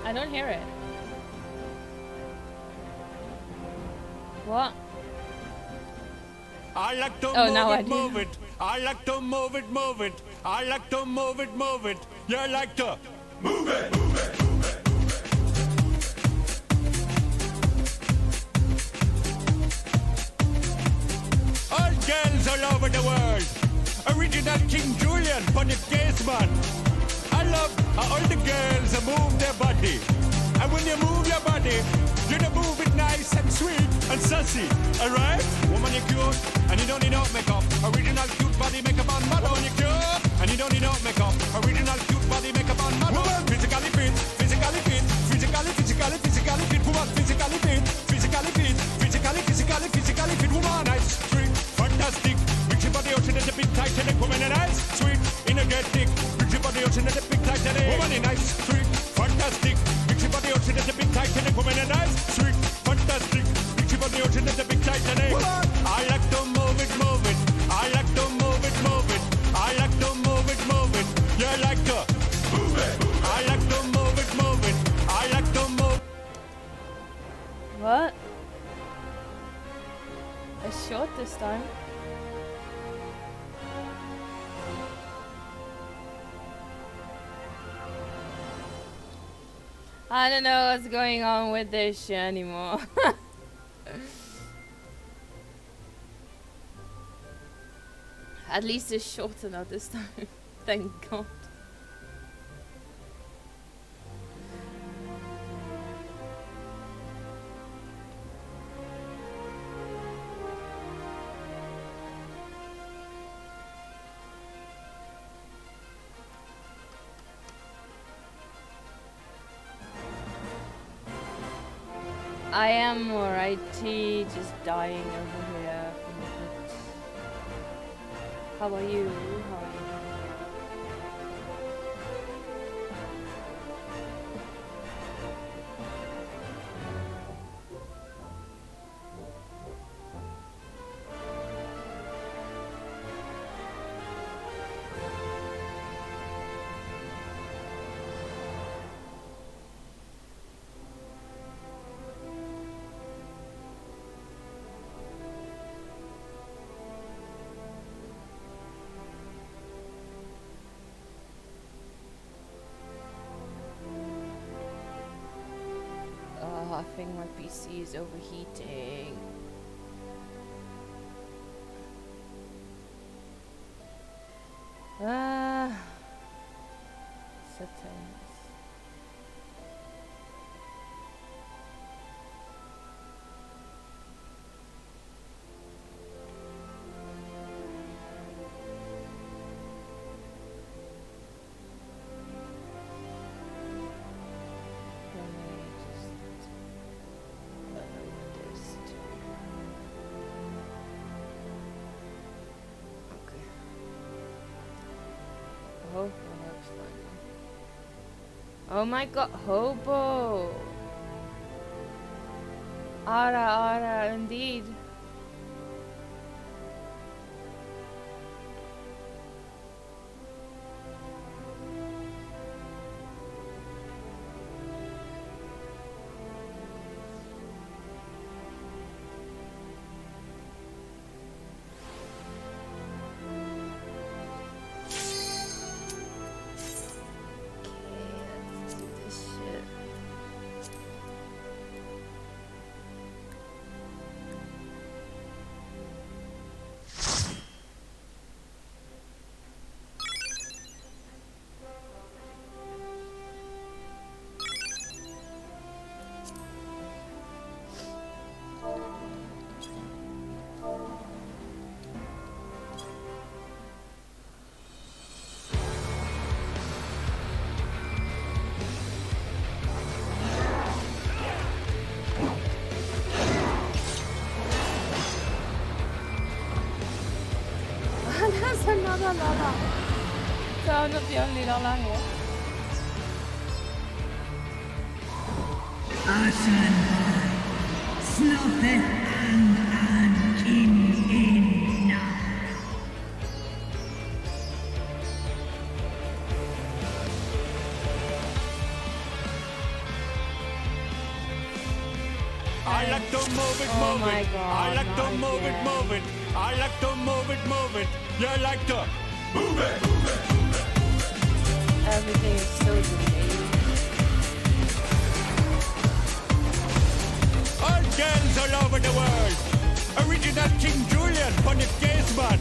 I don't hear it. What? I like to move it. I like to move it. I like to move it. You like to move it. All girls all over the world. Original King Julian for the case man. I love how all the girls move their body. And when you move your body, you don't move it nice and sweet and sassy. Alright? Woman, you're cute and you don't need no makeup. Original cute body makeup on model. Woman, you're cute and you don't need no makeup. Original cute body makeup on model. Woman, physically fit. Physically fit. Woman, physically fit. Woman, nice, sweet, fantastic. Reach your body out in the big tight and woman and nice, sweet, energetic. Reach your body out in the big tight and woman and nice, sweet, fantastic. Reach your body out in the big tight and woman and nice, sweet, fantastic. Reach your body out in the big tight and I like to move it. I like to move it. I like to move it. You like to move it. I like to move it. I like to move. What? It's short this time. I don't know what's going on with this shit anymore. At least it's shorter now this time. Thank God. I am alrighty, just dying over here. How are you? How are you? I think my PC is overheating. Settings. Oh my god, hobo! Ara, indeed. There's another Lala. So I'm not the only Lala here. Asan Slopen and Kinina. I like to move it, Oh move my it. I God, like to not move it, again. move it. I like to move it, move it. You like to move it. Everything is so delayed. All girls all over the world. Original King Julian on the case, man.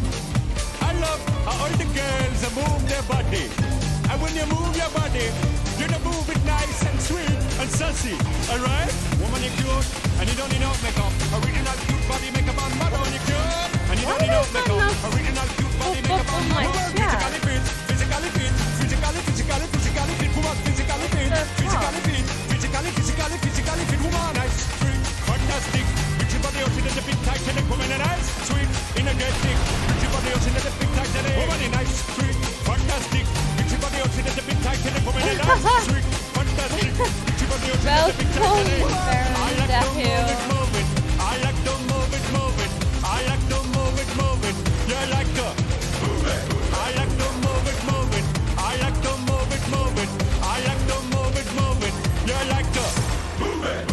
I love how all the girls move their body. And when you move your body, you know move it nice and sweet and sassy. Alright? Woman, you cute. And you don't need no makeup. Original cute body makeup on mother when you cute. And you don't Why need no does that makeup. not Original cute body pop makeup up on on my mother. chat? Physically fit. Physically fit. Physically fit. Woman, physically fit. The Physically fit. Physically fit. Woman, nice. Sweet. Fantastic. Bitchy body out in the big tight and the woman and nice. Sweet. Energetic. Bitchy body out in the big tight and the woman and nice. Sweet. Fantastic. Bitchy body out in the big tight and the woman and nice. Sweet. Fantastic. Bitchy body out in the big tight and the I like to move it, move it. I like to move it, move it. I like to move it, move it. You like to move it. I like to move it, move it. I like to move it, move it. I like to move it, move it. You like to move it.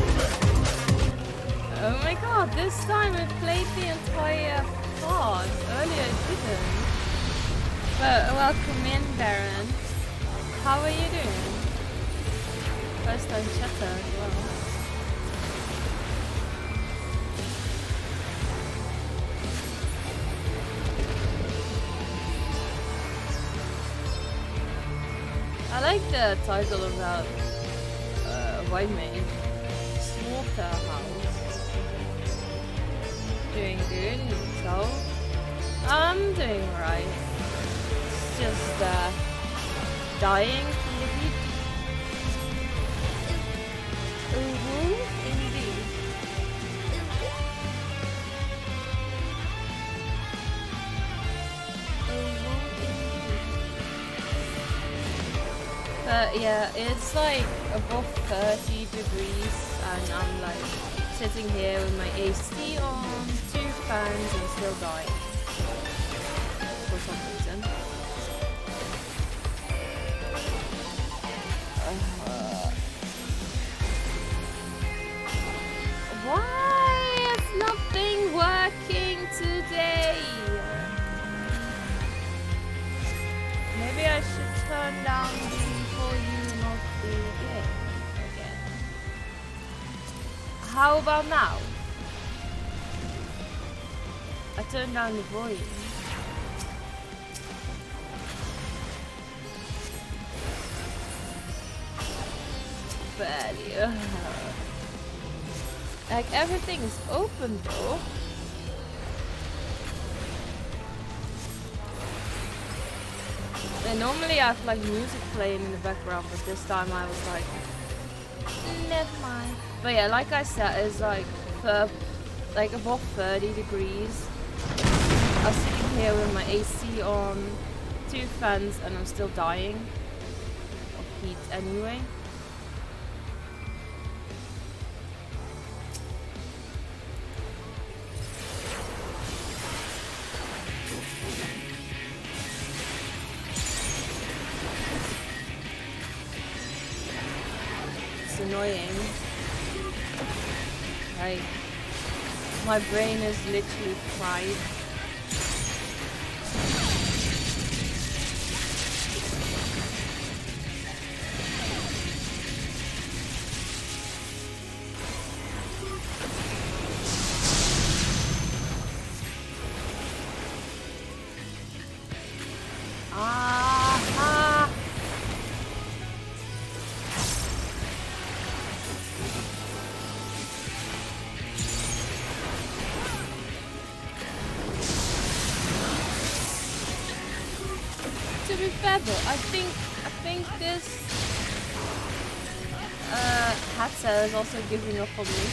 Oh my god, this time it played the entire part. Earlier it didn't. But welcome in, Baron. How are you doing? First time chatter as well. I like the title of that white maid. Slaughterhouse. Doing good and yourself? I'm doing right. It's just dying from the heat. Indeed. But yeah, it's like above 30 degrees and I'm like sitting here with my AC on, 2 fans and still dying. For some reason. Why is nothing working today? Maybe I should turn down the volume of the game again. How about now? I turned down the volume. Barely. Like everything is open though. And normally I have like music playing in the background, but this time I was like, never mind. But yeah, like I said, it's like above 30 degrees. I'm sitting here with my AC on, 2 fans, and I'm still dying of heat anyway. It's annoying. Like, my brain is literally fried. Aha! To be fair though, I think this headset is also giving up on me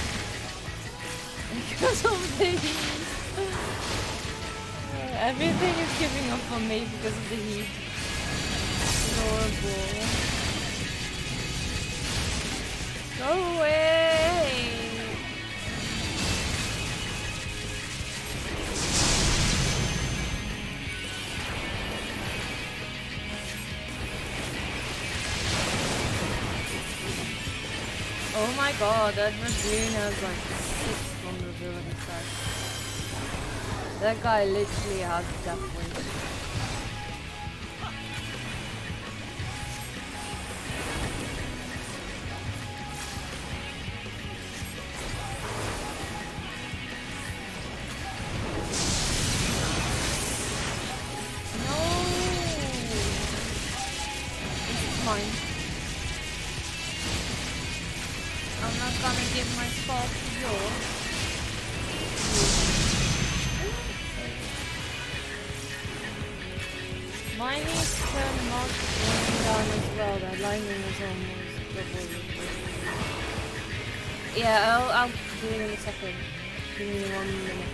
because of the heat. Everything is giving up on me because of the heat. Adorable. Go away! Oh my god, that Dragoon has like ability set. That guy literally has death wish. Mine. I'm not gonna give my spot to yours. Mine needs to turn mark going down as well. That lightning is almost double. Yeah, I'll do it in a second. Give me 1 minute.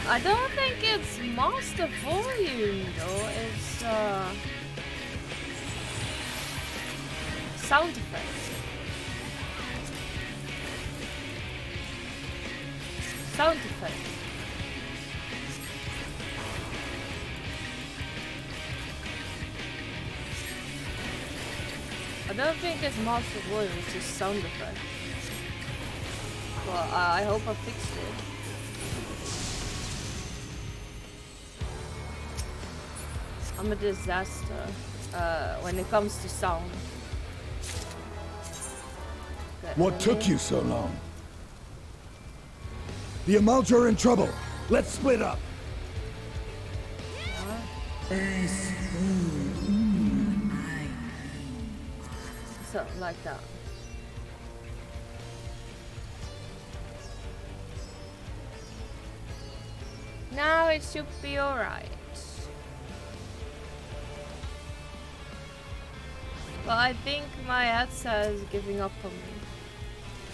I don't think it's master volume though, it's sound effects. Sound effects. I don't think it's master volume, it's just sound effects. Well, I hope I fixed it. I'm a disaster when it comes to sound. What took you so long? The Amalja are in trouble. Let's split up. Something like that. Now it should be alright. But I think my headset is giving up on me.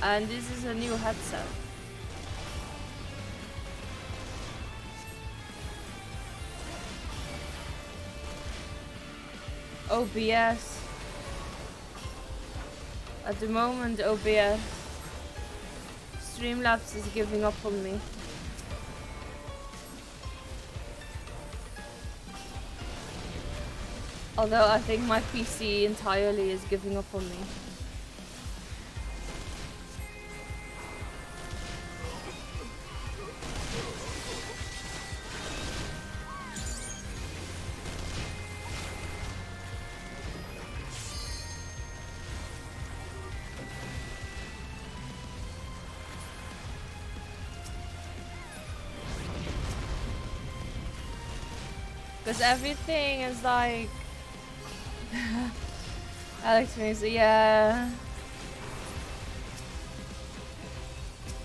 And this is a new headset. OBS. At the moment, OBS. Streamlabs is giving up on me. Although I think my PC entirely is giving up on me. Because everything is like... Alex Music, yeah.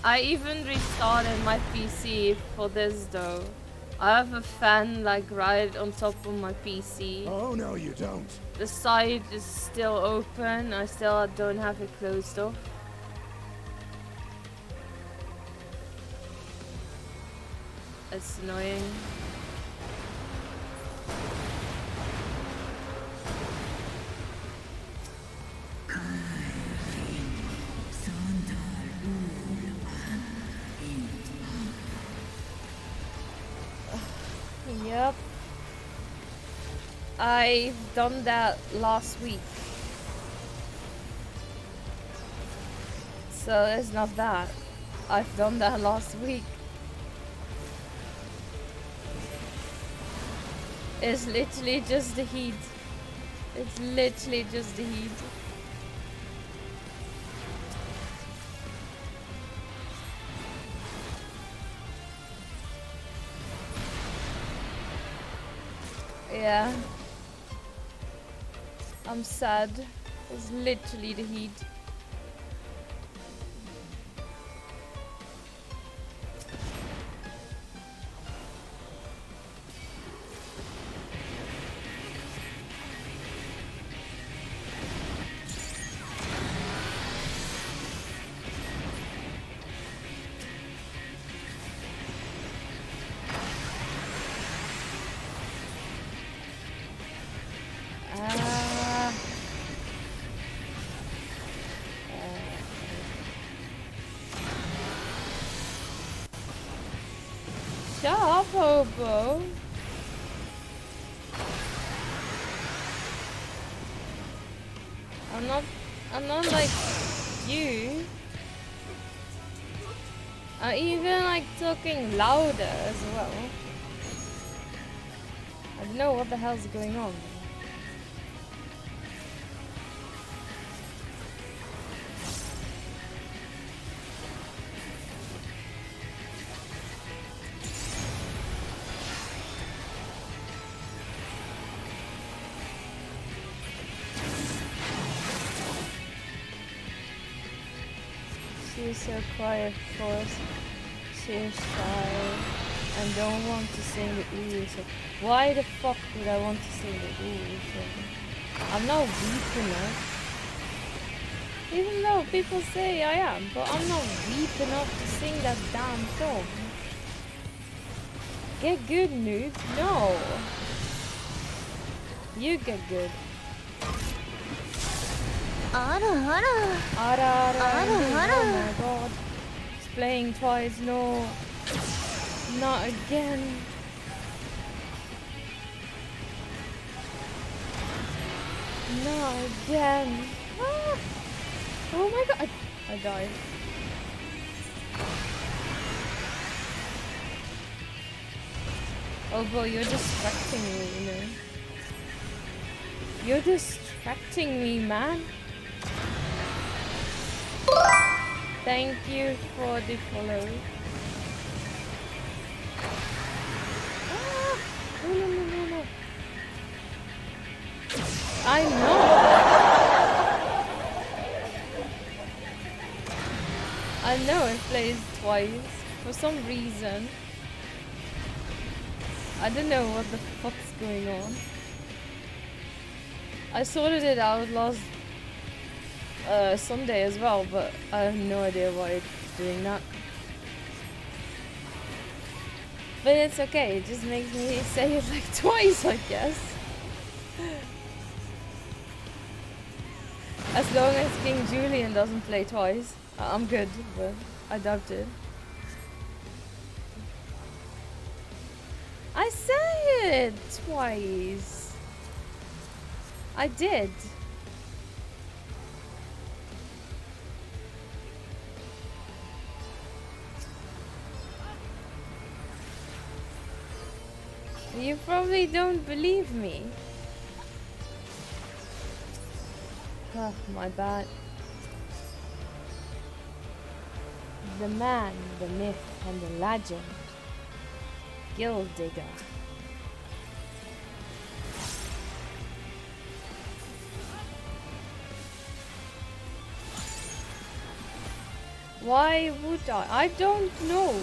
I even restarted my PC for this though. I have a fan like right on top of my PC. Oh no, you don't. The side is still open. I still don't have it closed off. It's annoying. Yep. I've done that last week. So it's not that. I've done that last week. It's literally just the heat. It's literally just the heat. Yeah. I'm sad. It's literally the heat. Shut up, hobo. I'm not like you. I'm even like talking louder as well. I don't know what the hell's going on. She's so quiet, of course. She's shy and don't want to sing the ooh. So why the fuck would I want to sing the ooh? So I'm not weak enough. Even though people say I am, but I'm not weak enough to sing that damn song. Get good, noob. No. You get good. Ara, oh my god. It's playing twice, no. Not again. Not again. Ah. Oh my god. I died. Oh boy, you're distracting me, you know. You're distracting me, man. Thank you for the follow. Ah, no. I know. I know it plays twice for some reason. I don't know what the fuck's going on. I sorted it out last Sunday as well, but I have no idea why it's doing that. But it's okay, it just makes me say it like twice, I guess. As long as King Julian doesn't play twice, I'm good, but I doubt it. I said it twice. I did. You probably don't believe me. Oh, my bad. The man, the myth, and the legend. Guild Digger. Why would I? I don't know.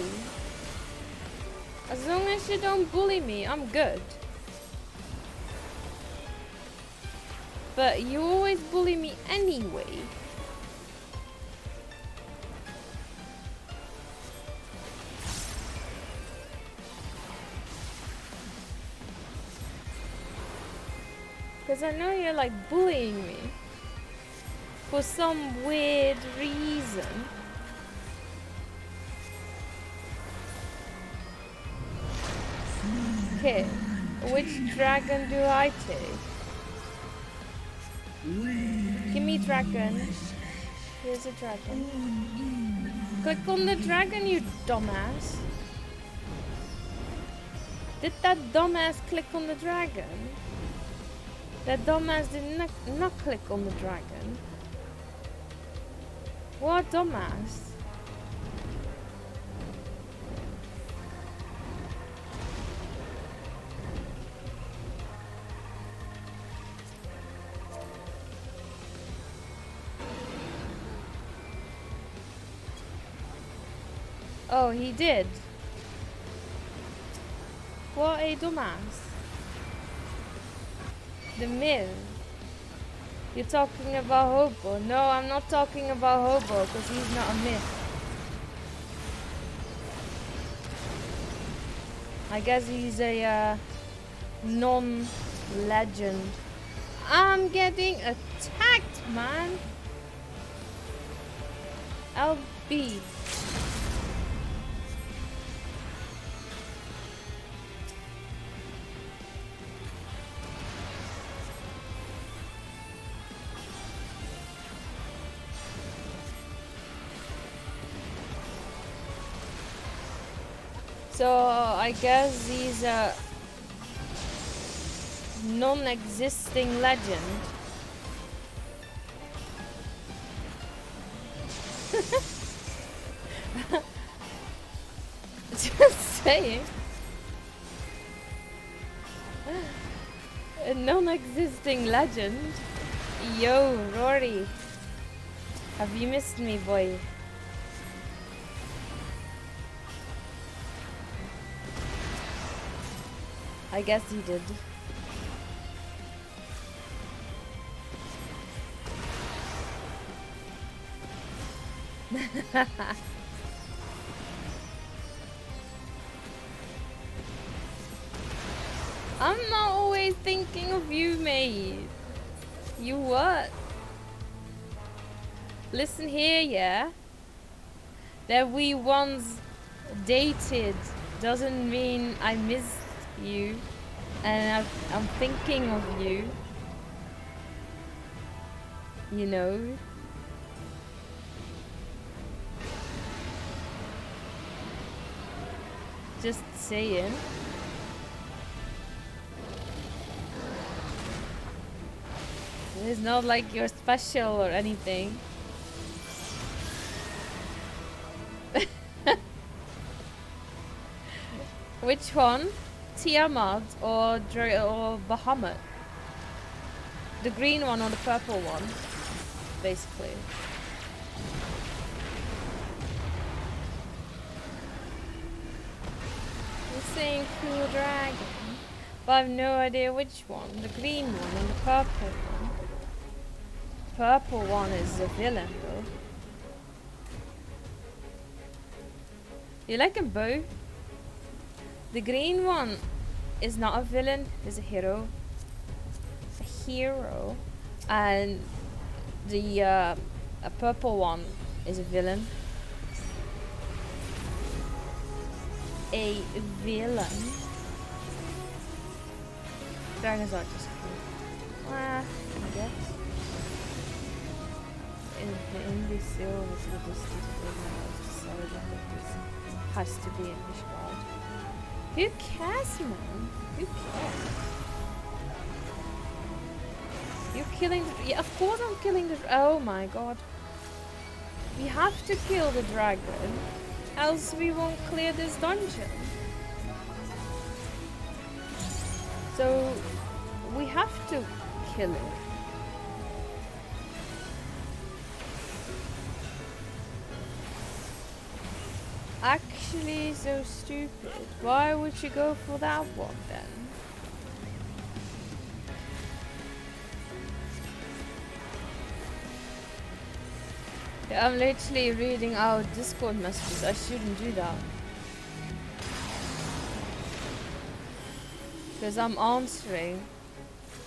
As long as you don't bully me, I'm good. But you always bully me anyway. Because I know you're like bullying me for some weird reason. Okay, which dragon do I take? Give me dragon. Here's a dragon. Click on the dragon, you dumbass. Did that dumbass click on the dragon? That dumbass did not click on the dragon. What dumbass? Oh, he did. What a dumbass. The myth. You're talking about Hobo. No, I'm not talking about Hobo because he's not a myth. I guess he's a non-legend. I'm getting attacked, man. LB. So I guess he's a non-existing legend. Just saying. A non-existing legend. Yo, Rory. Have you missed me, boy? I guess he did. I'm not always thinking of you, mate. You what? Listen here, yeah? That we once dated doesn't mean I missed you and I'm thinking of you. You know? Just saying. It's not like you're special or anything. Which one? Tiamat or Bahamut? The green one or the purple one? Basically. You're saying cool dragon, but I have no idea which one. The green one and the purple one. Purple one is the villain though. You like them both? The green one is not a villain, is a hero. A hero. And the a purple one is a villain. A villain. Dragons are just cool. I guess. The English seal was the distance decided that this has to be English god. Who cares, man? Who cares? You're killing the... Yeah, of course I'm killing the... Oh my god. We have to kill the dragon, else we won't clear this dungeon. So, we have to kill it. Actually, so stupid. Why would you go for that one then? Yeah, I'm literally reading out Discord messages. I shouldn't do that. Because I'm answering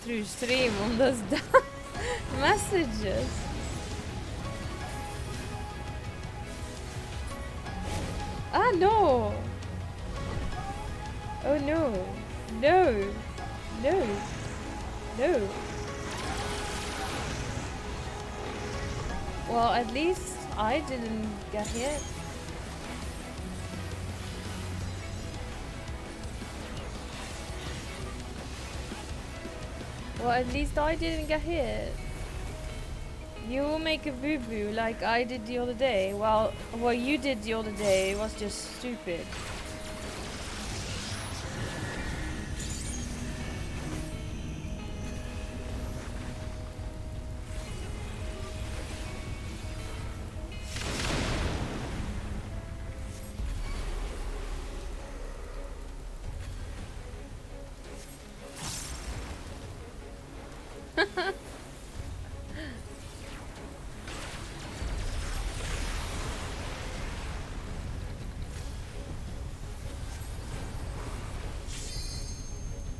through stream on those messages. Ah, no! Oh no! No! No! No! Well, at least I didn't get hit. Well, at least I didn't get hit. You will make a boo-boo like I did the other day. Well, what you did the other day was just stupid.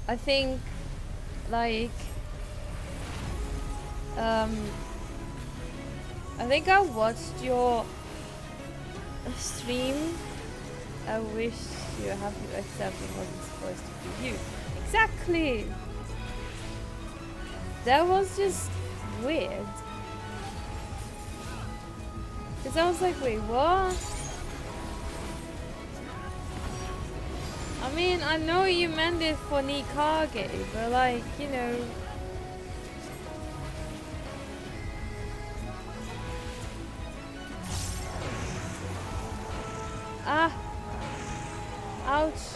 I think, like, I think I watched your stream. I wish you have to accept it wasn't supposed to be you. Exactly! That was just weird. Because I was like, wait, what? mean, I know you meant it for Nikage, but like, you know. Ah! Ouch!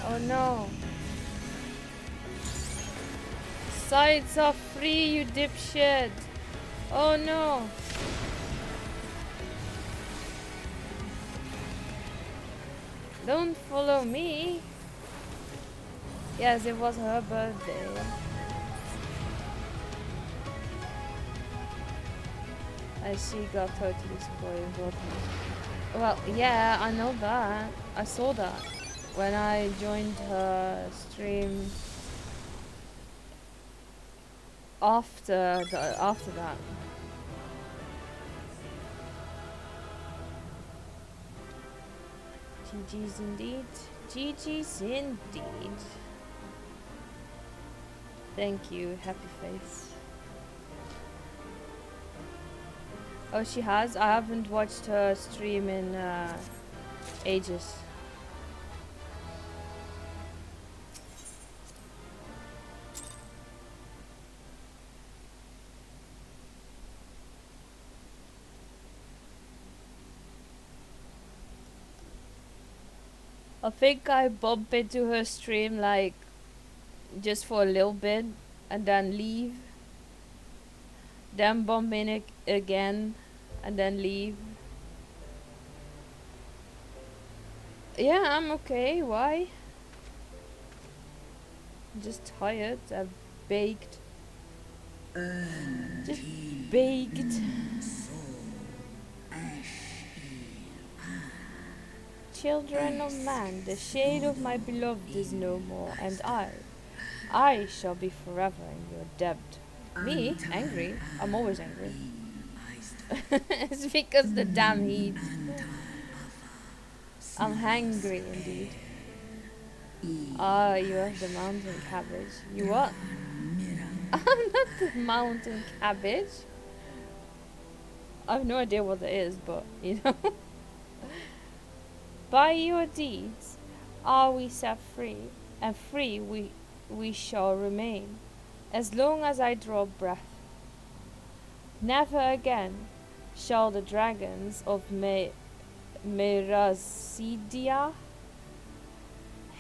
Oh no! Sides are free, you dipshit! Oh no! Don't follow me! Yes, it was her birthday. And she got totally spoiled. Well, yeah, I know that. I saw that when I joined her stream after that. GG's indeed. GG's indeed. Thank you, happy face. Oh, she has? I haven't watched her stream in ages. I think I bump into her stream like just for a little bit and then leave. Then bump in again and then leave. Yeah, I'm okay. Why? I'm just tired. I've baked. Just baked. Children of man, the shade of my beloved is no more, and I shall be forever in your debt. Me? Angry? I'm always angry. It's because the damn heat. I'm hangry indeed. Ah, you have the mountain cabbage. You what? I'm not the mountain cabbage. I have no idea what that is, but you know. By your deeds are we set free, and free we shall remain, as long as I draw breath. Never again shall the dragons of Merazidia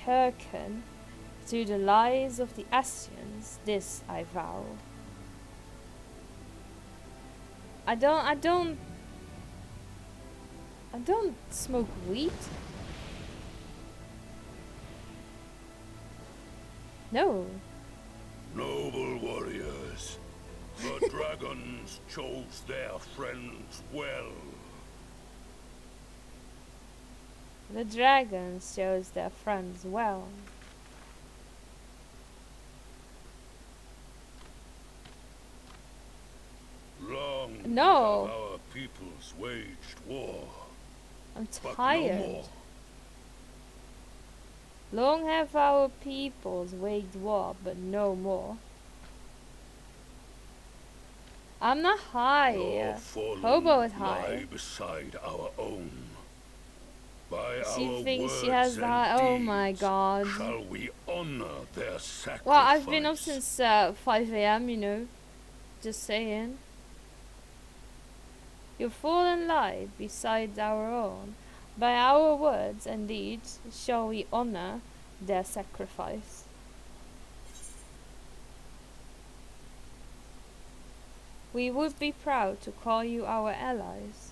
hearken to the lies of the Assyrians, this I vow. I don't smoke weed. No. Noble warriors, the dragons chose their friends well. The dragons chose their friends well. Long No. have our peoples waged war. I'm But tired. no more. Long have our peoples waged war, but no more. I'm not high. Your fallen Hobo is lie high. beside our own. By She our thinks she words has the and high. Oh my deeds god. Shall we honor their sacrifice? Well, I've been up since 5 a.m., you know. Just saying. Your fallen lie beside our own. By our words and deeds shall we honor their sacrifice. We would be proud to call you our allies.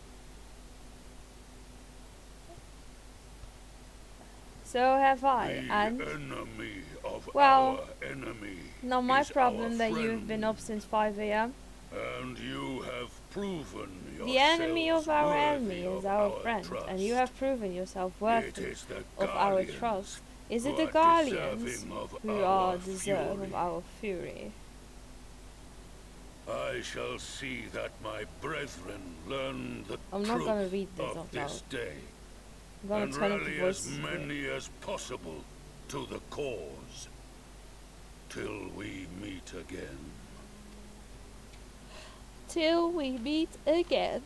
So have I, The and enemy of well, our enemy not my is problem our that you have been friend. up since 5 a.m. And you have proven yourselves The enemy of our worthy enemy is of our friend, trust. and you have proven yourself It worthy is the of our Guardians trust. Is it who the are Guardians deserving of who our are deserving fury. of our fury? I shall see that my brethren learn the I'm not truth gonna read this of out this loud. day, I'm gonna and turn up the rally voice. as many as possible to the cause. Till we meet again. Till we meet again.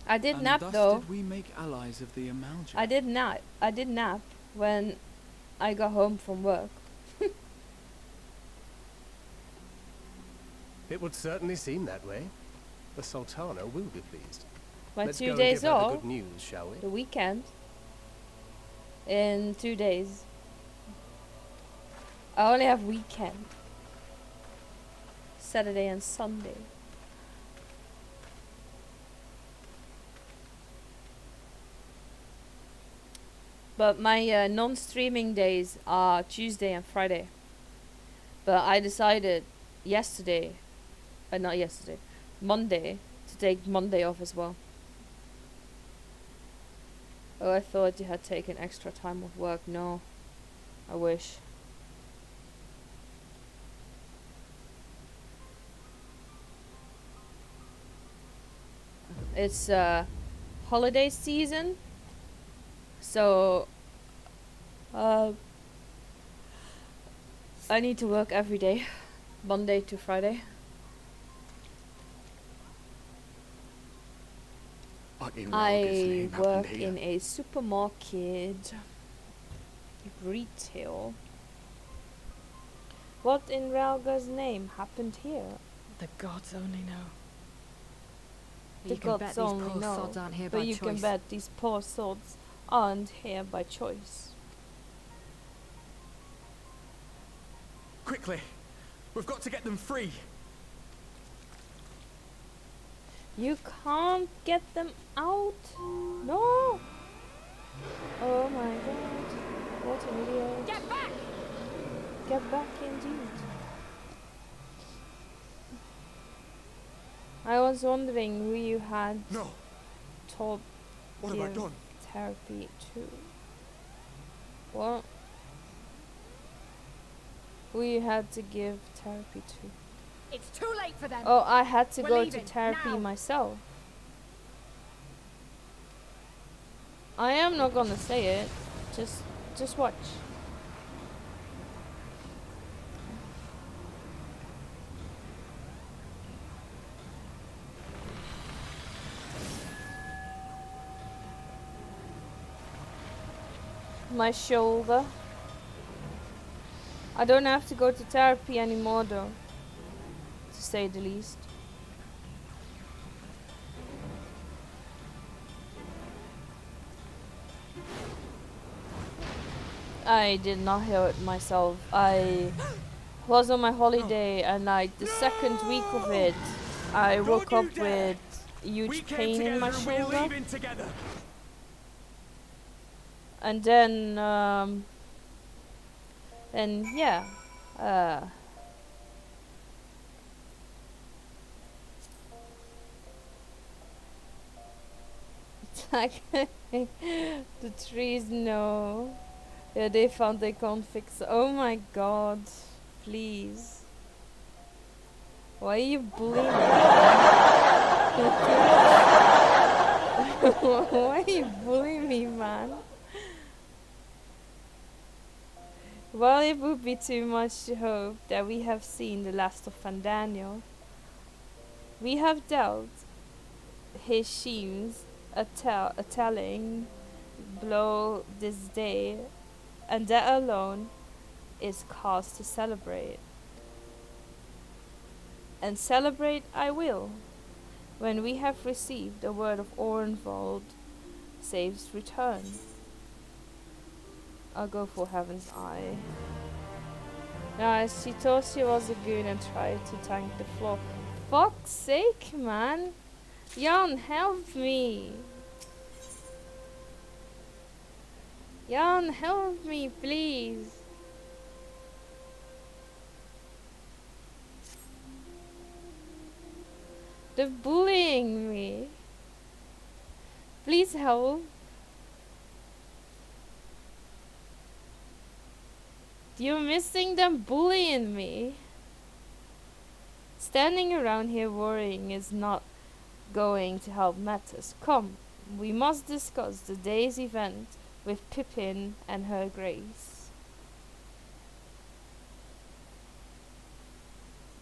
I did And nap thus though. did we make allies of the Amalja. I did nap when I got home from work. It would certainly seem that way. The Sultana will be pleased. My Let's 2 go and days give her the off, good news, shall we? the weekend, in 2 days. I only have weekend. Saturday and Sunday. But my non-streaming days are Tuesday and Friday. But I decided yesterday, not yesterday, Monday, to take Monday off as well. Oh, I thought you had taken extra time off work. No, I wish. It's holiday season, so I need to work every day, Monday to Friday. What in Ralg's I name happened work here? in a supermarket, retail. What in Ralga's name happened here? The gods only know. The You can bet gods these only poor know, sods aren't here but by you choice. can bet these poor sods aren't here by choice. Quickly! We've got to get them free! You can't get them out. No. Oh my god. What an idiot. Get back! Get back indeed. I was wondering who you had No! told What have I give done? therapy to. What? Who you had to give therapy to. It's too late for them. Oh, I had to We're go to leaving, therapy now. myself. I am not gonna say it. Just watch. My shoulder. I don't have to go to therapy anymore though, to say the least. I did not hurt myself. I was on my holiday and like the second week of it, I woke up with huge pain in my shoulder. Together. And then yeah, like the trees know. Yeah, they found they can't fix. Oh my god, please. Why are you bullying me? Why are you bullying me, man? Well, it would be too much to hope that we have seen the last of Fandaniel. We have dealt his schemes a telling blow this day, and that alone is cause to celebrate. And celebrate I will, when we have received the word of Orenvold saves return. I'll go for Heaven's Eye. She thought she was a goon and tried to tank the floor. Fuck's sake, man! Jan, help me! Jan, help me, please! They're bullying me. Please help. You're missing them bullying me. Standing around here worrying is not going to help matters. Come, we must discuss the day's event with Pippin and her grace.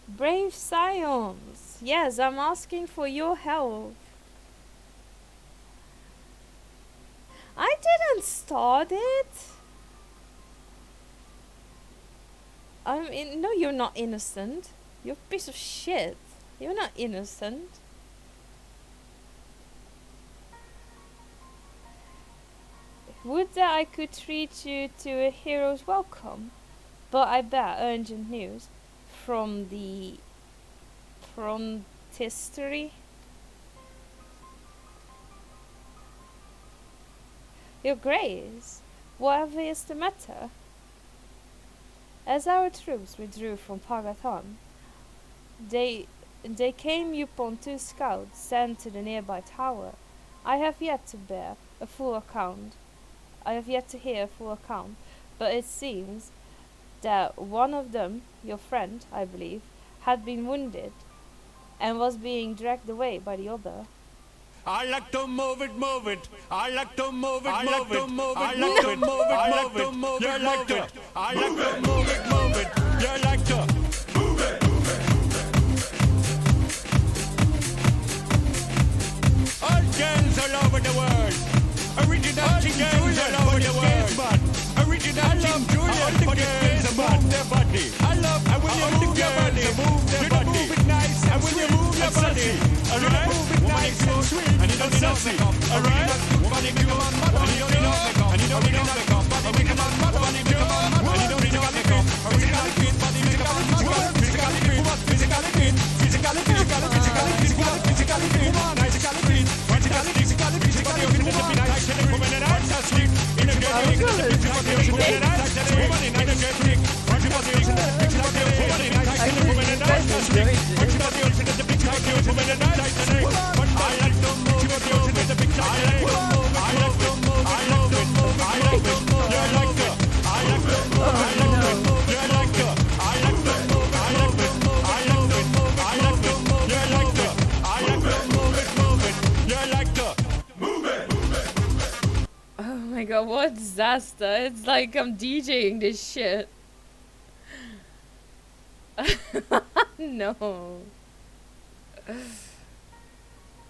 Brave Scions! Yes, I'm asking for your help. I didn't start it. No, you're not innocent. You're a piece of shit. You're not innocent. Would that I could treat you to a hero's welcome, but I bear urgent news from the frontistery. Your Grace, whatever is the matter? As our troops withdrew from Pagatan, they came upon 2 scouts sent to the nearby tower. I have yet to bear a full account. I have yet to hear a full account, but it seems that one of them, your friend, I believe, had been wounded and was being dragged away by the other. I like to move it, move it. I like to move it, move it. I like to move it, move it. You like to. I like to move it, move it. You like to. Move it, move it. All girls all over the world. Original King Julian all over the world. Original King Julian for the girls to move their body. I love and when you move your body, move their body. Move it nice and when you move your body. Alright? Move it nice and sweet. And you don't need no makeup. Alright? Body make a man mad. And you don't need no makeup. And you don't need no makeup. Body make a man mad. Body make a man mad. And you don't need no makeup. Physically fit. Body make a man mad. Physically fit. Physically fit. Physically fit. Physically fit. Physically fit. Physically fit. Physically fit. Physically fit. Woman and I are sleep. In a girl, woman and I are sleep. Woman and I are sleep. Woman and I are sleep. Woman and I are sleep. Woman and I are sleep. Woman and I are sleep. I like to move it, move it. I like to move it, I like to move it, I like to move it, I like to move it. You like to. I like to move it, I like to move it. You like to. I like to move it, I like to move it, I like to move it, I like to move it. You like to. I like to move it, move it. You like to. Move it, move it. Oh my god, what disaster. It's like I'm DJing this shit. No.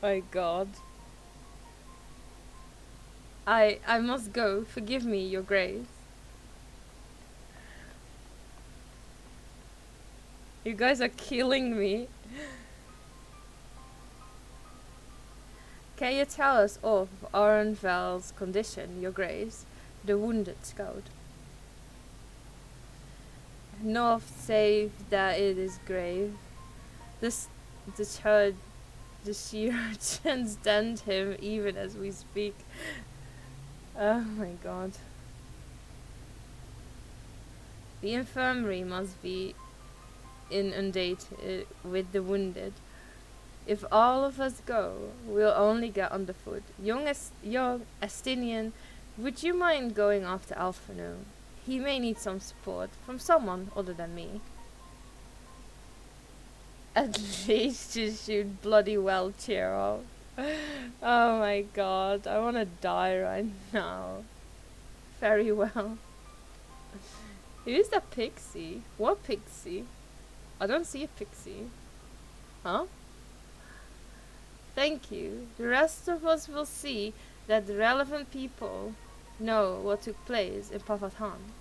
My god. I must go. Forgive me, Your Grace. You guys are killing me. Can you tell us of Orenvel's condition, Your Grace, the wounded scout? North say that it is grave. The sheer transcend him even as we speak. Oh my god. The infirmary must be inundated with the wounded. If all of us go, we'll only get underfoot. Young Astinian, would you mind going after Alphino? He may need some support from someone other than me. At least you should bloody well cheer up. Oh my god, I wanna die right now. Very well. Who's the pixie? What pixie? I don't see a pixie. Huh? Thank you. The rest of us will see that the relevant people know what took place in Pavatan.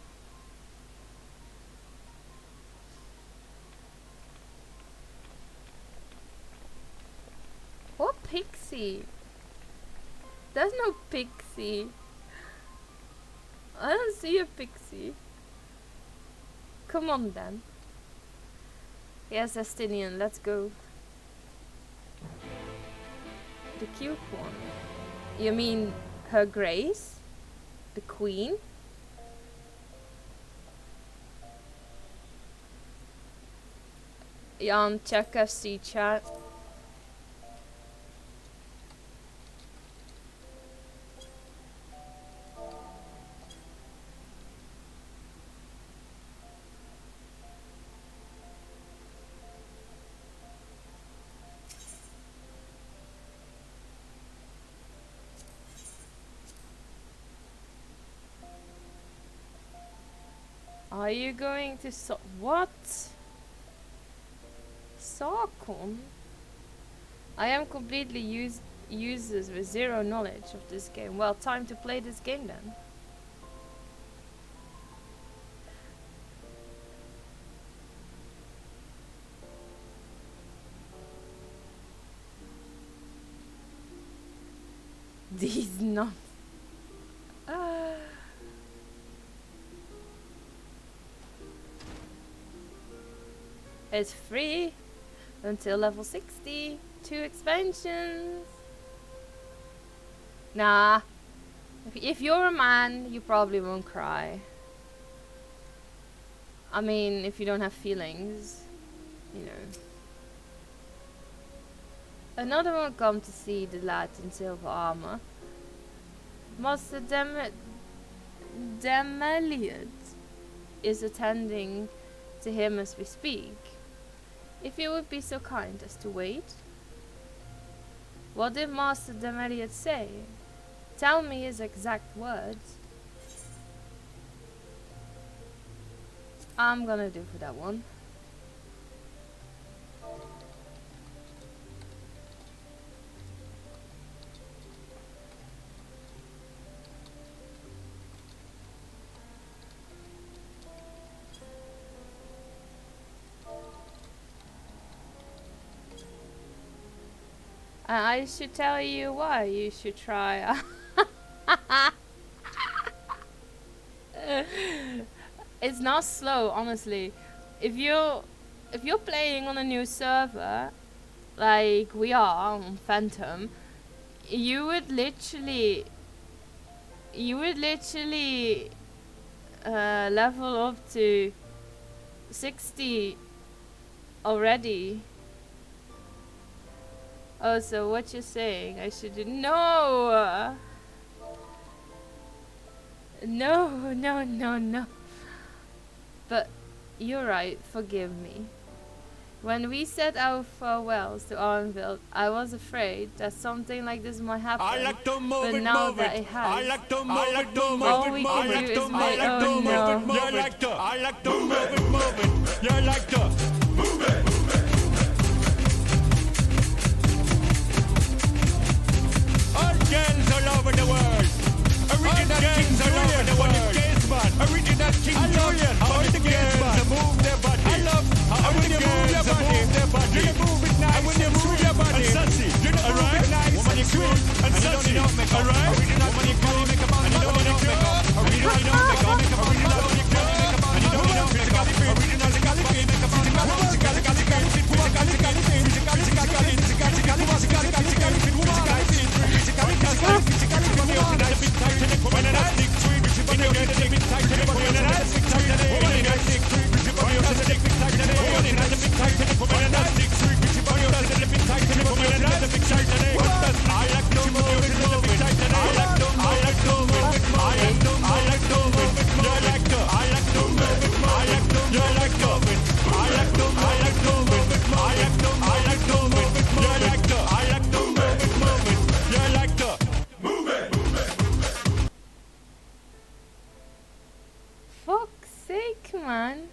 What pixie? There's no pixie. I don't see a pixie. Come on then. Yes, Astinian, let's go. The cute one. You mean Her Grace? The Queen? Jan, check FC chat. Are you going to what? Sarkon? I am completely useless with zero knowledge of this game. Well, time to play this game then. These nuts. It's free until level 60. 2 expansions. Nah. If you're a man, you probably won't cry. I mean, if you don't have feelings, you know. Another one come to see the lad in silver armor. Master Demeliad is attending to him as we speak. If you would be so kind as to wait. What did Master Demeliad say? Tell me his exact words. I'm gonna do for that one. I should tell you why you should try. It's not slow, honestly. If you're playing on a new server, like we are on Phantom, you would literally level up to 60 already. Oh, so what you're saying? I should no. No. But you're right. Forgive me. When we said our farewells to Arnville, I was afraid that something like this might happen. I like to move but it, now move that it. it has, I like to move it, move it. all we can do is make. Oh no! I like to move it, move it. You like to move it. All girls all over the world. Original King Julian for the case man. Original King Julian for the case man. Move their body. I love how when you move your body. You move it nice. When you move your body and sassy. You move it nice and sweet and sassy. Alright. Original woman you call make a man. You don't need no makeup. Original make up. Original make up. And you don't need no makeup. Original physically make a man. Physically Fuck's sake, man.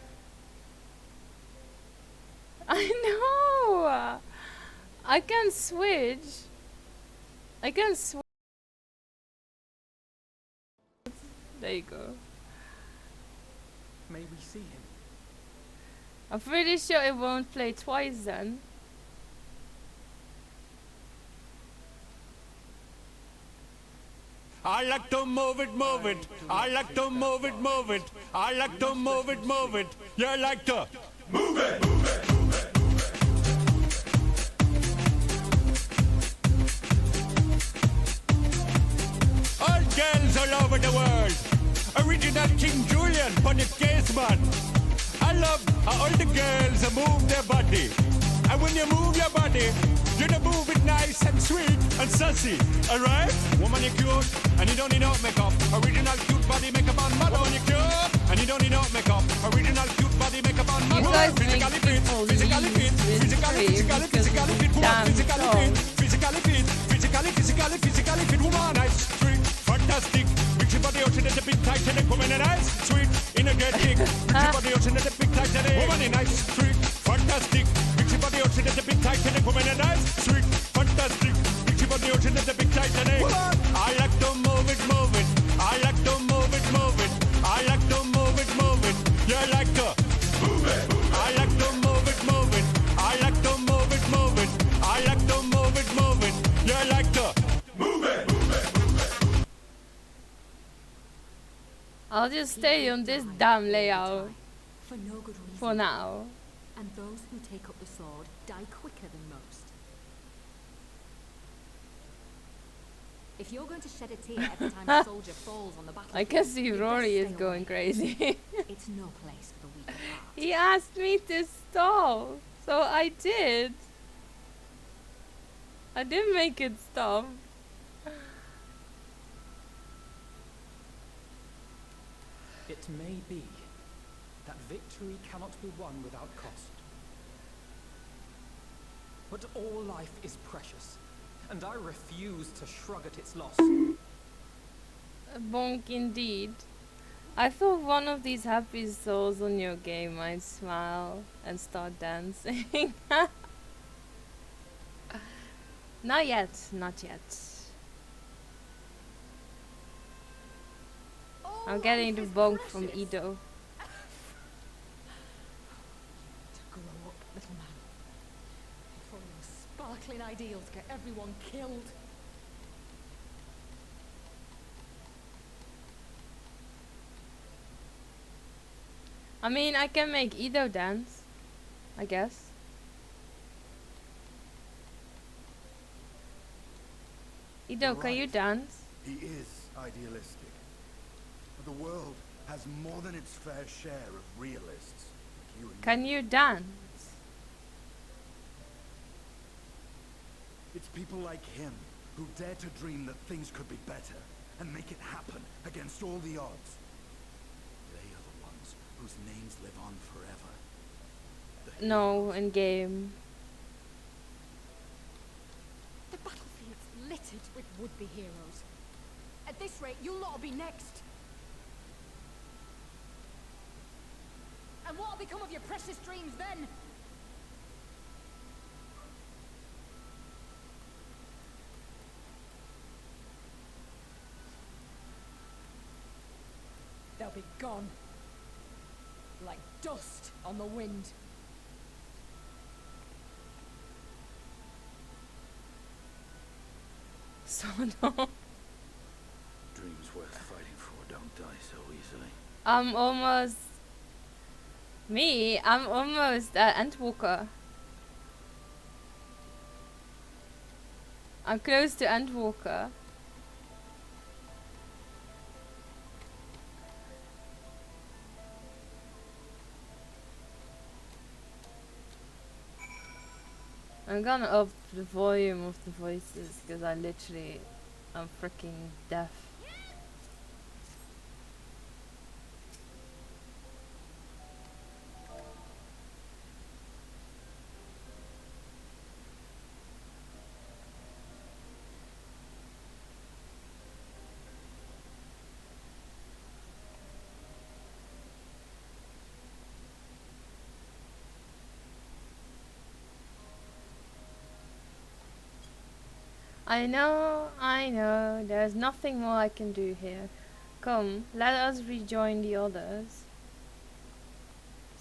I know. I can switch. There you go. May we see him? I'm pretty sure it won't play twice then. I like to move it, move it. I like to move it, move it. I like to move it, move it. You like to move it, move it. All girls all over the world. Original King Julian for the case man. I love how all the girls move their body. And when you move your body, you move it nice and sweet and sassy. Alright? Woman, you're cute, and you don't need no makeup. Original cute body makeup on mother. Woman, you're cute, and you don't need no makeup. Original cute body makeup on mother. You guys Physically make fit, people physically fit, leave physically with fit, physically fit, damn physically song. fit, physically fit, physically fit, woman, nice, sweet, fantastic. Big body out in the big tight and the woman, nice, sweet. energetic. Mix body ocean at the big Titanic. Woman in ice, sweet, fantastic. Mix body ocean at the big Titanic. Woman in ice, sweet, fantastic. Mix body ocean at the big Titanic. I like to move it, move it. I like to move it, move it. I like to move it, move it. You like to move it. I like to move it, move it. I like to move it, move it. I like to move it, move it. You like to move it. I'll just stay on this damn layout For no good reason. for now. And those who take up the sword die quicker than most. If you're going to shed a tear every time a soldier falls on the battlefield, I can see you'd Rory best is stay going away. crazy. It's no place for the weak of heart. He asked me to stop, so I did. I did make it stop. It may be that victory cannot be won without cost. But all life is precious, and I refuse to shrug at its loss. Bonk indeed. I thought one of these happy souls on your game might smile and start dancing. Not yet, not yet. I'm getting the bonk from Ido. To grow up, little man. Before your sparkling ideals get everyone killed. I mean, I can make Ido dance, I guess. Ido, You're can you right. dance? He is idealistic. But the world has more than its fair share of realists. Like you and Can me. you dance? It's people like him who dare to dream that things could be better and make it happen against all the odds. They are the ones whose names live on forever. The No, heroes. in game. The battlefield's littered with would-be heroes. At this rate, you'll lot be next. And what'll become of your precious dreams then? They'll be gone. Like dust on the wind. So no. Dreams worth fighting for don't die so easily. I'm almost... Me? I'm almost Endwalker. I'm close to Endwalker. I'm gonna up the volume of the voices because I literally am freaking deaf. I know, there's nothing more I can do here. Come, let us rejoin the others.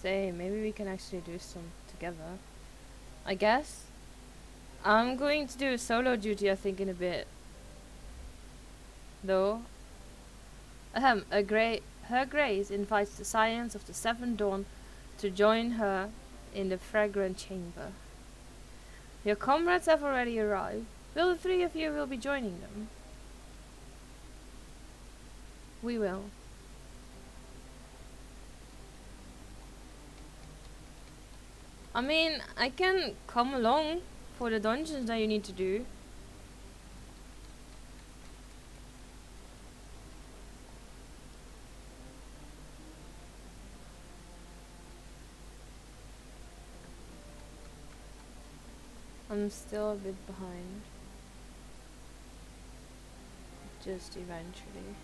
Say, maybe we can actually do some together. I guess. I'm going to do a solo duty, I think, in a bit. Though. Her Grace invites the Scions of the Seventh Dawn to join her in the Fragrant Chamber. Your comrades have already arrived. Will the three of you will be joining them? We will. I mean, I can come along for the dungeons that you need to do. I'm still a bit behind. Just eventually.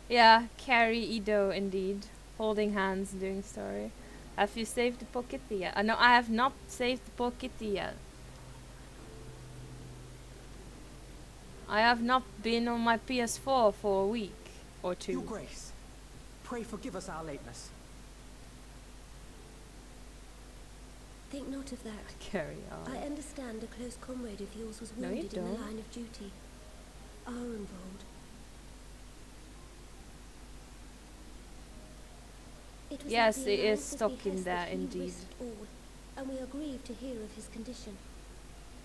Yeah, carry Ido indeed. holding hands and doing story. Have you saved the pocket yet? No, I have not saved the pocket yet. I have not been on my PS4 for a week or two. Your Grace, pray forgive us our lateness. Think not of that. Carry on. I understand a close comrade of yours was No, you wounded in the don't. line of duty. Arenvold. It was Yes, at the it is Alliance's stuck in behest there, that he indeed. risked all, and we are grieved to hear of his condition.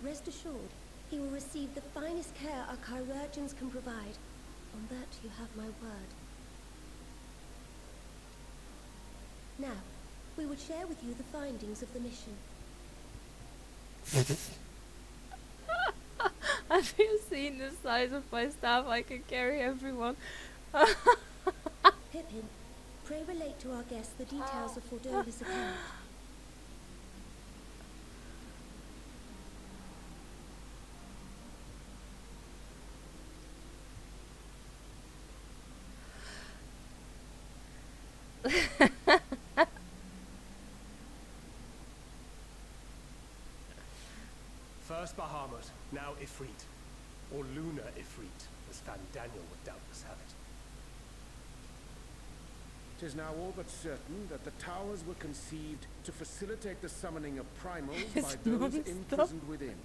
Rest assured, he will receive the finest care our chirurgeons can provide. On that you have my word. Now, we would share with you the findings of the mission. Have you seen the size of my staff? I can carry everyone. Pippin, pray relate to our guests the details of Fordola's account. First Bahamut, now Ifrit. Or Lunar Ifrit, as Van Daniel would doubtless have it. 'Tis now all but certain that the towers were conceived to facilitate the summoning of primals It's by those non-stop. imprisoned within.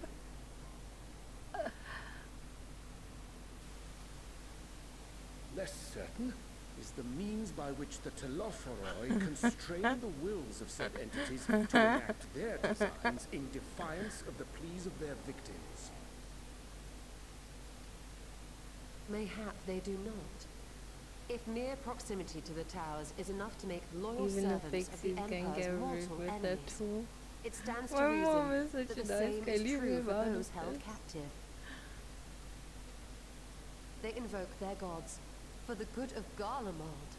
Less certain is the means by which the Telophoroi constrain the wills of said entities to enact their designs in defiance of the pleas of their victims. Mayhap they do not. If mere proximity to the towers is enough to make loyal Even the servants of the pixies can Empire's get rid mortal with that enemies, tool. it stands to My mom reason is such that a the nice same guy. is Leave me true for alone those with held this. captive. They invoke their gods for the good of Garlemald,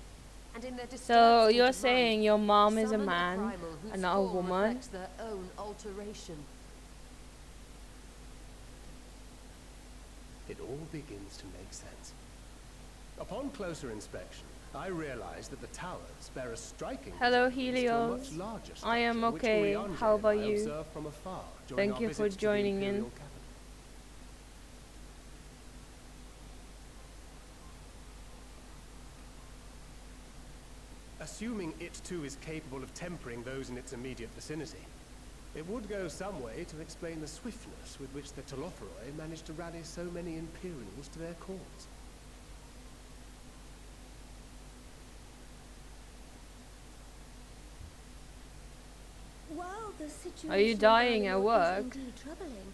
and in their So disturbed you're state of saying mind, your mom is a summon man primal whose and not a form woman? reflects their own alteration. It all begins to make sense. Upon closer inspection, I realized that the towers bear a striking Hello, resemblance to a Helios. much larger I am structure which okay. Urianger How and about I you? observed from afar during Thank our you for visits to the joining in. Imperial capital. Assuming it too is capable of tempering those in its immediate vicinity, it would go some way to explain the swiftness with which the Telophoroi managed to rally so many Imperials to their cause. While the situation Are you dying in at Garlemald work? is indeed troubling,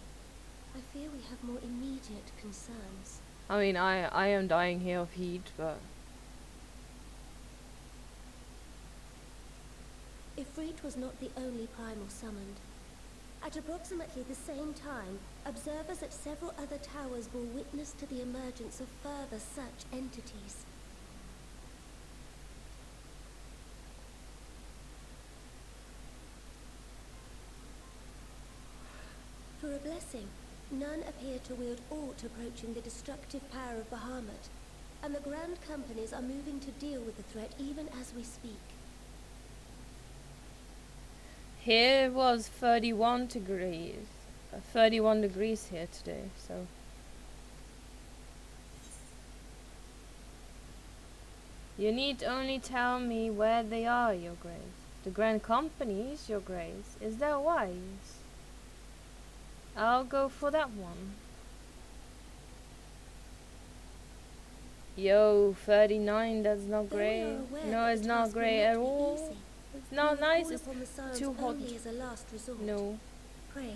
I fear we have more immediate concerns. I mean, I am dying here of heat, but Ifrit was not the only primal summoned. At approximately the same time, observers at several other towers bore witness to the emergence of further such entities. For a blessing, none appear to wield aught approaching the destructive power of Bahamut, and the Grand Companies are moving to deal with the threat even as we speak. here it was 31 degrees. 31 degrees here today, so. You need only tell me where they are, Your Grace. The Grand Companies, Your Grace. Is that wise? I'll go for that one. Yo, 39, that's not Though we great. are aware No, that it's the not task will great not at be all. easy, It's we not will nice, call it's upon the Scions too hot. only as a last resort. No, Pray,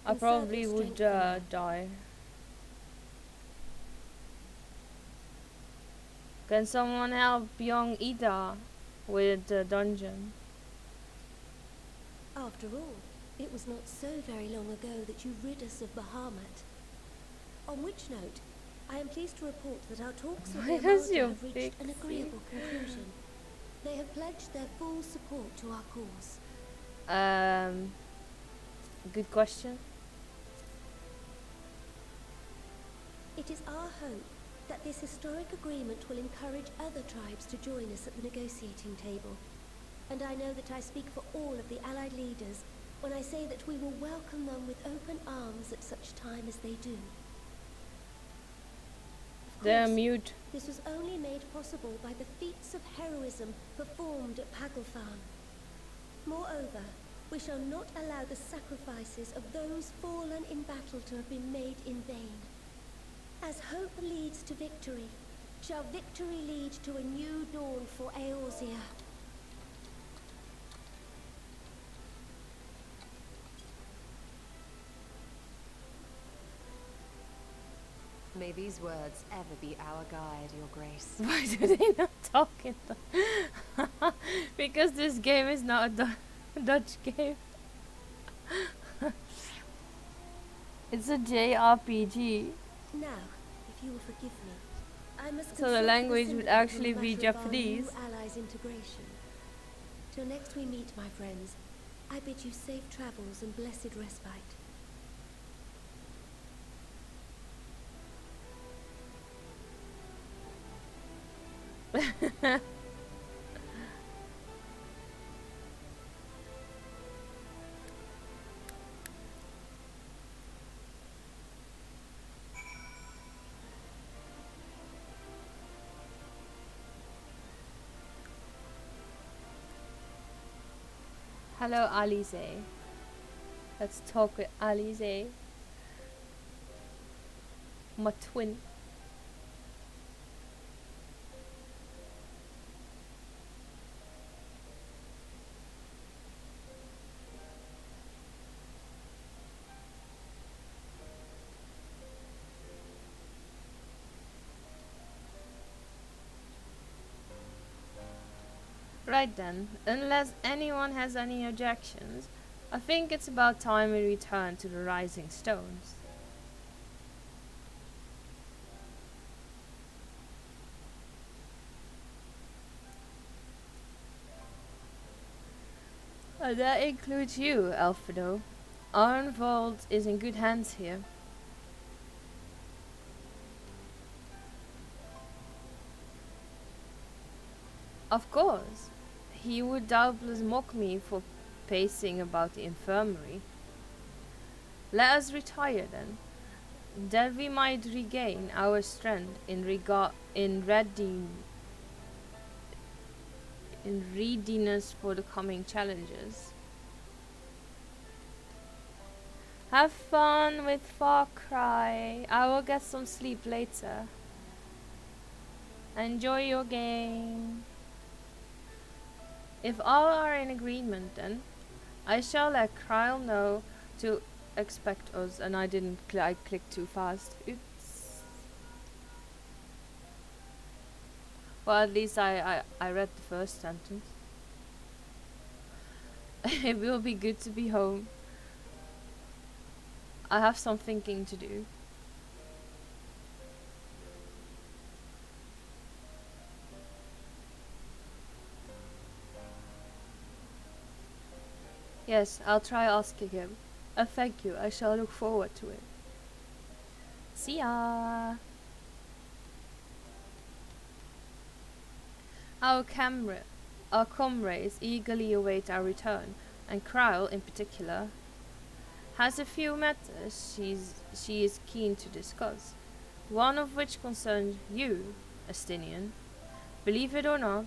I and serve probably your would strength for me. die. Can someone help young Ida with the dungeon? After all, it was not so very long ago that you rid us of Bahamut. On which note, I am pleased to report that our talks with Why the does Armada your have reached big an agreeable conclusion. They have pledged their full support to our cause. Good question. It is our hope that this historic agreement will encourage other tribes to join us at the negotiating table. And I know that I speak for all of the Allied leaders when I say that we will welcome them with open arms at such time as they do. Of They're course, mute. this was only made possible by the feats of heroism performed at Pagelfarm. Moreover, we shall not allow the sacrifices of those fallen in battle to have been made in vain. As hope leads to victory, shall victory lead to a new dawn for Eorzea. May these words ever be our guide, Your Grace. Why do they not talk in because this game is not a Dutch game. It's a JRPG. Now, if you will forgive me, I must So the consult language with would Syndicate on actually the be matter of our Japanese. new allies' integration. Till next we meet, my friends, I bid you safe travels and blessed respite. Hello, Alize. Let's talk with Alize. My twin. Right then, unless anyone has any objections, I think it's about time we return to the Rising Stones. That includes you, Alfredo. Arnvold is in good hands here. Of course. He would doubtless mock me for pacing about the infirmary. Let us retire then, that we might regain our strength in readiness for the coming challenges. Have fun with Far Cry. I will get some sleep later. Enjoy your game. If all are in agreement, then I shall let Kryle know to expect us. And I didn't I clicked too fast. Oops. Well, at least I read the first sentence. It will be good to be home. I have some thinking to do. Yes, I'll try asking him. Thank you, I shall look forward to it. See ya! Our comrades eagerly await our return, and Kryle, in particular, has a few matters she is keen to discuss, one of which concerns you, Astinian. Believe it or not,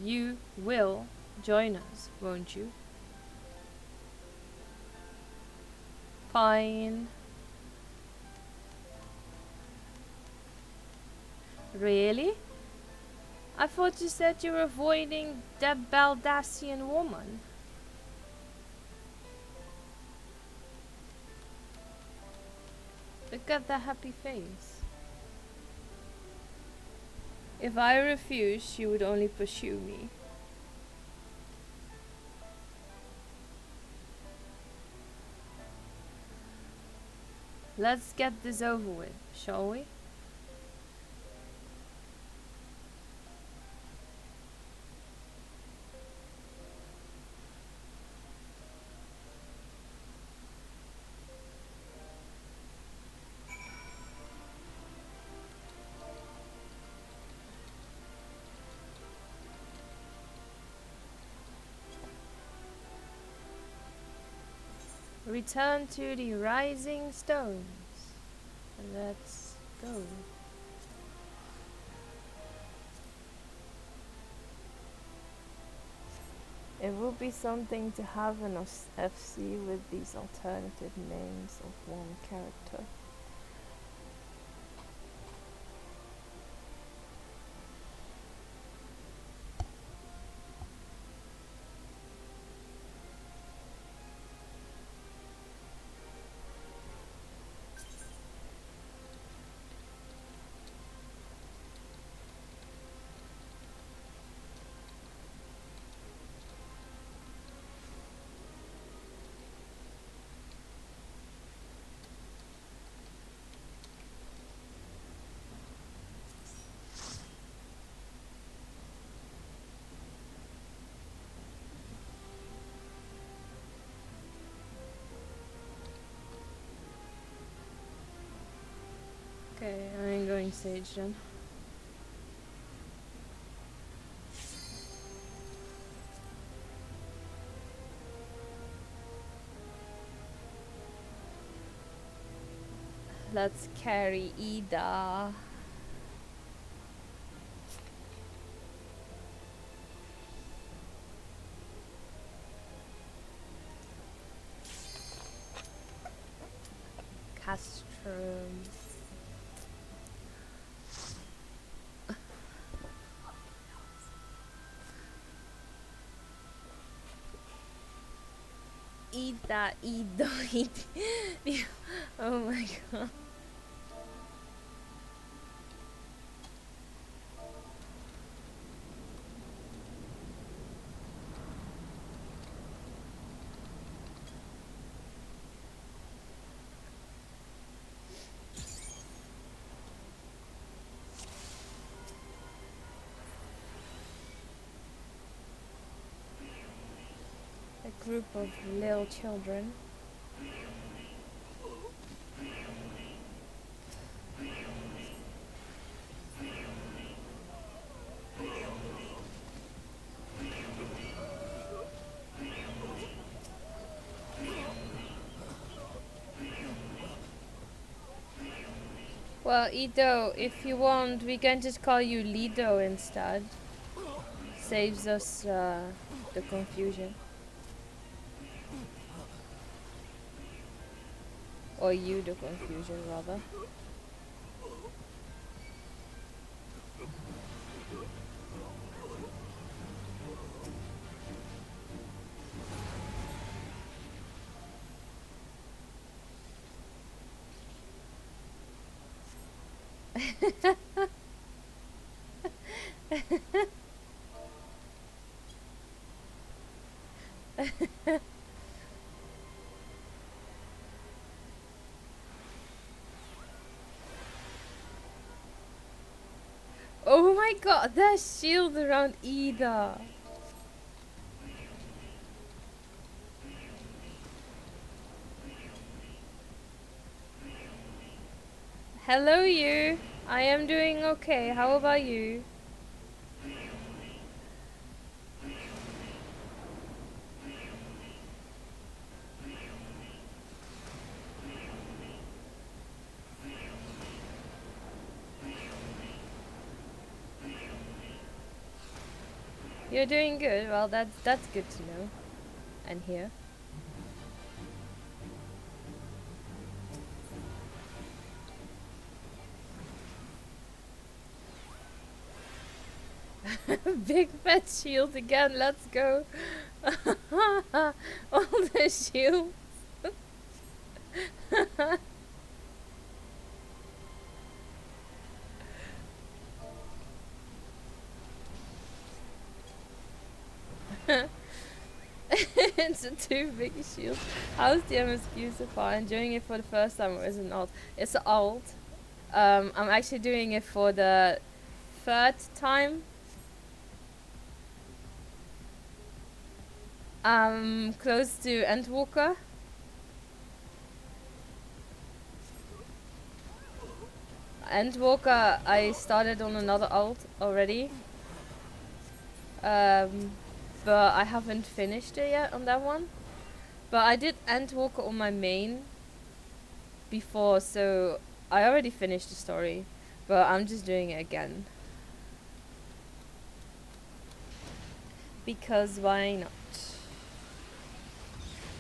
you will join us, won't you? Fine. Really? I thought you said you were avoiding that Baldassian woman. Look at that happy face. If I refused, she would only pursue me. Let's get this over with, shall we? Return to the rising stones. Let's go. It would be something to have an FC with these alternative names of one character. Okay, I ain't going sage then. Let's carry Ida. Castrum. Ida, Ida, Ida. Oh my god. A group of little children. Well, Ido, if you want, we can just call you Lido instead. Saves us the confusion. Or you the confusion, rather. Oh my god, there's shield around Ida. Hello you. I am doing okay. How about you? You're doing good. Well, that's good to know. And hear. Big fat shield again. Let's go. All the shields. It's a too big shield. How's the MSQ so far? Enjoying it for the first time or is it an alt? It's an alt. I'm actually doing it for the third time. Close to Endwalker. Endwalker, I started on another alt already. But I haven't finished it yet on that one. But I did Endwalker on my main before, so I already finished the story. But I'm just doing it again. Because why not?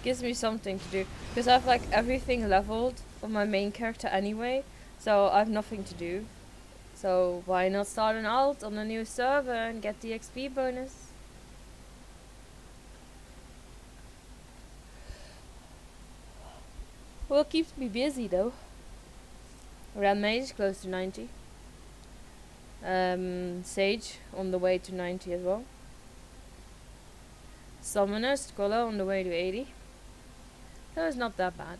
Gives me something to do. Because I have like everything leveled on my main character anyway. So I have nothing to do. So why not start an alt on a new server and get the XP bonus? Well, it keeps me busy though. Rampage is close to 90. Sage on the way to 90 as well. Summoner Scholar on the way to 80. So it's not that bad.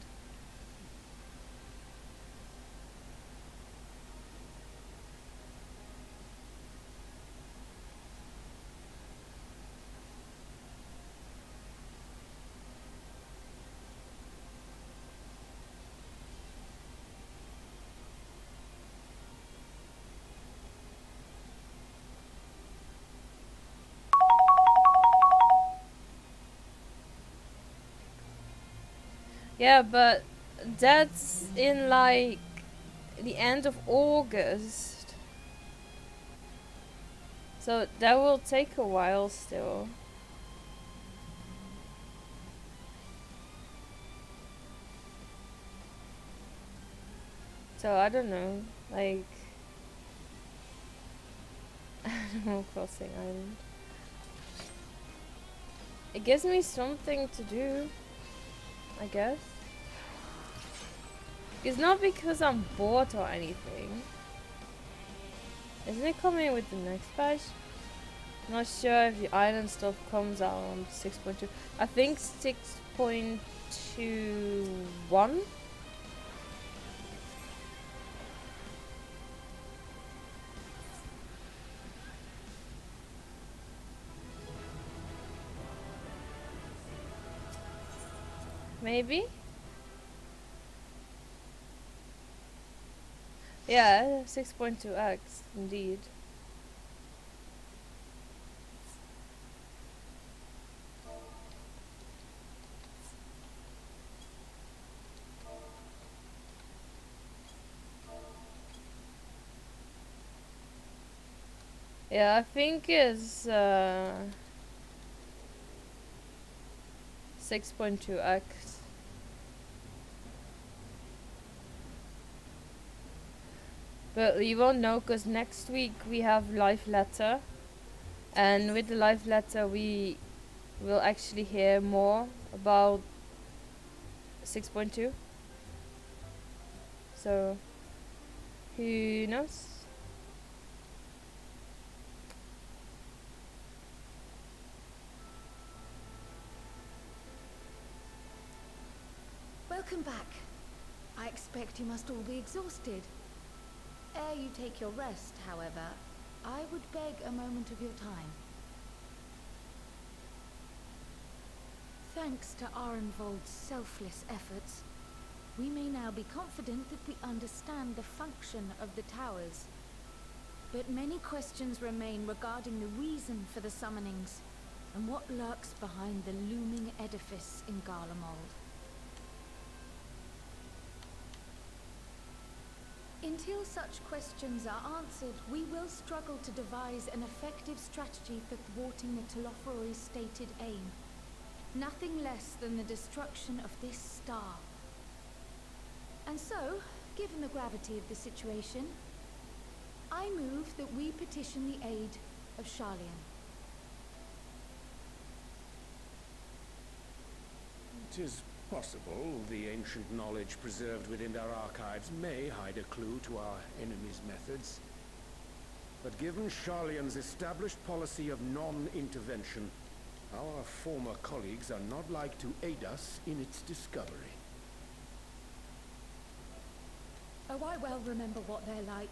Yeah, but that's in like the end of August. So that will take a while still. So I don't know, like Animal Crossing Island. It gives me something to do, I guess. It's not because I'm bored or anything. Isn't it coming with the next patch? Not sure if the island stuff comes out on 6.2. I think 6.21. Maybe? Yeah, 6.2x, indeed. Yeah, I think it's 6.2x. But we won't know because next week we have live letter, and with the live letter we will actually hear more about 6.2. So who knows? Welcome back. I expect you must all be exhausted. Ere you take your rest, however, I would beg a moment of your time. Thanks to Arenvold's selfless efforts, we may now be confident that we understand the function of the towers. But many questions remain regarding the reason for the summonings, and what lurks behind the looming edifice in Garlemald. Until such questions are answered, we will struggle to devise an effective strategy for thwarting the Telophoroi's stated aim. Nothing less than the destruction of this star. And so, given the gravity of the situation, I move that we petition the aid of Sharlayan. It is possible the ancient knowledge preserved within our archives may hide a clue to our enemy's methods. But given Sharlayan's established policy of non-intervention, our former colleagues are not like to aid us in its discovery. Oh, I well remember what they're like.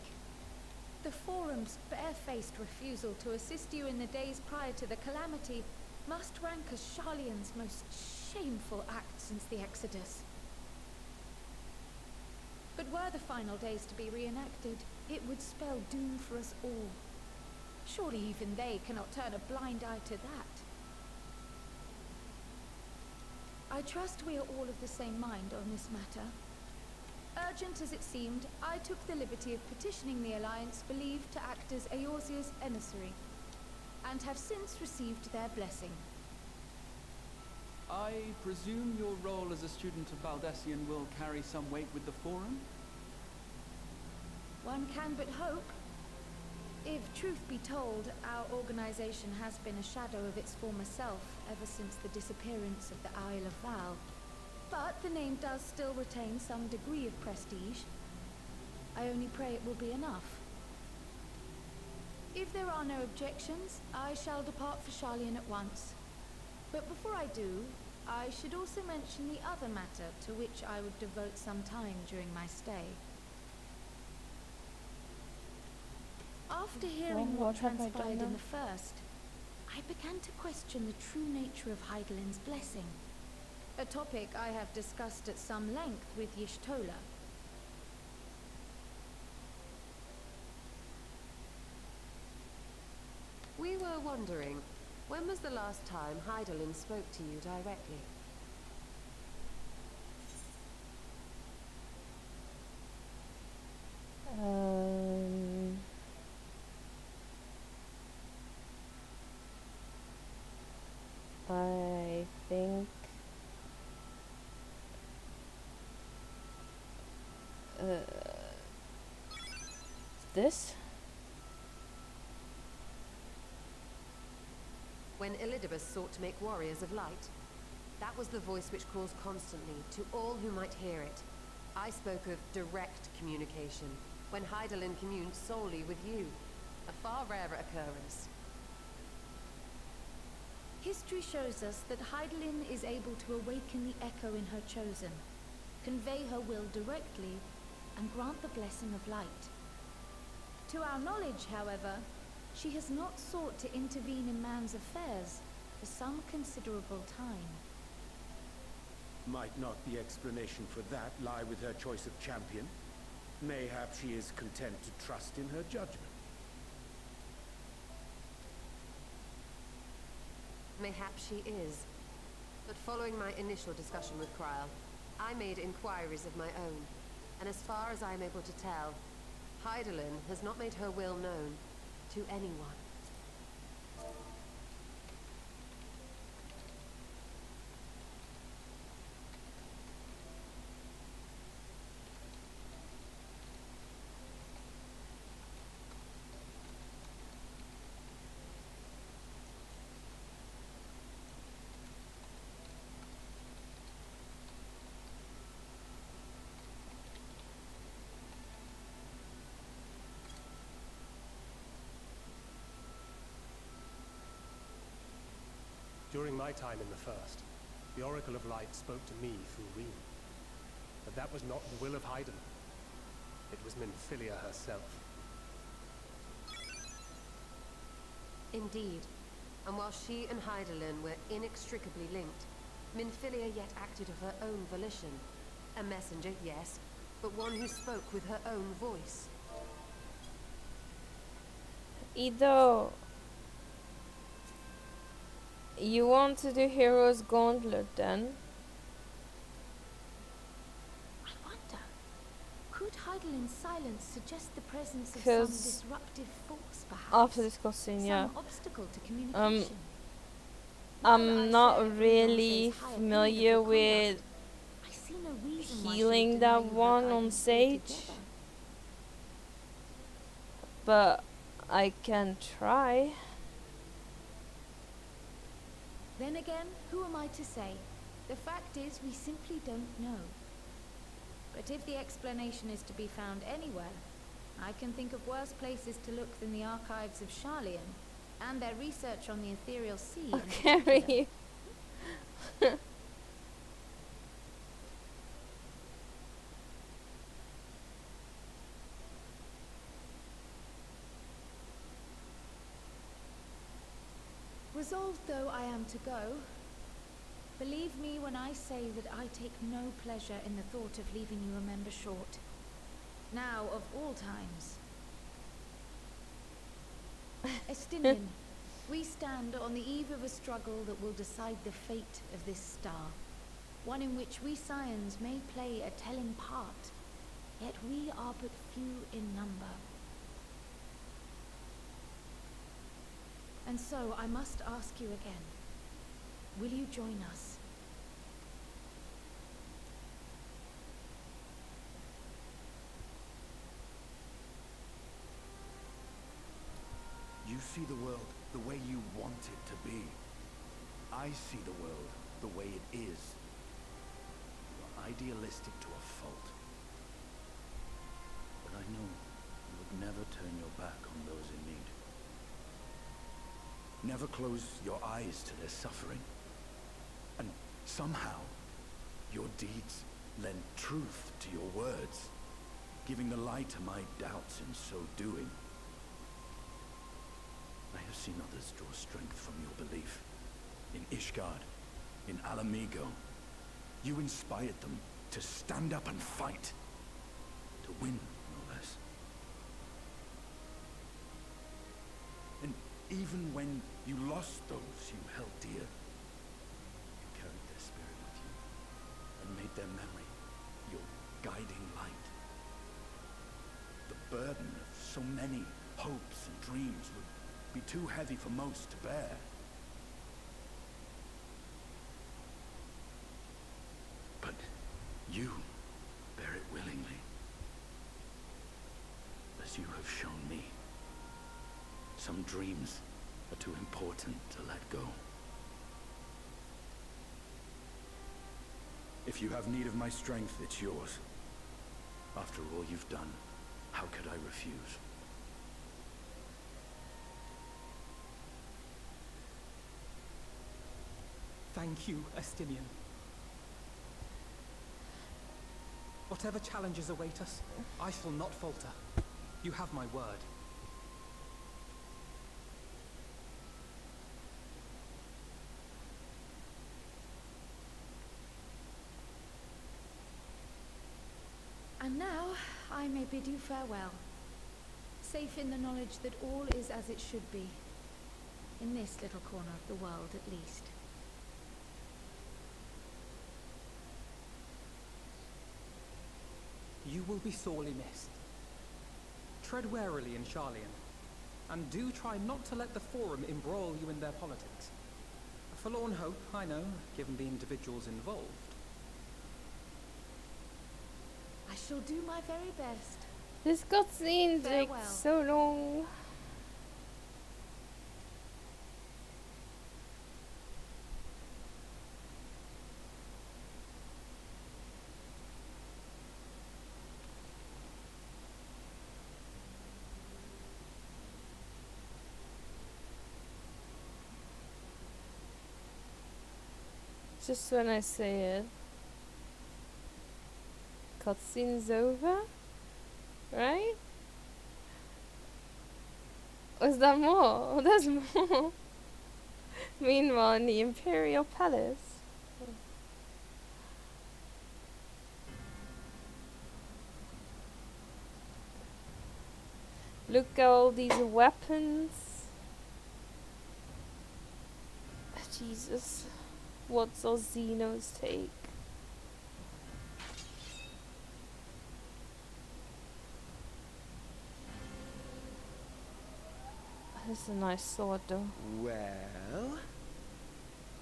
The Forum's barefaced refusal to assist you in the days prior to the calamity must rank as Sharlayan's most shameful act since the Exodus. But were the final days to be reenacted, it would spell doom for us all. Surely even they cannot turn a blind eye to that. I trust we are all of the same mind on this matter. Urgent as it seemed, I took the liberty of petitioning the Alliance believed to act as Eorzea's emissary, and have since received their blessing. I presume your role as a student of Baldessian will carry some weight with the Forum? One can but hope. If truth be told, our organization has been a shadow of its former self ever since the disappearance of the Isle of Val. But the name does still retain some degree of prestige. I only pray it will be enough. If there are no objections, I shall depart for Sharlayan at once. But before I do, I should also mention the other matter to which I would devote some time during my stay. After hearing what transpired in the first, I began to question the true nature of Hydaelyn's blessing. A topic I have discussed at some length with Y'shtola. We were wondering, when was the last time Hydaelyn spoke to you directly? I think this? When Elidibus sought to make warriors of light. That was the voice which calls constantly to all who might hear it. I spoke of direct communication, when Hydaelyn communed solely with you. A far rarer occurrence. History shows us that Hydaelyn is able to awaken the echo in her chosen, convey her will directly, and grant the blessing of light. To our knowledge, however, she has not sought to intervene in man's affairs for some considerable time. Might not the explanation for that lie with her choice of champion? Mayhap she is content to trust in her judgment. Mayhap she is. But following my initial discussion with Kryl, I made inquiries of my own. And as far as I am able to tell, Hydaelyn has not made her will known to anyone. During my time in the First, the Oracle of Light spoke to me through Reem. But that was not the will of Hydaelyn. It was Minfilia herself. Indeed. And while she and Hydaelyn were inextricably linked, Minfilia yet acted of her own volition. A messenger, yes, but one who spoke with her own voice. Either you want to do Hero's Gauntlet then? I wonder, could Hydaelyn's silence suggest the presence of some 'Cause disruptive force, perhaps? after discussing, yeah. Some obstacle to communication. I'm not really familiar with I see no reason why she healing would that deny you her one on guidance stage, altogether. but I can try. Then again, who am I to say? The fact is, we simply don't know. But if the explanation is to be found anywhere, I can think of worse places to look than the archives of Sharlayan, and their research on the ethereal sea in particular. Carry. Resolved though I am to go, believe me when I say that I take no pleasure in the thought of leaving you a member short. Now of all times. Estinian, we stand on the eve of a struggle that will decide the fate of this star. one in which we scions may play a telling part, yet we are but few in number. And so I must ask you again, will you join us? You see the world the way you want it to be. I see the world the way it is. You're idealistic to a fault. But I know you would never turn your back on those in need. Never close your eyes to their suffering. And somehow, your deeds lend truth to your words, giving the lie to my doubts in so doing. I have seen others draw strength from your belief. In Ishgard, in Alamigo, you inspired them to stand up and fight. To win, no less. And even when you lost those you held dear, you carried their spirit with you and made their memory your guiding light. The burden of so many hopes and dreams would be too heavy for most to bear. But you bear it willingly, as you have shown me. Some dreams are too important to let go. If you have need of my strength, it's yours. After all you've done, how could I refuse? Thank you, Estinian. Whatever challenges await us, I shall not falter. You have my word. And now I may bid you farewell, safe in the knowledge that all is as it should be, in this little corner of the world at least. You will be sorely missed. Tread warily in Sharlayan, and do try not to let the Forum embroil you in their politics. A forlorn hope, I know, given the individuals involved. I shall do my very best. This cutscene takes Farewell. so long. Just when I say it, cutscene's over, right? Was there more? Oh, there's more. Meanwhile, in the Imperial Palace. Look at all these weapons. Jesus. What's all Xeno's take? This is a nice sword though. Well,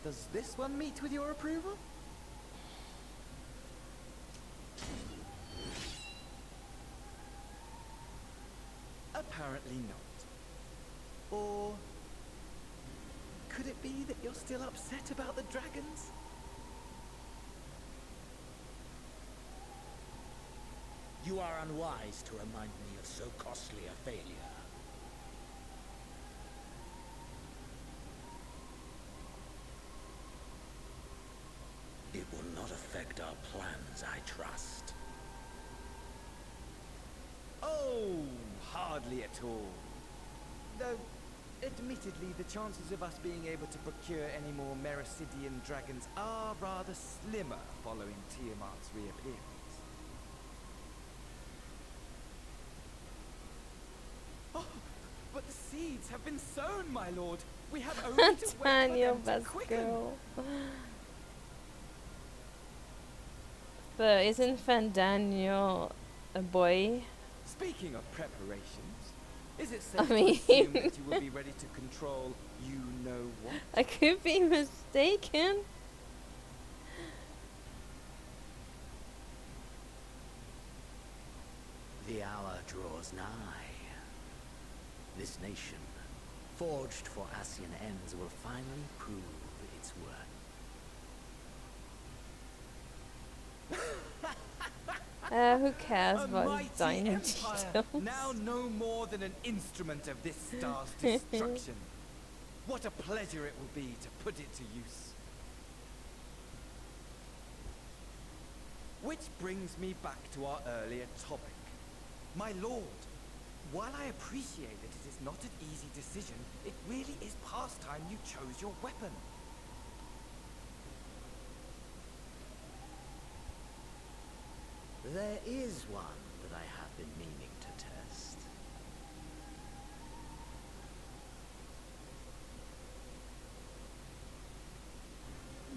does this one meet with your approval? Apparently not. Or could it be that you're still upset about the dragons? You are unwise to remind me of so costly a failure. It will not affect our plans, I trust. Oh, hardly at all. Though, admittedly, the chances of us being able to procure any more Mericidian dragons are rather slimmer following Tiamat's reappearance. Oh, but the seeds have been sown, my lord. We have only to wait for Daniel, them to best quicken. girl. But isn't Van Daniel a boy? Speaking of preparations, is it I safe to mean- assume that you will be ready to control you know what? I could be mistaken. The hour draws nigh. This nation, forged for Ascian ends, will finally prove its worth. Who cares A about mighty dynasty? empire, now no more than an instrument of this star's destruction. What a pleasure it will be to put it to use. Which brings me back to our earlier topic. My lord, while I appreciate that it is not an easy decision, it really is past time you chose your weapon. There is one that I have been meaning to test.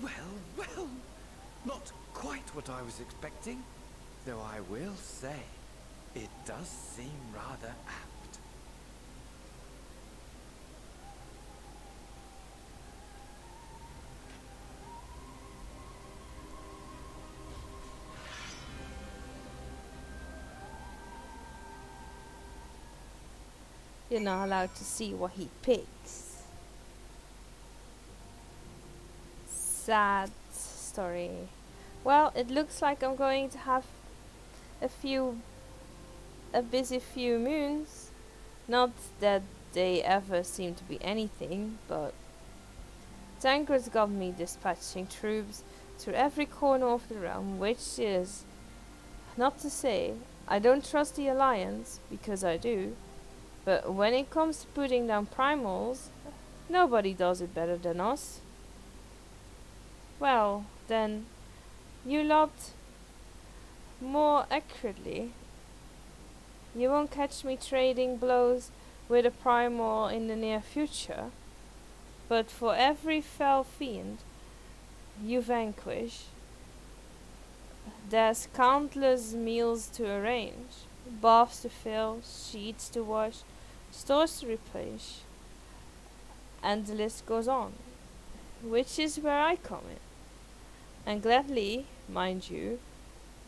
Well, not quite what I was expecting, though I will say, it does seem rather apt. You're not allowed to see what he picks. Sad story. Well, it looks like I'm going to have a busy few moons. Not that they ever seem to be anything, but Tancred's got me dispatching troops through every corner of the realm, which is not to say I don't trust the Alliance, because I do. But when it comes to putting down primals, nobody does it better than us. Well, then, you lot, more accurately, you won't catch me trading blows with a primal in the near future. But for every fell fiend you vanquish, there's countless meals to arrange, baths to fill, sheets to wash, stores to replenish, and the list goes on, which is where I come in. And gladly, mind you,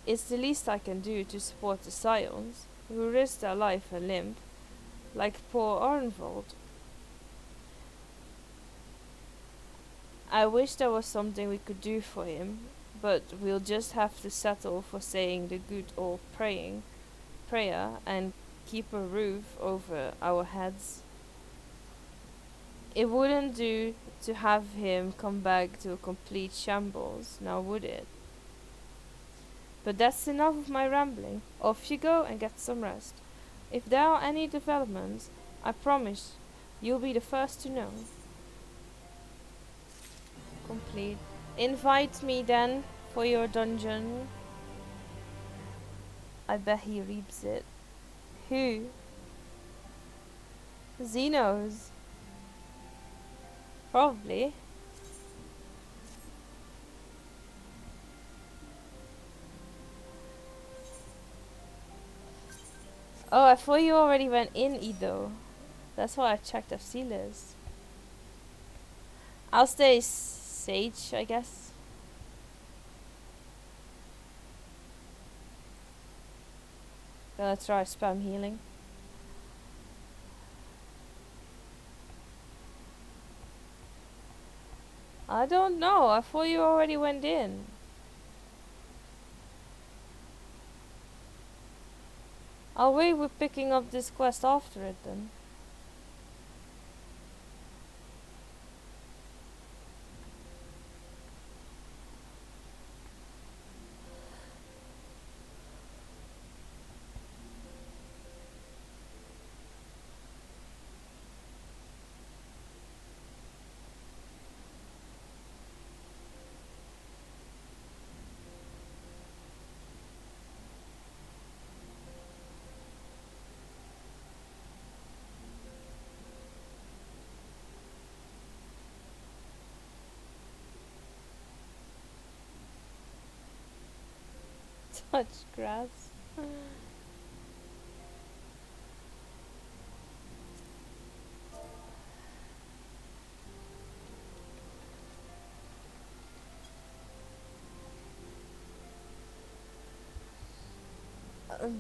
it's the least I can do to support the Scions, who risk their life and limb, like poor Arnvold. I wish there was something we could do for him, but we'll just have to settle for saying the good old prayer and keep a roof over our heads. It wouldn't do to have him come back to a complete shambles, now would it? But that's enough of my rambling. Off you go and get some rest. If there are any developments, I promise you'll be the first to know. Complete. Invite me then for your dungeon. I bet he reaps it. Who? Xenos. Probably. Oh, I thought you already went in, Edo. That's why I checked FC list. I'll stay Sage, I guess. Gonna try spam healing. I don't know. I thought you already went in. I'll wait with picking up this quest after it then. much grass.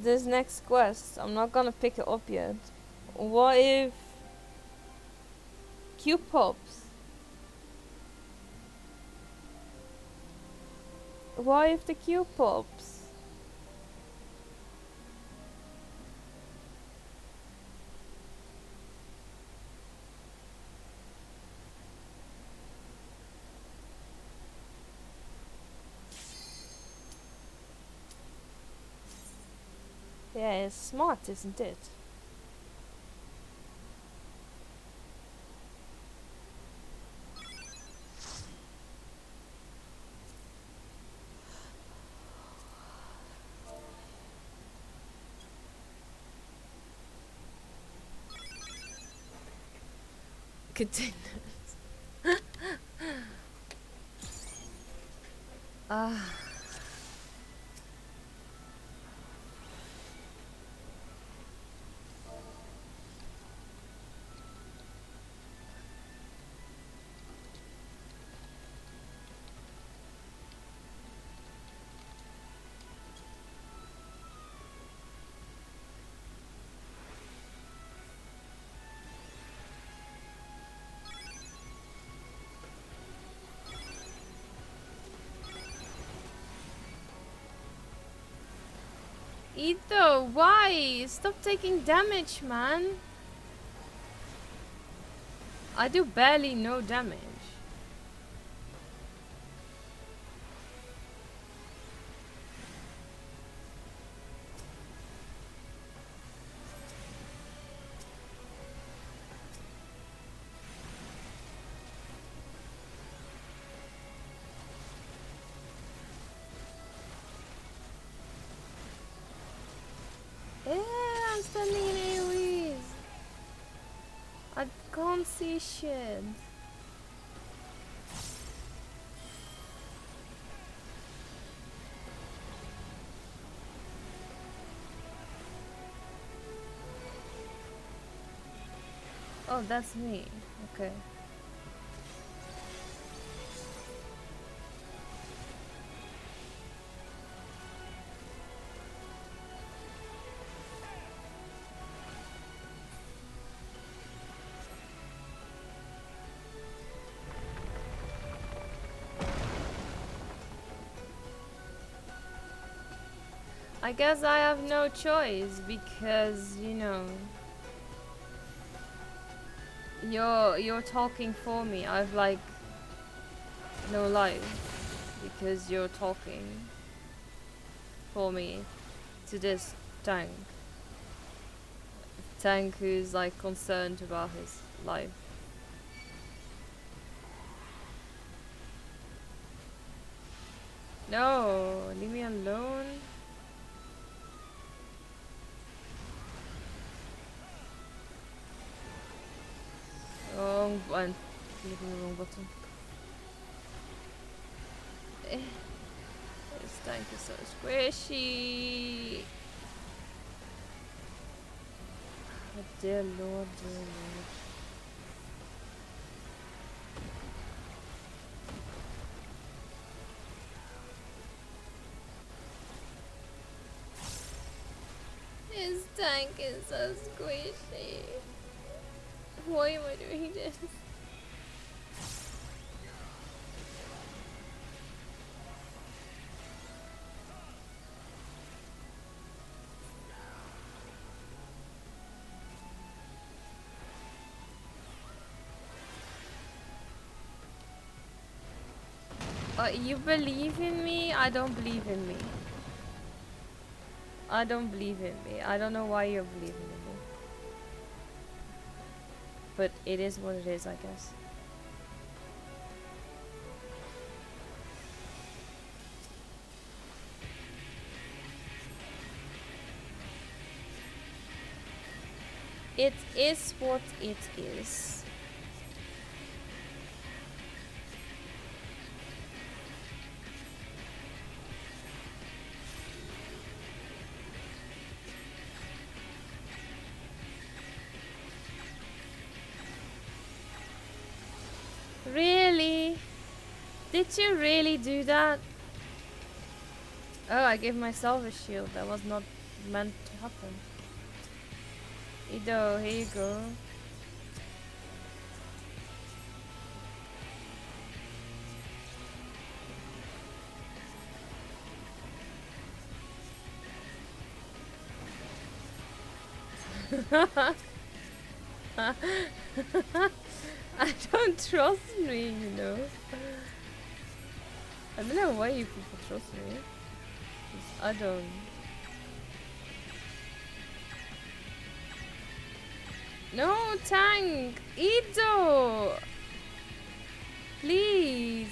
This next quest, I'm not gonna pick it up yet. What if Q pops? What if the Q pops? Yeah, it's smart, isn't it? Containers. Ah. Etho, why? Stop taking damage, man. I do barely no damage. Yeah, I'm standing in AoEs. I can't see shit. Oh, that's me. Okay. I guess I have no choice because, you know, you're talking for me. I've like no life because you're talking for me to this tank. Tank who's like concerned about his life. No, leave me alone. Wrong button. Clicking the wrong button. This tank is so squishy. Oh, dear lord, dear lord. This tank is so squishy. Why am I doing this? You believe in me? I don't believe in me. I don't believe in me. I don't know why you're believing in me. But it is what it is, I guess. It is what it is. Did you really do that? Oh, I gave myself a shield. That was not meant to happen. Ido, here you go. I don't trust me, you know. I don't know why you people trust me. I don't. No, tank! Ido! Please!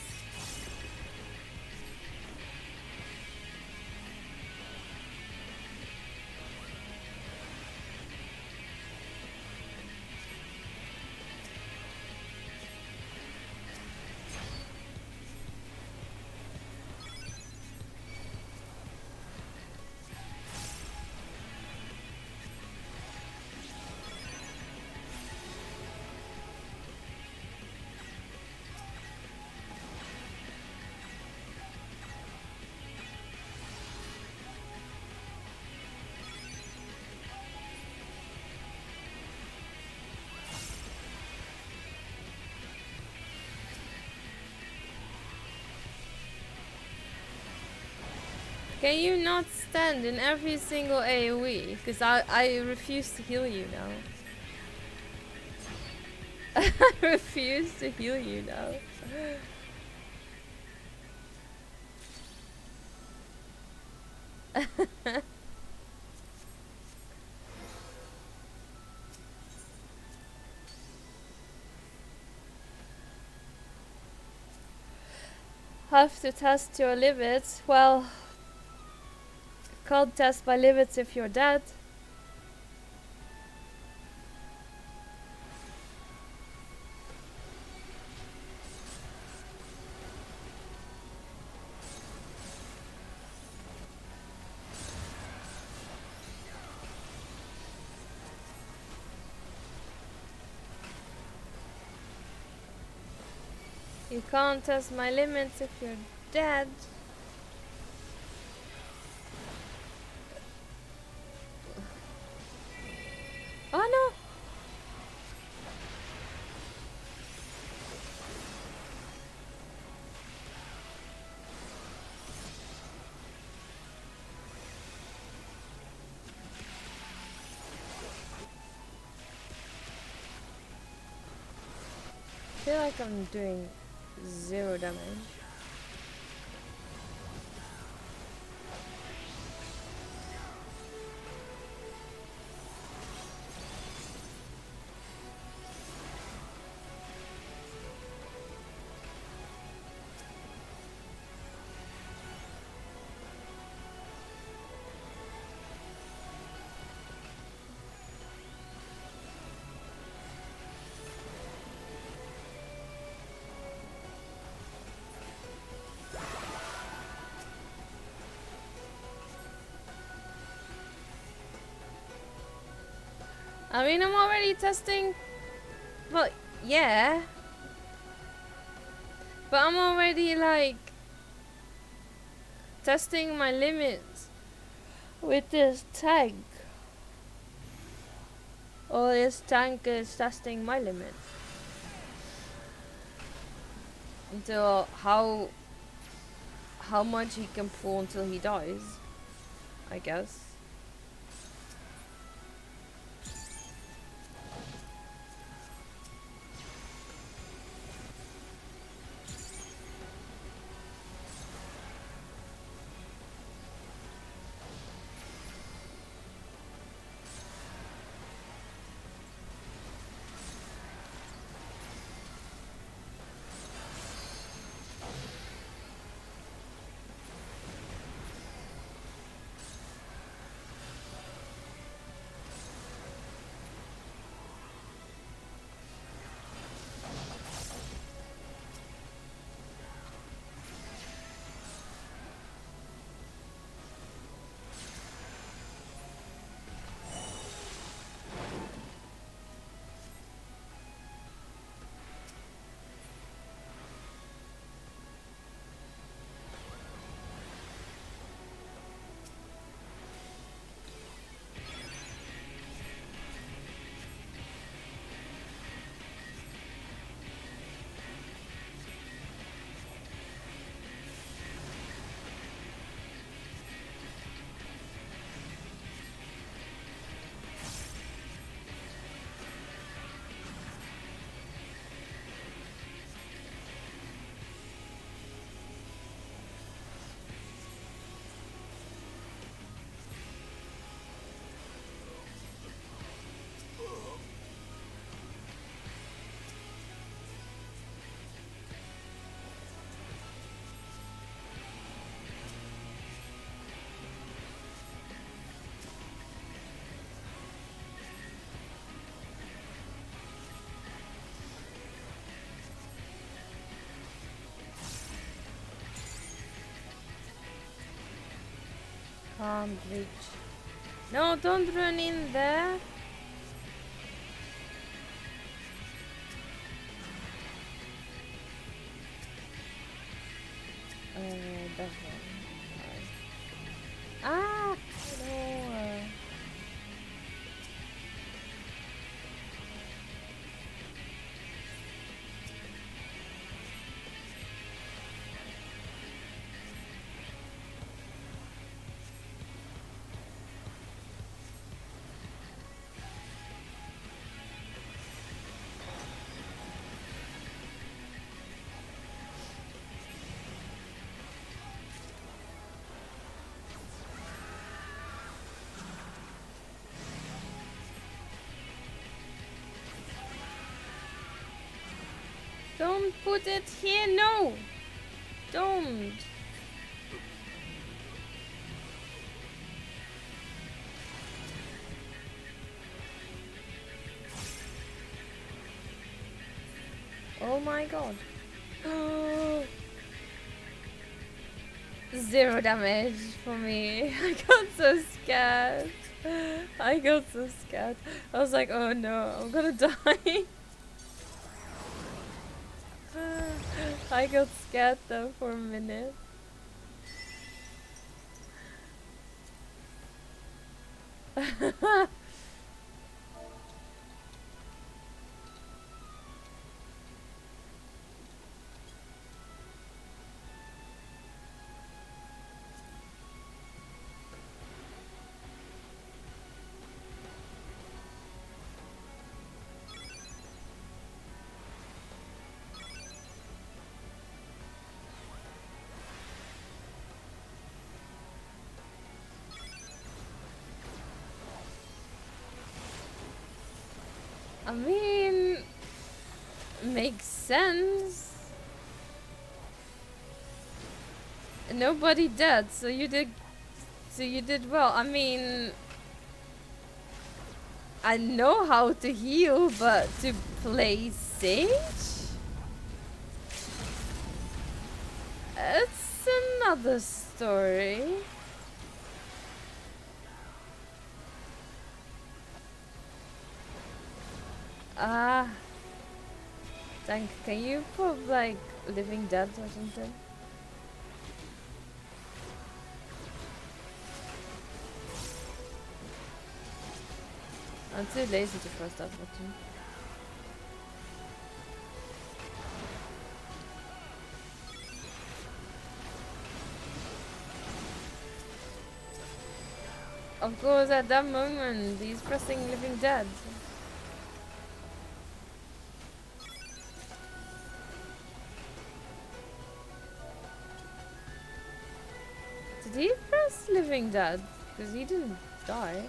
Can you not stand in every single AoE? Because I refuse to heal you now. I refuse to heal you now. Have to test your limits. Well, can't test my limits if you're dead. You can't test my limits if you're dead. Oh no! I feel like I'm doing 0 damage. I mean, I'm already testing. Well, yeah. But I'm already like testing my limits with this tank. Or this tank is testing my limits. Until how much he can pull until he dies, I guess. Can't reach. No, don't run in there. That one. Ah! No. Don't put it here, no! Don't! Oh my god. 0 damage for me. I got so scared. I got so scared. I was like, oh no, I'm gonna die. I got scared though for a minute. I mean, makes sense. Nobody dead, so you did well. I mean, I know how to heal, but to play Sage? It's another story. Tank, can you put like Living Dead or something? I'm too lazy to press that button. Of course, at that moment, he's pressing Living Dead. Did he press Living Dead? Because he didn't die.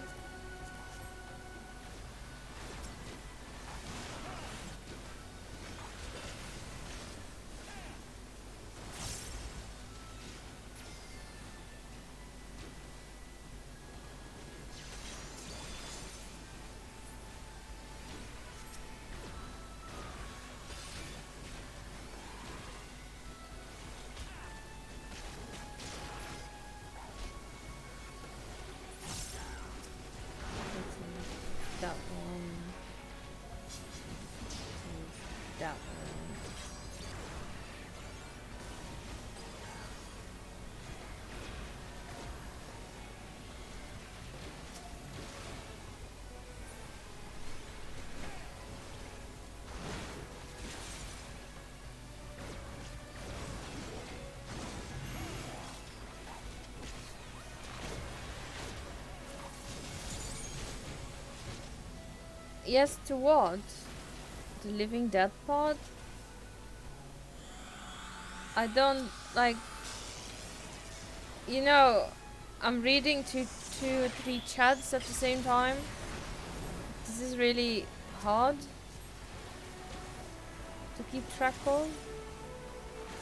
That one. That one. Yes, to what? The Living Dead part? I don't like. You know, I'm reading two or three chats at the same time. This is really hard to keep track of.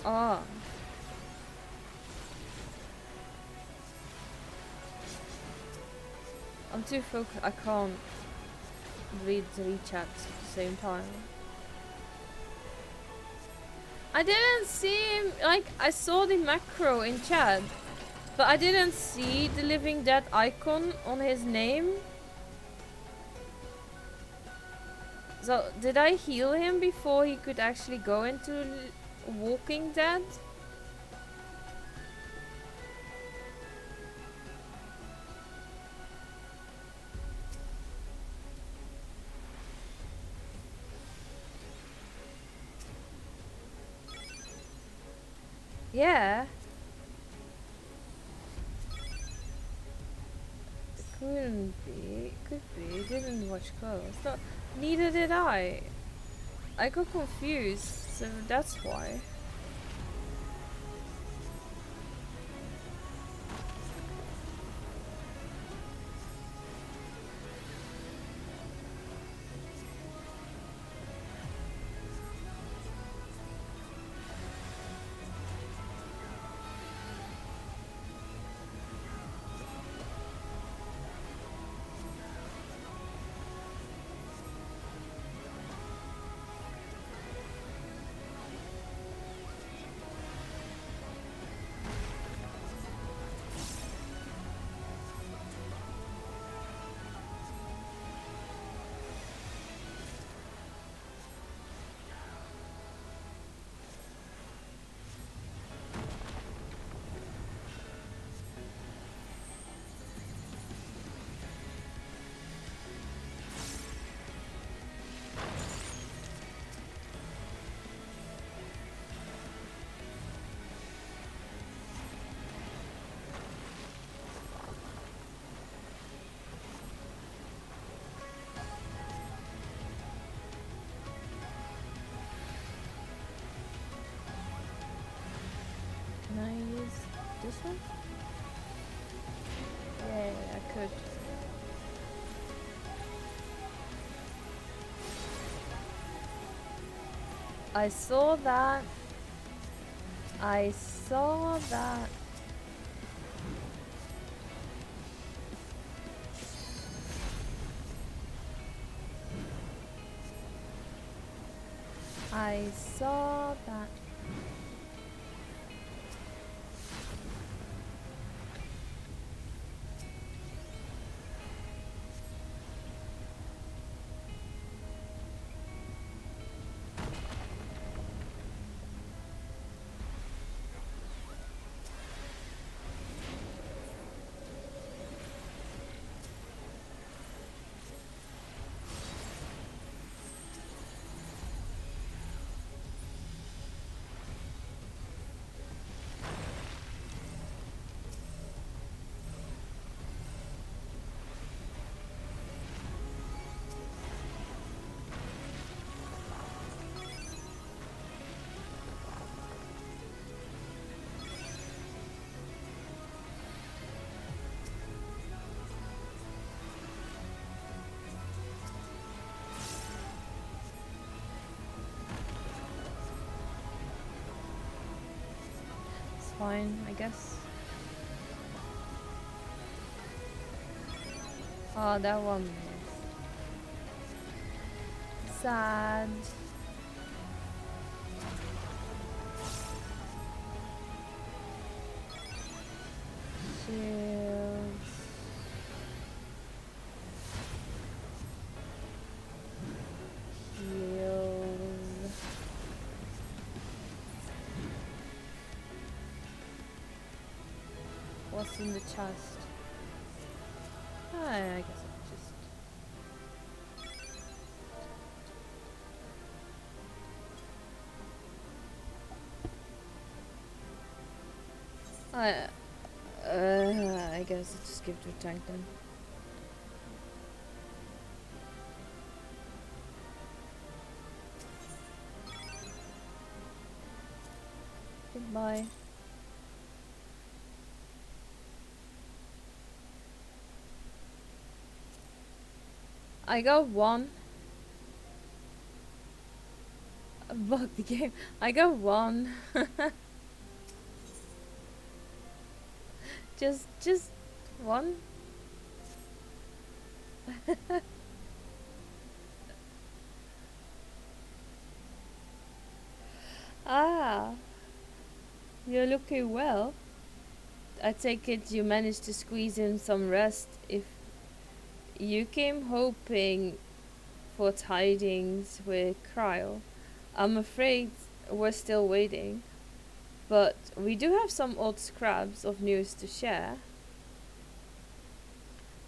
Ah. I'm too focused. I can't read 3 chats at the same time. I didn't see him, like, I saw the macro in chat, But I didn't see the Living Dead icon on his name. So, did I heal him before he could actually go into Walking Dead? Yeah. It couldn't be. Could be. Didn't watch close. No, neither did I. I got confused, so that's why. Can I use this one? Yeah, I could. I saw that. I saw that. I saw that. Fine, I guess. Oh, that one missed. Sad. Shields. Heals. What's in the chest? I guess I'll just... I guess I'll just give it to a tank then. Goodbye. I got one. Bug the game. I got one. just one. Ah, you're looking well. I take it you managed to squeeze in some rest. If you came hoping for tidings with Cryle, I'm afraid we're still waiting. But we do have some odd scraps of news to share.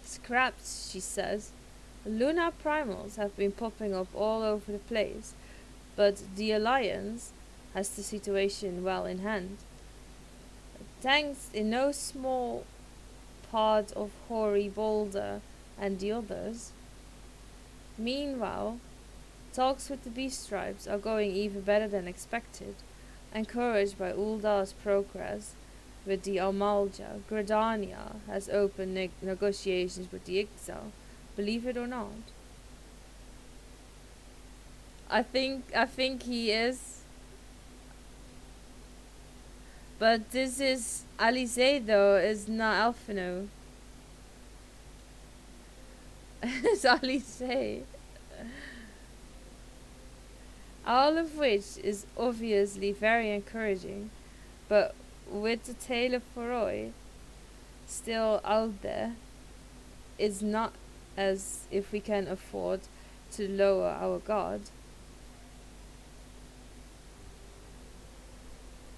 Scraps, she says. Lunar primals have been popping up all over the place, but the Alliance has the situation well in hand. Thanks in no small part of Hoary Boulder and the others. Meanwhile, talks with the Beast Tribes are going even better than expected, encouraged by Uldar's progress with the Almalja. Gridania has opened negotiations with the Ixal, believe it or not. I think he is. But this is Alize though, is not Alphino. It's Alize. All of which is obviously very encouraging, but with the tale of Foroi still out there, it's not as if we can afford to lower our guard.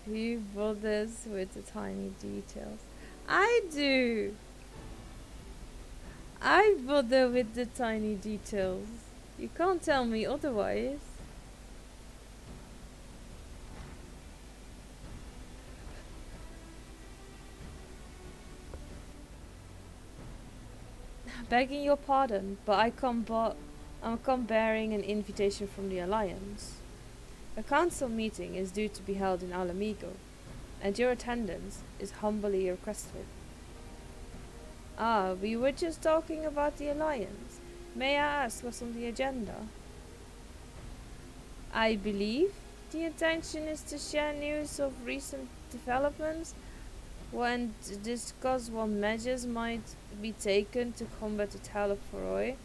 Who bothers with the tiny details? I do! I bother with the tiny details. You can't tell me otherwise. Begging your pardon, but I come bearing an invitation from the Alliance. A council meeting is due to be held in Alamigo, and your attendance is humbly requested. Ah, we were just talking about the Alliance. May I ask what's on the agenda? I believe the intention is to share news of recent developments and discuss what measures might be taken to combat the Talaforoi.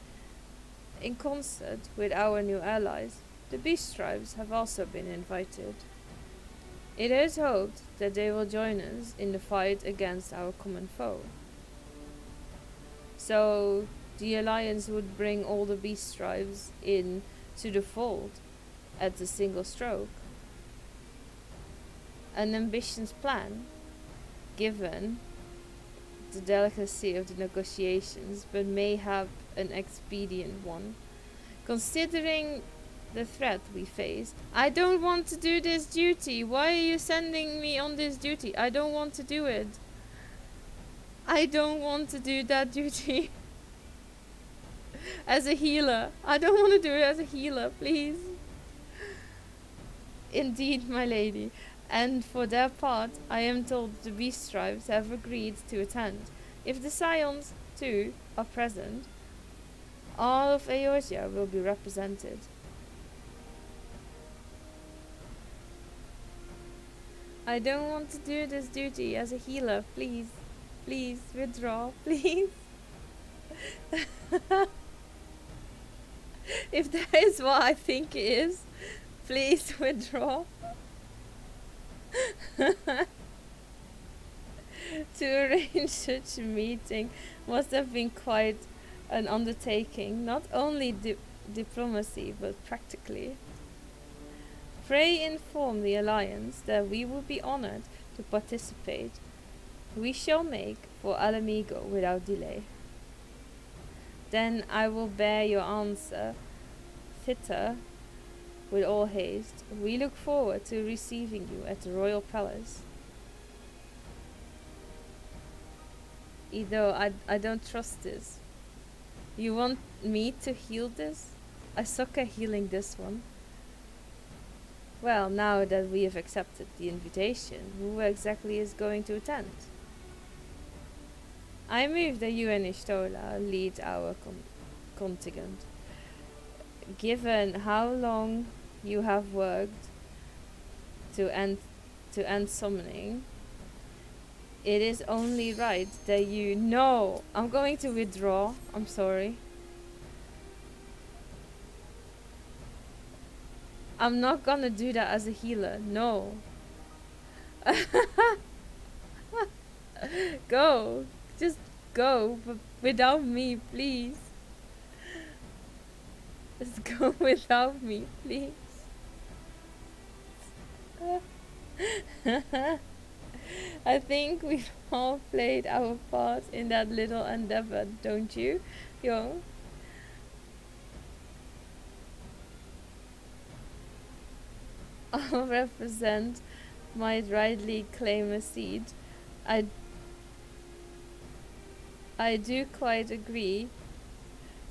In concert with our new allies, the Beast Tribes have also been invited. It is hoped that they will join us in the fight against our common foe. So, the Alliance would bring all the Beast Tribes in to the fold at a single stroke. An ambitious plan, given the delicacy of the negotiations, but mayhap an expedient one, considering the threat we faced. I don't want to do this duty. Why are you sending me on this duty? I don't want to do it. I don't want to do that duty. As a healer. I don't want to do it as a healer, please. Indeed, my lady. And for their part, I am told the Beast Tribes have agreed to attend. If the Scions, too, are present, all of Eosia will be represented. I don't want to do this duty as a healer, please. Please, withdraw, please. If that is what I think it is, please withdraw. To arrange such a meeting must have been quite an undertaking, not only diplomacy but practically. Pray inform the Alliance that we would be honored to participate. We shall make for Alamigo without delay. Then I will bear your answer thither with all haste. We look forward to receiving you at the Royal Palace. Either I don't trust this. You want me to heal this? I suck at healing this one. Well, now that we have accepted the invitation, who exactly is going to attend? I move that you and Ishtola lead our contingent. Given how long you have worked to end summoning, it is only right that you know. I'm going to withdraw. I'm sorry. I'm not gonna do that as a healer. No. Go. Just go, but without me, please. Just go without me, please. I think we've all played our part in that little endeavor, don't you, Yo? I'll represent might rightly claim a seat. I do quite agree,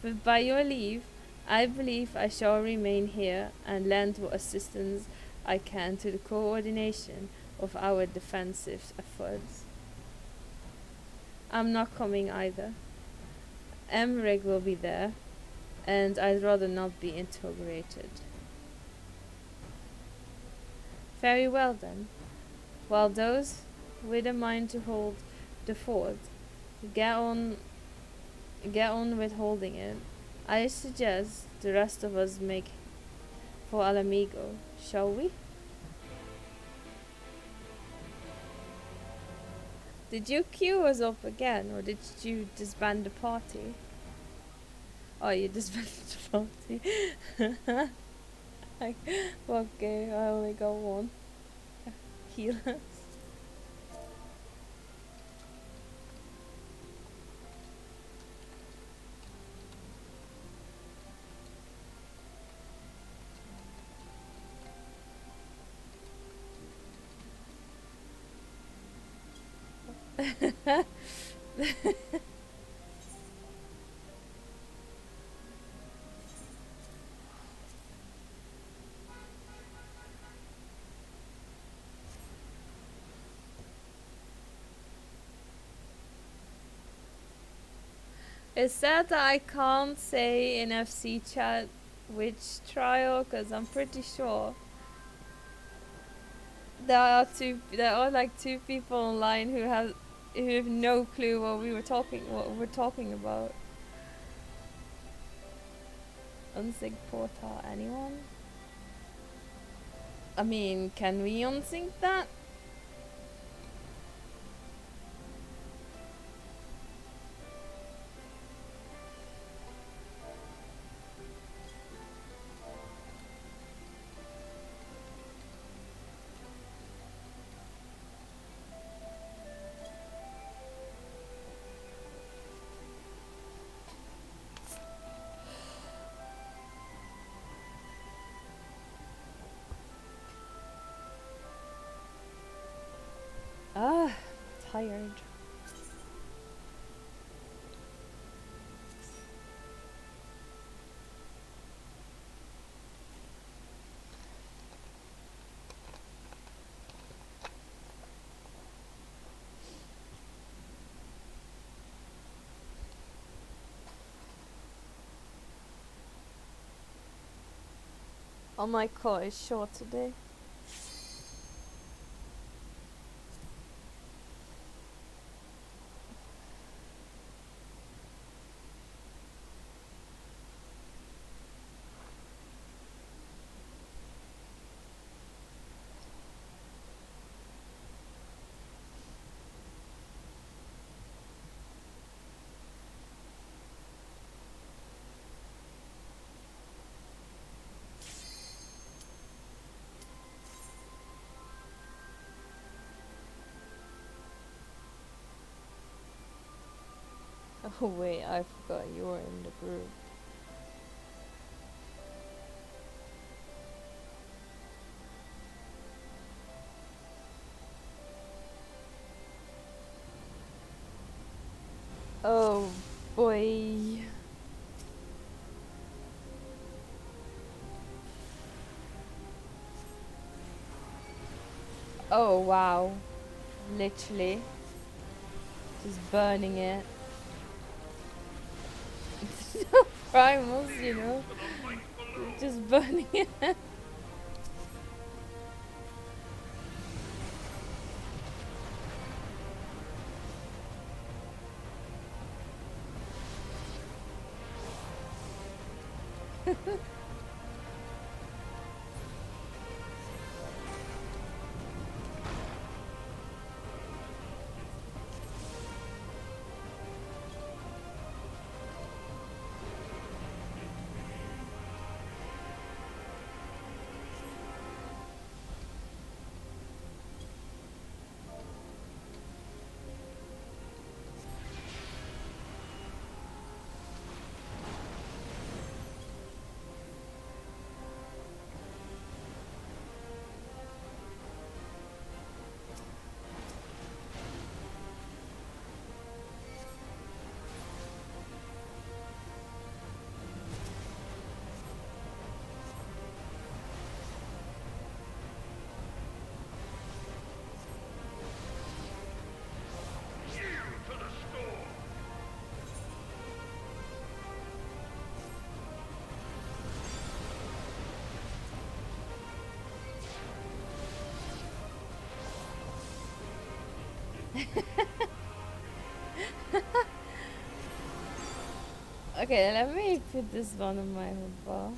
but by your leave, I believe I shall remain here and lend what assistance I can to the coordination of our defensive efforts. I'm not coming either. Emmerich will be there, and I'd rather not be interrogated. Very well then. While those with a mind to hold the fort get on with holding it, I suggest the rest of us make for Alamigo, shall we? Did you queue us up again, or did you disband the party? Oh, you disbanded the party. Okay, I only got one. Healers. It's sad that I can't say in FC chat which trial, because I'm pretty sure there are like two people online who have no clue what we're talking about. Unsync portal, anyone? I mean, can we unsync that? Ah, tired. Oh, my car is short today. Oh wait, I forgot you were in the group. Oh boy. Oh wow. Literally. Just burning it. No primals, you know. Just burning it. Okay, let me put this one on my hotbar.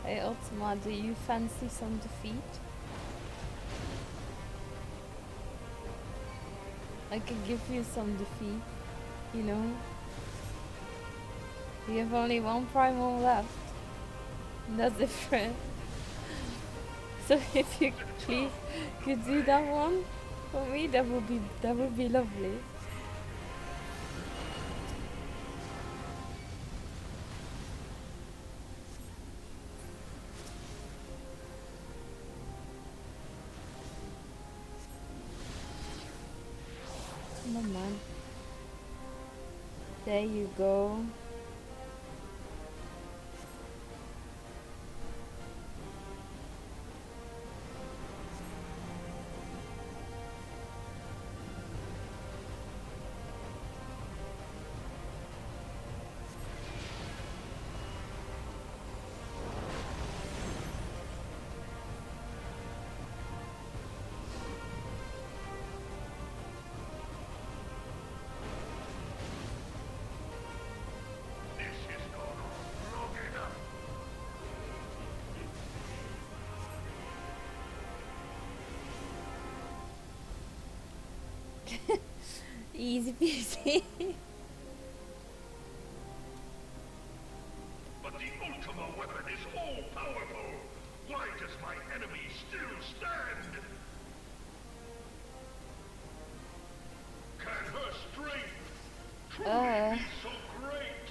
Hey Ultima, do you fancy some defeat? I could give you some defeat, you know? You have only one primal left. That's different. So if you please could do that one for me, that would be lovely. Come on, man. There you go. Easy peasy. But the Ultima weapon is all-powerful. Why does my enemy still stand? Can her strength truly be so great?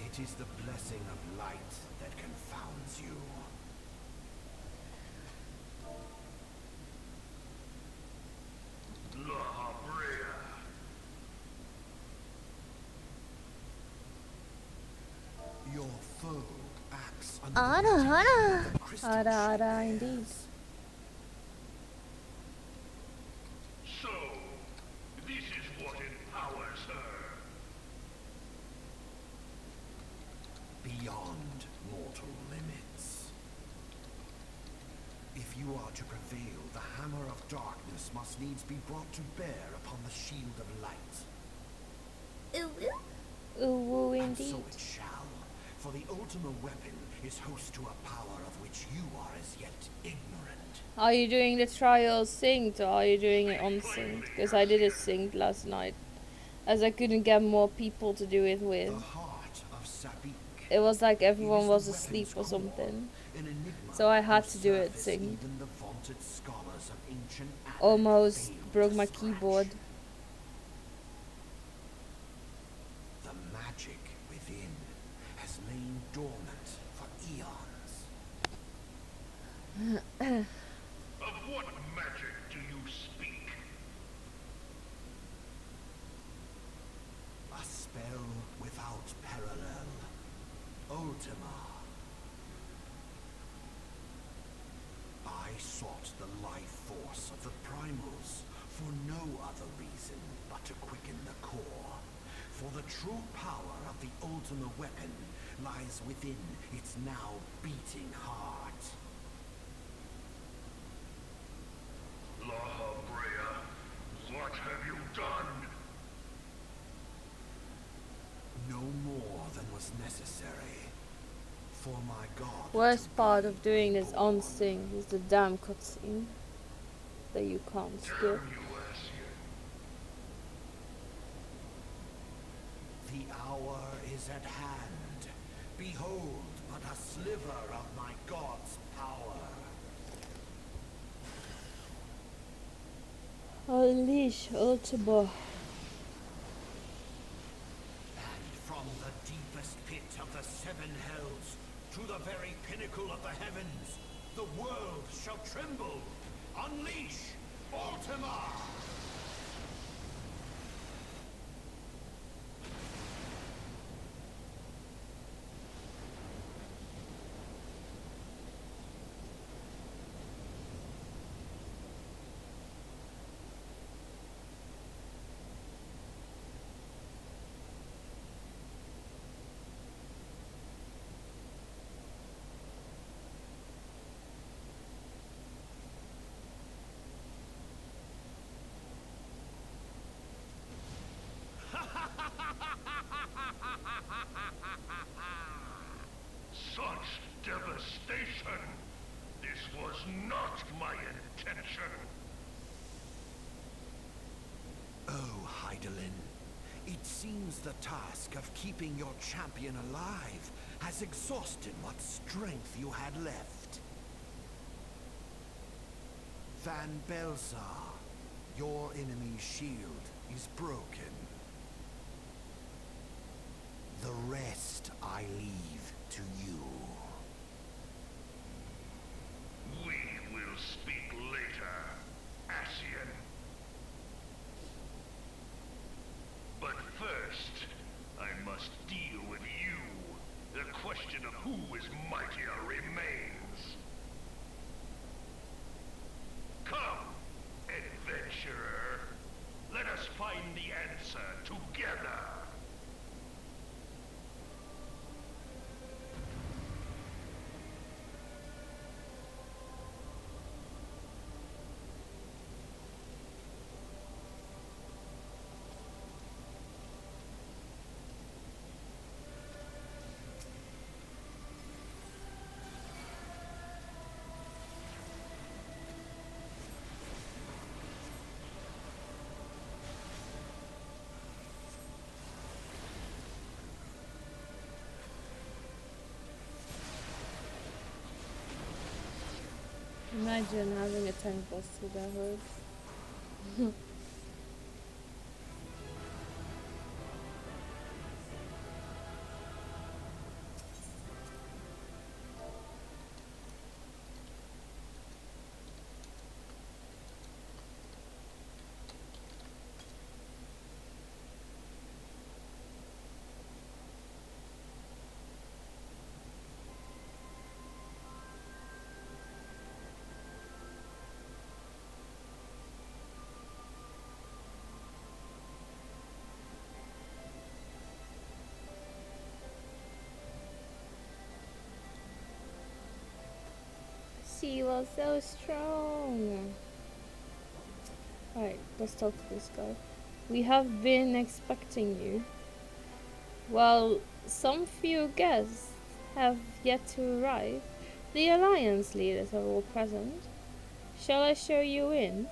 It is the blessing of light that confounds you. Your foe acts under the crystal Ara, indeed. So, this is what empowers her. Beyond mortal limits. If you are to prevail, the hammer of darkness must needs be brought to bear upon the shield of light. Ooh, And indeed. so it shall. For the Ultima weapon is host to a power of which you are as yet ignorant. Are you doing the trial synced or are you doing it unsynced? Because I did it synced last night, as I couldn't get more people to do it with. The heart of Sabik. It was like everyone was asleep or something, so I had to do it synced. Even the vaunted scholars of ancient Attic Almost failed broke to my scratch. keyboard. The magic within has lain dormant for eons. Of what magic do you speak? A spell without parallel. Ultima. I sought the life force of the primals for no other reason but to quicken the core. For the true power of the Ultima weapon lies within its now beating heart. Laha Brea, what have you done? No more than was necessary. For my God. Worst part of doing this on sync is the damn cutscene that you can't skip. The hour is at hand. Behold but a sliver of my God's power. Unleash Ultima. And from the deepest pit of the seven hells to the very pinnacle of the heavens, the world shall tremble. Unleash Ultima! Such devastation! This was not my intention! Oh, Hydaelyn. It seems the task of keeping your champion alive has exhausted what strength you had left. Van Belsar, your enemy's shield is broken. The rest I leave to you. We will speak later, Ascian. But first, I must deal with you. The question of who is mightier remains. Come, adventurer. Let us find the answer together. Imagine having a tank boss to their hoods. She was so strong. Alright, let's talk to this guy. We have been expecting you. While some few guests have yet to arrive, the Alliance leaders are all present. Shall I show you in?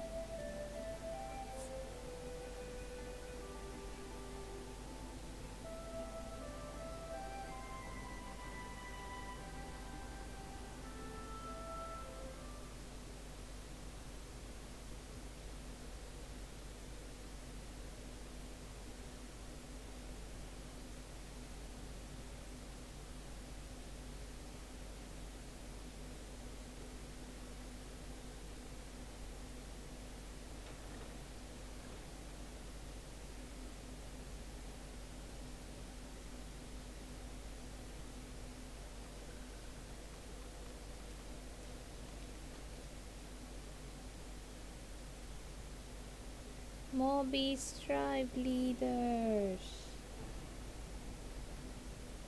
Beast tribe leaders.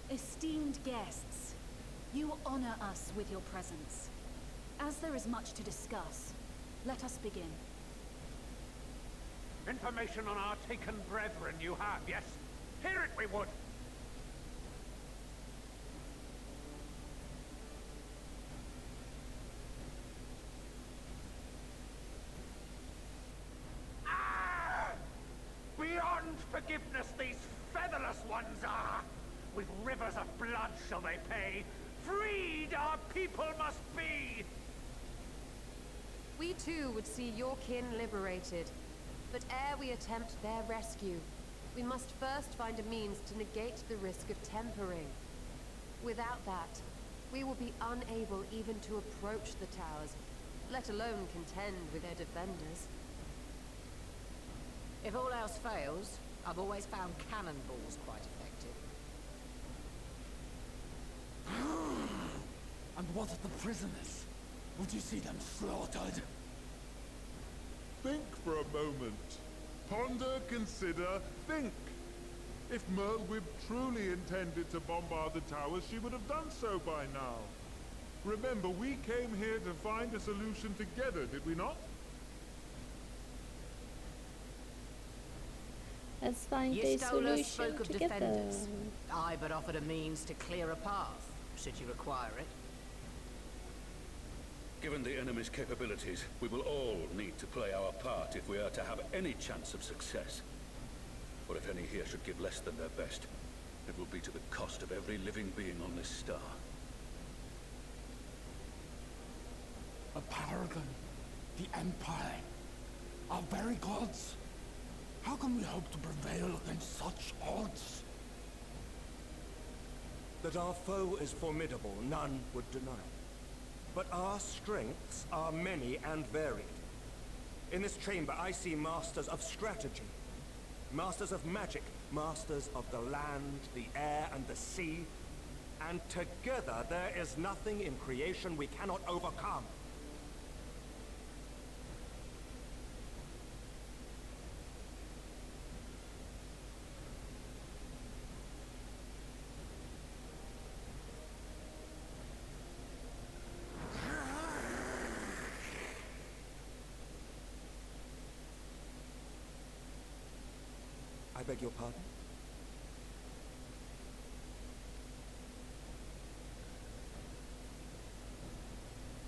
Esteemed guests, you honor us with your presence. As there is much to discuss, let us begin. Information on our taken brethren you have, yes? Hear it we would! Beyond forgiveness these featherless ones are! With rivers of blood shall they pay. Freed our people must be! We too would see your kin liberated. But ere we attempt their rescue, we must first find a means to negate the risk of tempering. Without that, we will be unable even to approach the towers, let alone contend with their defenders. If all else fails, I've always found cannonballs quite effective. And what of the prisoners? Would you see them slaughtered? Think for a moment. Ponder, consider, think. If Merlwyb truly intended to bombard the towers, she would have done so by now. Remember, we came here to find a solution together, did we not? Let's find a Y'stola solution spoke of together. defenders. I but offered a means to clear a path, should you require it. Given the enemy's capabilities, we will all need to play our part if we are to have any chance of success. Or if any here should give less than their best, it will be to the cost of every living being on this star. A paragon, the Empire, our very gods. How can we hope to prevail against such odds? That our foe is formidable, none would deny. But our strengths are many and varied. In this chamber, I see masters of strategy, masters of magic, masters of the land, the air, and the sea. And together, there is nothing in creation we cannot overcome. I beg your pardon?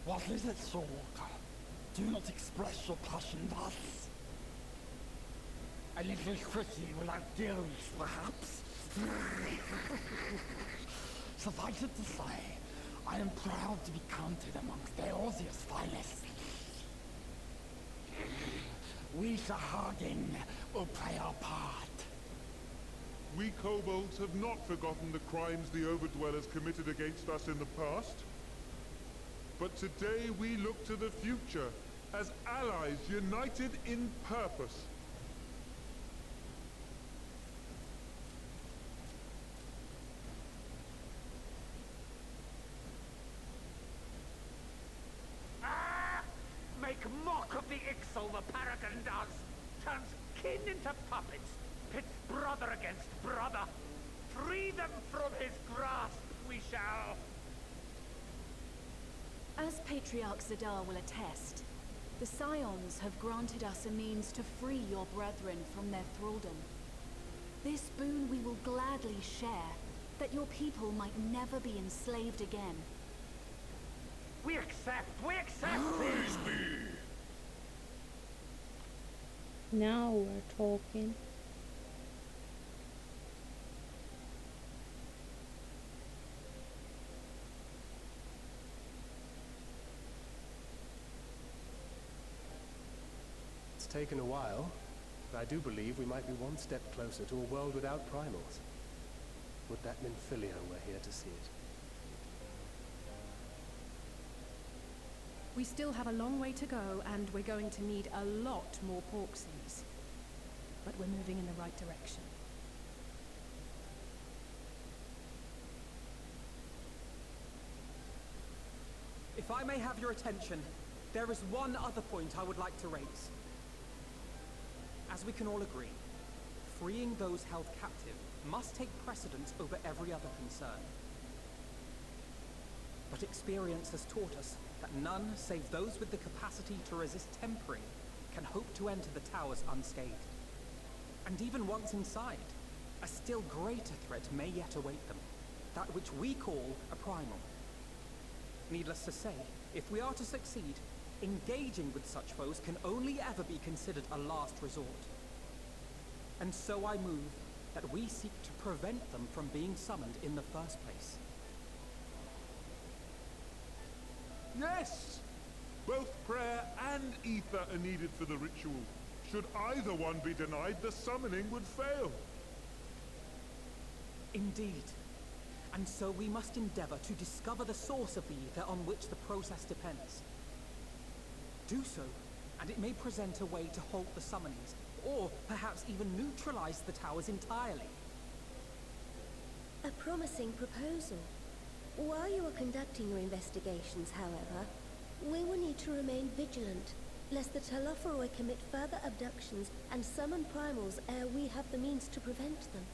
What is it, Sir Walker? Do not express your passion thus. A little tricky without gills, perhaps. Suffice it to say, I am proud to be counted amongst Eorzea's finest. We Sahagin will play our part. We kobolds have not forgotten the crimes the Overdwellers committed against us in the past. But today we look to the future as allies united in purpose. Make mock of the Ixal the Paragon does. Turns kin into puppets. Pits brother against brother. Free them from his grasp, we shall. As Patriarch Zadar will attest, the Scions have granted us a means to free your brethren from their thraldom. This boon we will gladly share, that your people might never be enslaved again. We accept! We accept! Praise be! Now we're talking. It's taken a while, but I do believe we might be one step closer to a world without primals. Would that Nymphilia were here to see it. We still have a long way to go, and we're going to need a lot more Porksies. But we're moving in the right direction. If I may have your attention, there is one other point I would like to raise. As we can all agree, freeing those held captive must take precedence over every other concern. But experience has taught us that none save those with the capacity to resist tempering can hope to enter the towers unscathed. And even once inside, a still greater threat may yet await them, that which we call a primal. Needless to say, if we are to succeed, engaging with such foes can only ever be considered a last resort. And so I move that we seek to prevent them from being summoned in the first place. Yes! Both prayer and ether are needed for the ritual. Should either one be denied, the summoning would fail. Indeed. And so we must endeavor to discover the source of the ether on which the process depends. Do so, and it may present a way to halt the summonings, or perhaps even neutralize the towers entirely. A promising proposal. While you are conducting your investigations, however, we will need to remain vigilant, lest the Telophoroi commit further abductions and summon primals ere we have the means to prevent them.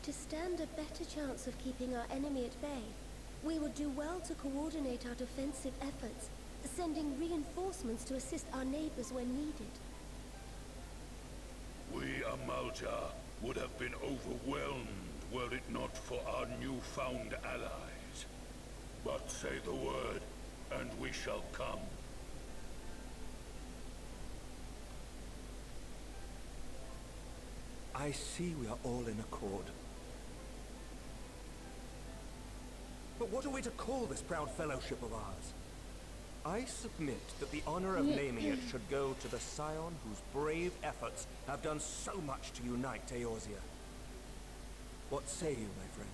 To stand a better chance of keeping our enemy at bay, we would do well to coordinate our defensive efforts, sending reinforcements to assist our neighbors when needed. We Amalja would have been overwhelmed were it not for our newfound allies. But say the word, and we shall come. I see we are all in accord. But what are we to call this proud fellowship of ours? I submit that the honor of naming it should go to the scion whose brave efforts have done so much to unite Eorzea. What say you, my friend?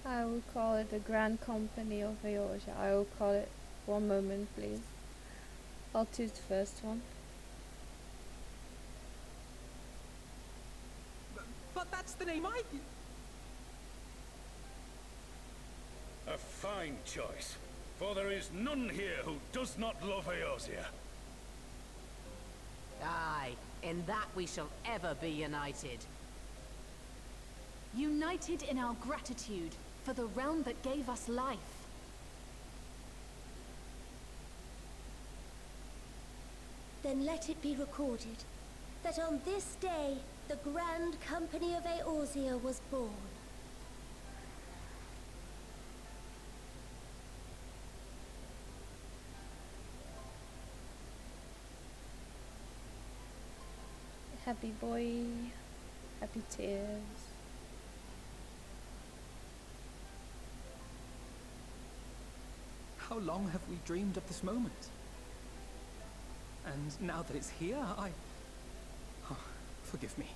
I will call it the Grand Company of Eorzea. I will call it. One moment, please. I'll choose the first one. But that's the name I... A fine choice, for there is none here who does not love Eorzea. Aye, in that we shall ever be united. United in our gratitude for the realm that gave us life. Then let it be recorded that on this day, the Grand Company of Eorzea was born. Happy boy, happy tears. How long have we dreamed of this moment? And now that it's here, Oh, forgive me.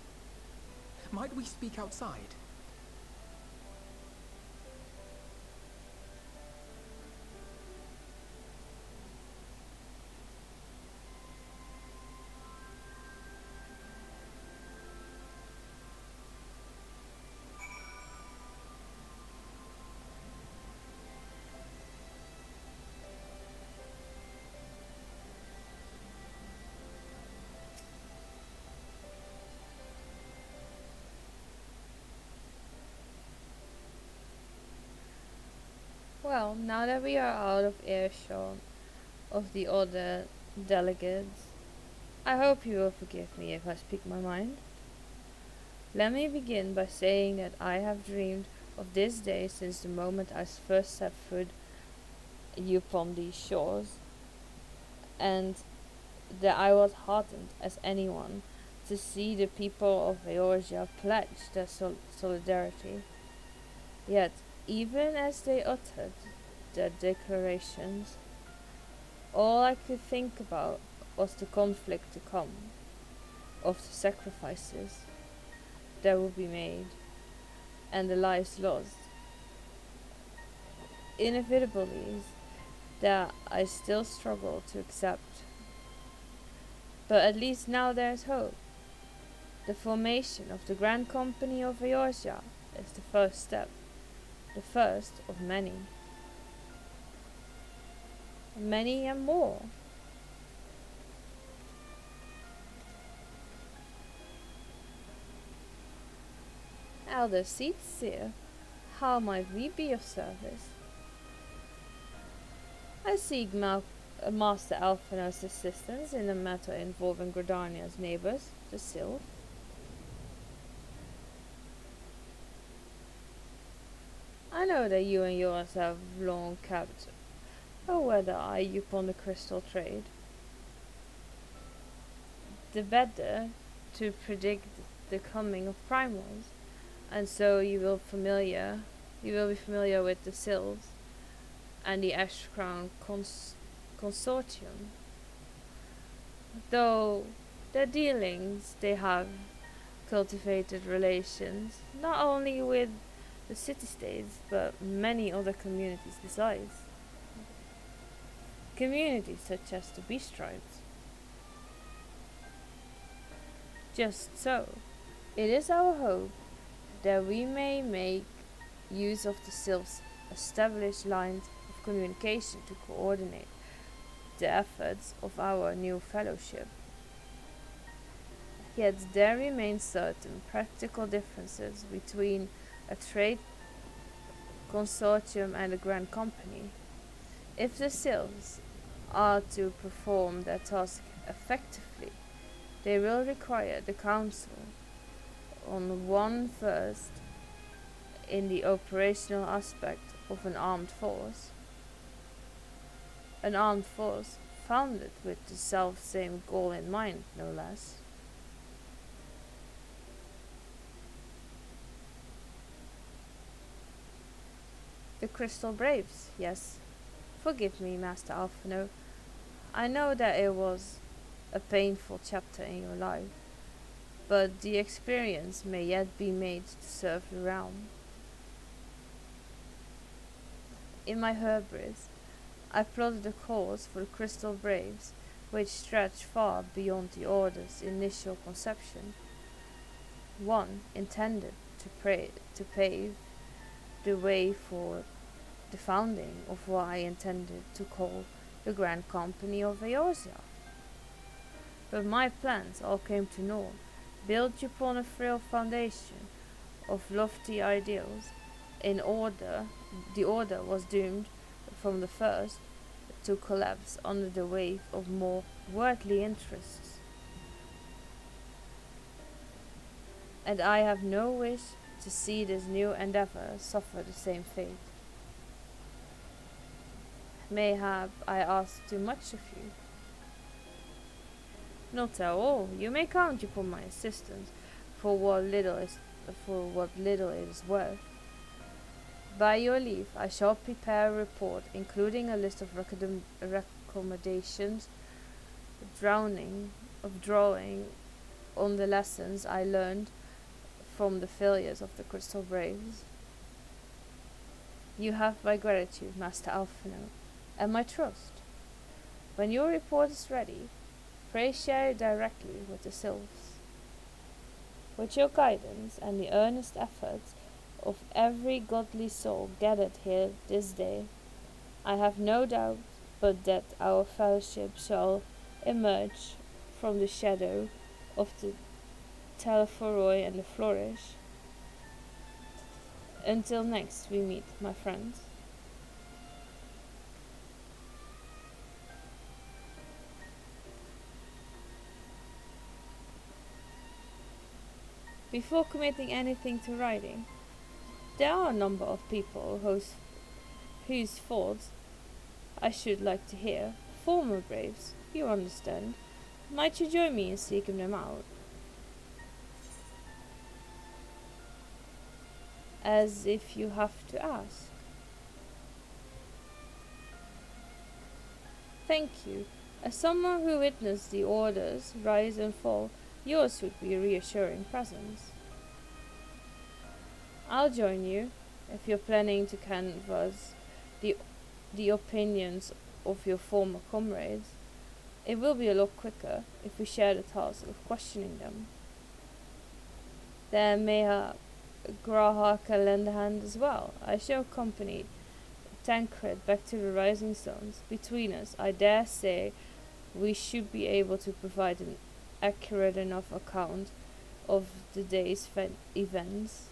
Might we speak outside? Well, now that we are out of earshot of the other delegates, I hope you will forgive me if I speak my mind. Let me begin by saying that I have dreamed of this day since the moment I first set foot upon these shores, and that I was heartened as anyone to see the people of Eorzea pledge their solidarity. Yet, even as they uttered their declarations, all I could think about was the conflict to come, of the sacrifices that would be made, and the lives lost. Inevitabilities that I still struggle to accept. But at least now there is hope. The formation of the Grand Company of Eorzea is the first step. The first of many. Many and more. Elder Seer, how might we be of service? I seek Master Alphina's assistance in a matter involving Gridania's neighbors, the Sylph. I know that you and yours have long kept a weather eye upon the crystal trade. The better to predict the coming of primals, and so you will be familiar with the Sylphs and the Ash Crown Consortium. Though their dealings, they have cultivated relations not only with the city-states, but many other communities besides. Communities such as the Beast Tribes. Just so, it is our hope that we may make use of the Sylphs' established lines of communication to coordinate the efforts of our new fellowship. Yet there remain certain practical differences between a trade consortium and the Grand Company. If the Sylphs are to perform their task effectively, they will require the Council on one first in the operational aspect of an armed force founded with the self-same goal in mind, no less. The Crystal Braves, yes. Forgive me, Master Alphino. I know that it was a painful chapter in your life, but the experience may yet be made to serve the realm. In my hubris, I plotted a course for the Crystal Braves, which stretched far beyond the Order's initial conception. One intended to pave the way for the founding of what I intended to call the Grand Company of Eorzea. But my plans all came to naught, built upon a frail foundation of lofty ideals. The order was doomed from the first to collapse under the wave of more worldly interests. And I have no wish to see this new endeavor suffer the same fate. Mayhap I ask too much of you. Not at all. You may count upon my assistance for what little it is worth. By your leave, I shall prepare a report including a list of recommendations, drawing on the lessons I learned from the failures of the Crystal Braves. You have my gratitude, Master Alphino, and my trust. When your report is ready, pray share it directly with the Sylphs. With your guidance and the earnest efforts of every godly soul gathered here this day, I have no doubt but that our fellowship shall emerge from the shadow of the Telephoroi and the Flourish. Until next we meet, my friends. Before committing anything to writing, there are a number of people whose thoughts I should like to hear. Former Braves, you understand. Might you join me in seeking them out? As if you have to ask. Thank you. As someone who witnessed the Order's rise and fall, yours would be a reassuring presence. I'll join you if you're planning to canvass the opinions of your former comrades. It will be a lot quicker if we share the task of questioning them. Then mayhap Graha can lend a hand as well. I shall accompany Tancred back to the Rising Suns. Between us, I dare say we should be able to provide an accurate enough account of the day's events.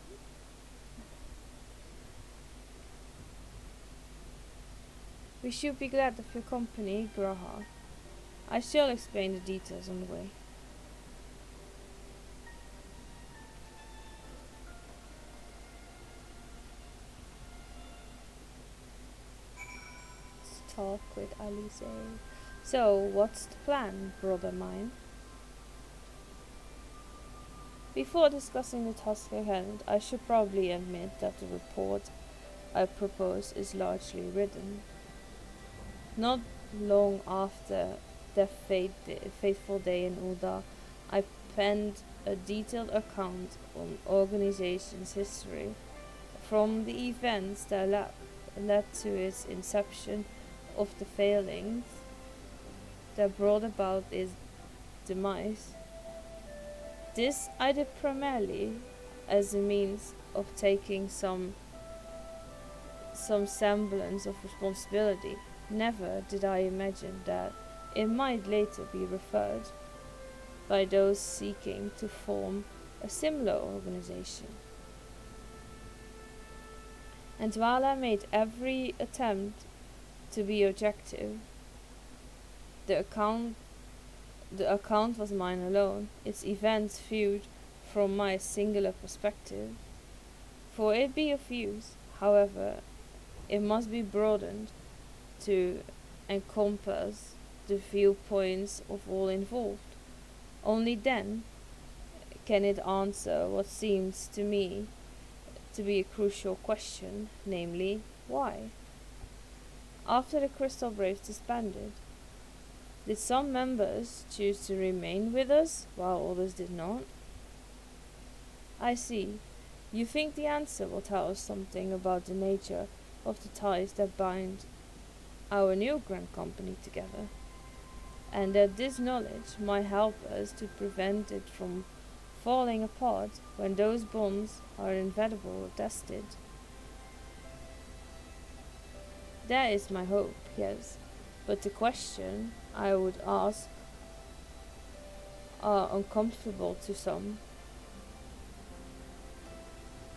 We should be glad of your company, Graha. I shall explain the details on the way. Let's talk with Alice. So, what's the plan, brother mine? Before discussing the task at hand, I should probably admit that the report I propose is largely written. Not long after their fateful day in Ulda, I penned a detailed account on organization's history, from the events that led to its inception of the failings that brought about its demise. This I did primarily as a means of taking some semblance of responsibility. Never did I imagine that it might later be referred by those seeking to form a similar organization. And while I made every attempt to be objective, the account was mine alone, its events viewed from my singular perspective. For it be of use, however, it must be broadened to encompass the viewpoints of all involved. Only then can it answer what seems to me to be a crucial question, namely, why? After the Crystal Braves disbanded, did some members choose to remain with us while others did not? I see. You think the answer will tell us something about the nature of the ties that bind our new Grand Company together, and that this knowledge might help us to prevent it from falling apart when those bonds are inevitable or tested. That is my hope, yes, but the question I would ask are uncomfortable to some.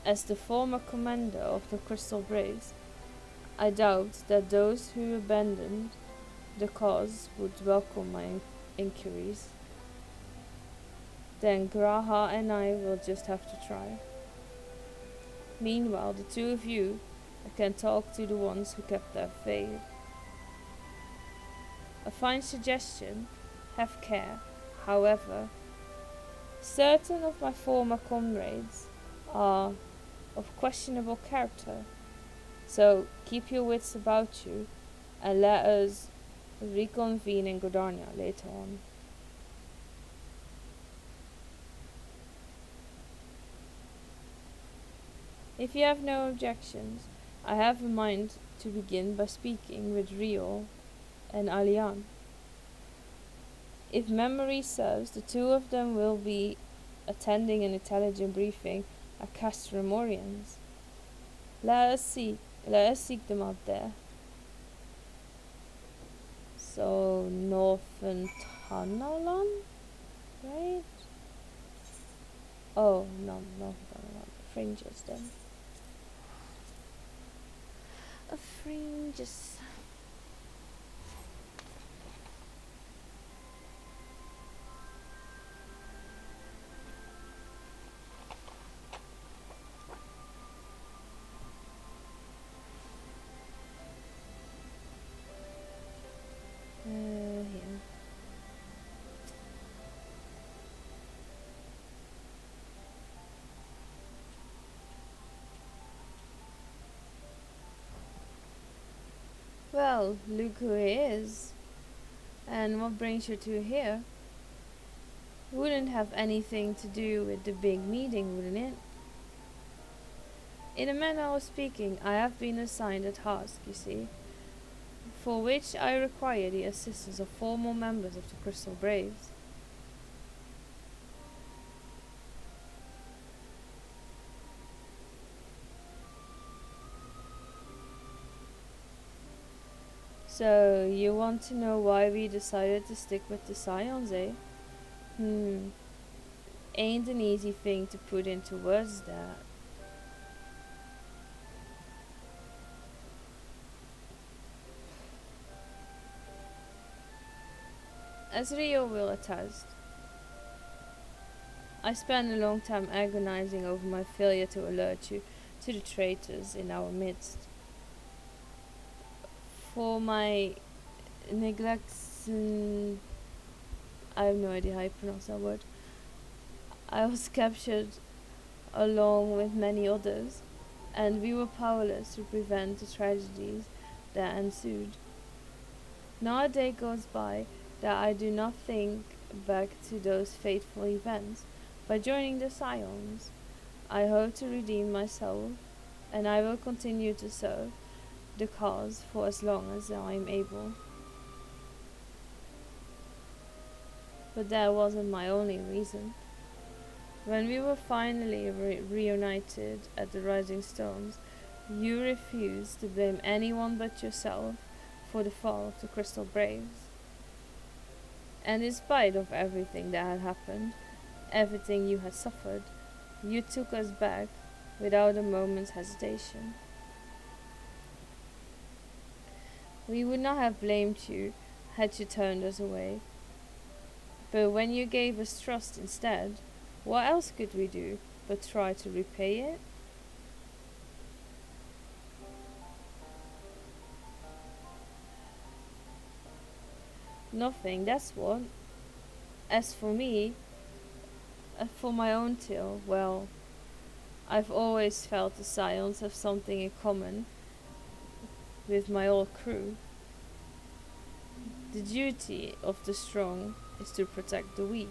As the former commander of the Crystal Braves, I doubt that those who abandoned the cause would welcome my inquiries. Then Graha and I will just have to try. Meanwhile, the two of you can talk to the ones who kept their faith. A fine suggestion. Have care, however. Certain of my former comrades are of questionable character, so keep your wits about you and let us reconvene in Gordania later on. If you have no objections, I have in mind to begin by speaking with Rio and Alian. If memory serves, the two of them will be attending an intelligence briefing at Castramorians. Let us seek them out there. So Northern Tanalan, right? Oh, no, Northern Tanalan. Fringes then. Fringes. Here. Well, look who he is. And what brings you two here? Wouldn't have anything to do with the big meeting, wouldn't it? In a manner of speaking, I have been assigned a task, you see, for which I require the assistance of former members of the Crystal Braves. So, you want to know why we decided to stick with the Scions, eh? Ain't an easy thing to put into words, that. As Rio will attest, I spent a long time agonizing over my failure to alert you to the traitors in our midst. For my neglects, I have no idea how you pronounce that word, I was captured along with many others, and we were powerless to prevent the tragedies that ensued. Not a day goes by that I do not think back to those fateful events. By joining the Scions, I hope to redeem myself, and I will continue to serve the cause for as long as I am able. But that wasn't my only reason. When we were finally reunited at the Rising Stones, you refused to blame anyone but yourself for the fall of the Crystal Braves. And in spite of everything that had happened, everything you had suffered, you took us back without a moment's hesitation. We would not have blamed you had you turned us away. But when you gave us trust instead, what else could we do but try to repay it? Nothing, that's what. As for me, for my own tale, well, I've always felt the Scions have something in common with my old crew. The duty of the strong is to protect the weak.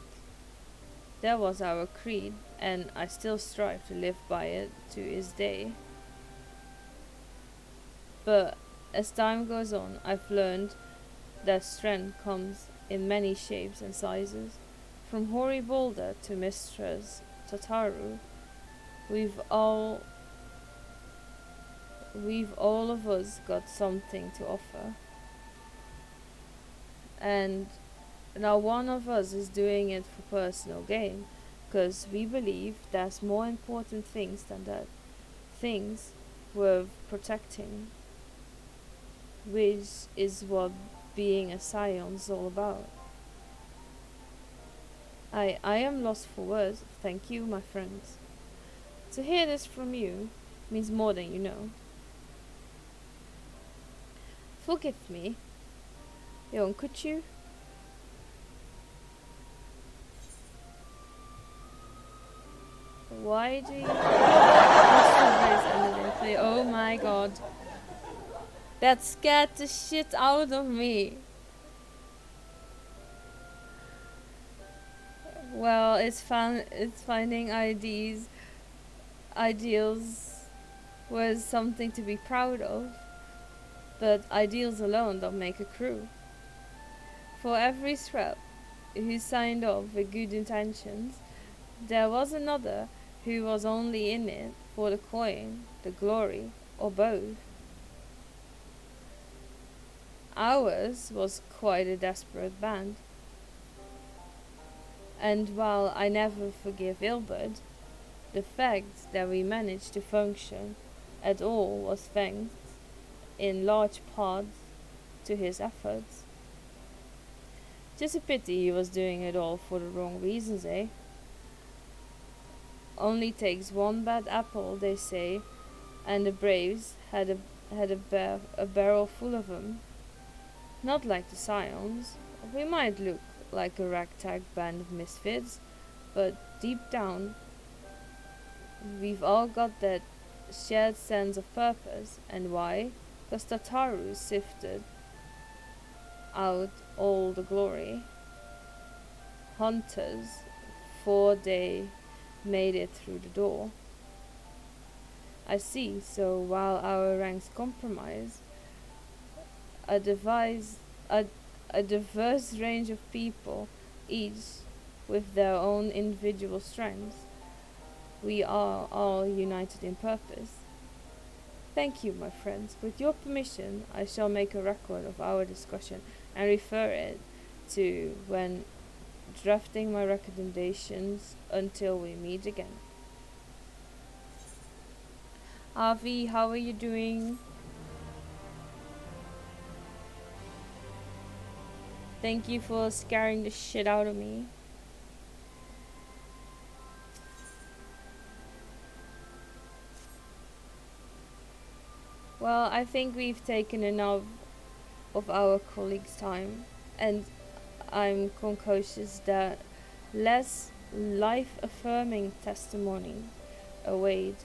That was our creed, and I still strive to live by it to this day. But as time goes on, I've learned that strength comes in many shapes and sizes. From Hoary Boulder to Mistress Tataru, we've all of us got something to offer. And now one of us is doing it for personal gain, because we believe there's more important things than that. Things worth protecting, which is what being a Scion is all about. I am lost for words. Thank you, my friends. To hear this from you means more than you know. Forgive me, Yon, could you? Why do you... Oh my god. That scared the shit out of me. Well, it's finding ideals was something to be proud of, but ideals alone don't make a crew. For every scrap who signed off with good intentions, there was another who was only in it for the coin, the glory, or both. Ours was quite a desperate band. And while I never forgive Ilbert, the fact that we managed to function at all was thanks, in large part, to his efforts. Just a pity he was doing it all for the wrong reasons, eh? Only takes one bad apple, they say, and the Braves had a barrel full of 'em. Not like the Scions. We might look like a ragtag band of misfits, but deep down, we've all got that shared sense of purpose. And why? 'Cause Tataru sifted out all the glory. Hunters, before they made it through the door. I see, so while our ranks compromise, a diverse range of people, each with their own individual strengths, we are all united in purpose. Thank you, my friends. With your permission, I shall make a record of our discussion and refer it to when drafting my recommendations until we meet again. Avi, how are you doing? Thank you for scaring the shit out of me. Well, I think we've taken enough of our colleagues' time, and I'm conscious that less life-affirming testimony await.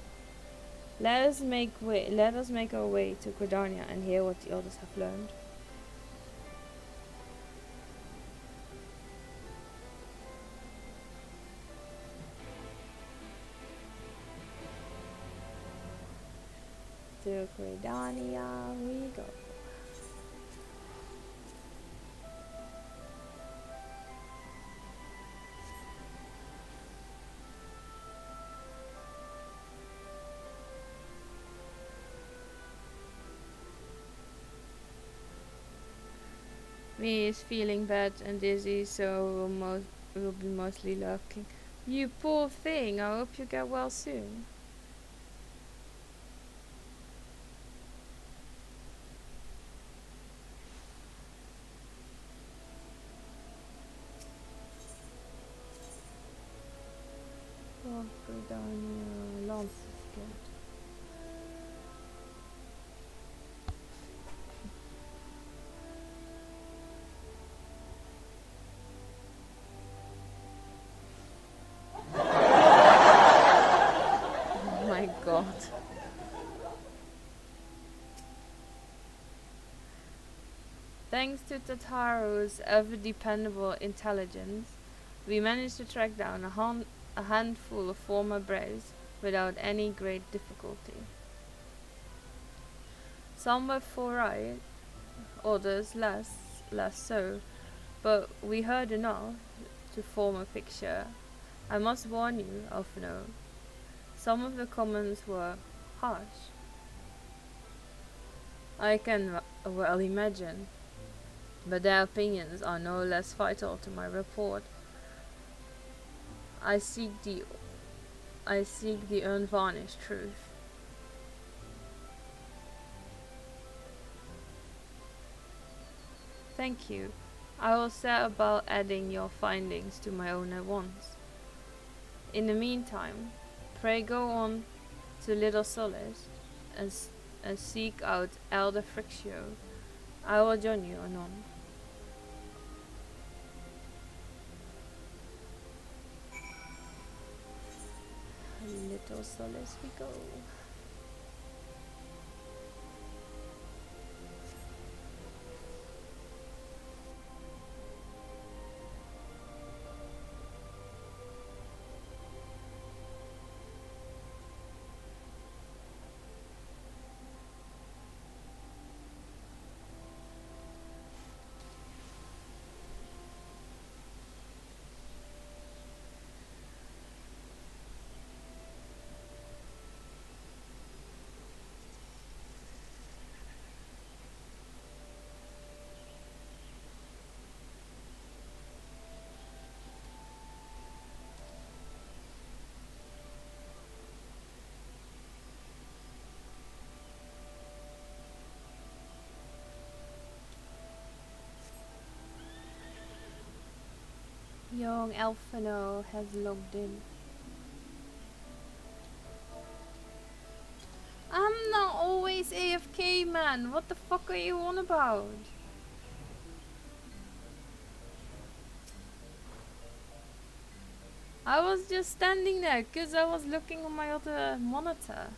Let us make our way to Gridania and hear what the others have learned. To Gridania we go. Me is feeling bad and dizzy, so will be mostly lurking. You poor thing, I hope you get well soon. down your lance skill. Oh my god. Thanks to Tataro's ever-dependable intelligence, we managed to track down a handful of former braves without any great difficulty. Some were forthright, others less so, but we heard enough to form a picture. I must warn you, Alphino, some of the comments were harsh. I can well imagine, but their opinions are no less vital to my report. I seek the unvarnished truth. Thank you. I will set about adding your findings to my own at once. In the meantime, pray go on to Little Solace and seek out Elder Frixio. I will join you anon. Little Solace we go. Young Alphino has logged in. I'm not always AFK, man. What the fuck are you on about? I was just standing there because I was looking on my other monitor.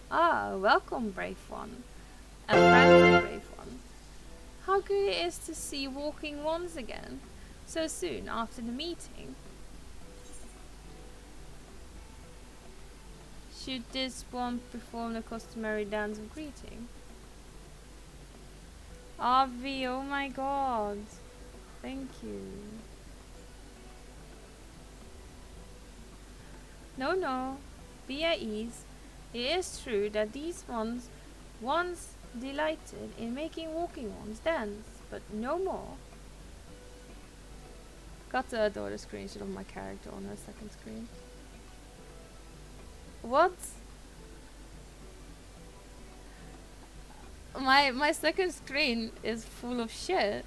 Ah, welcome, brave one. A friendly brave one. How good it is to see walking ones again. So soon after the meeting. Should this one perform the customary dance of greeting? Avi, oh my god. Thank you. No, be at ease. It is true that these ones once delighted in making walking ones dance, but no more. Got to adore the screenshot of my character on her second screen. What? My second screen is full of shit.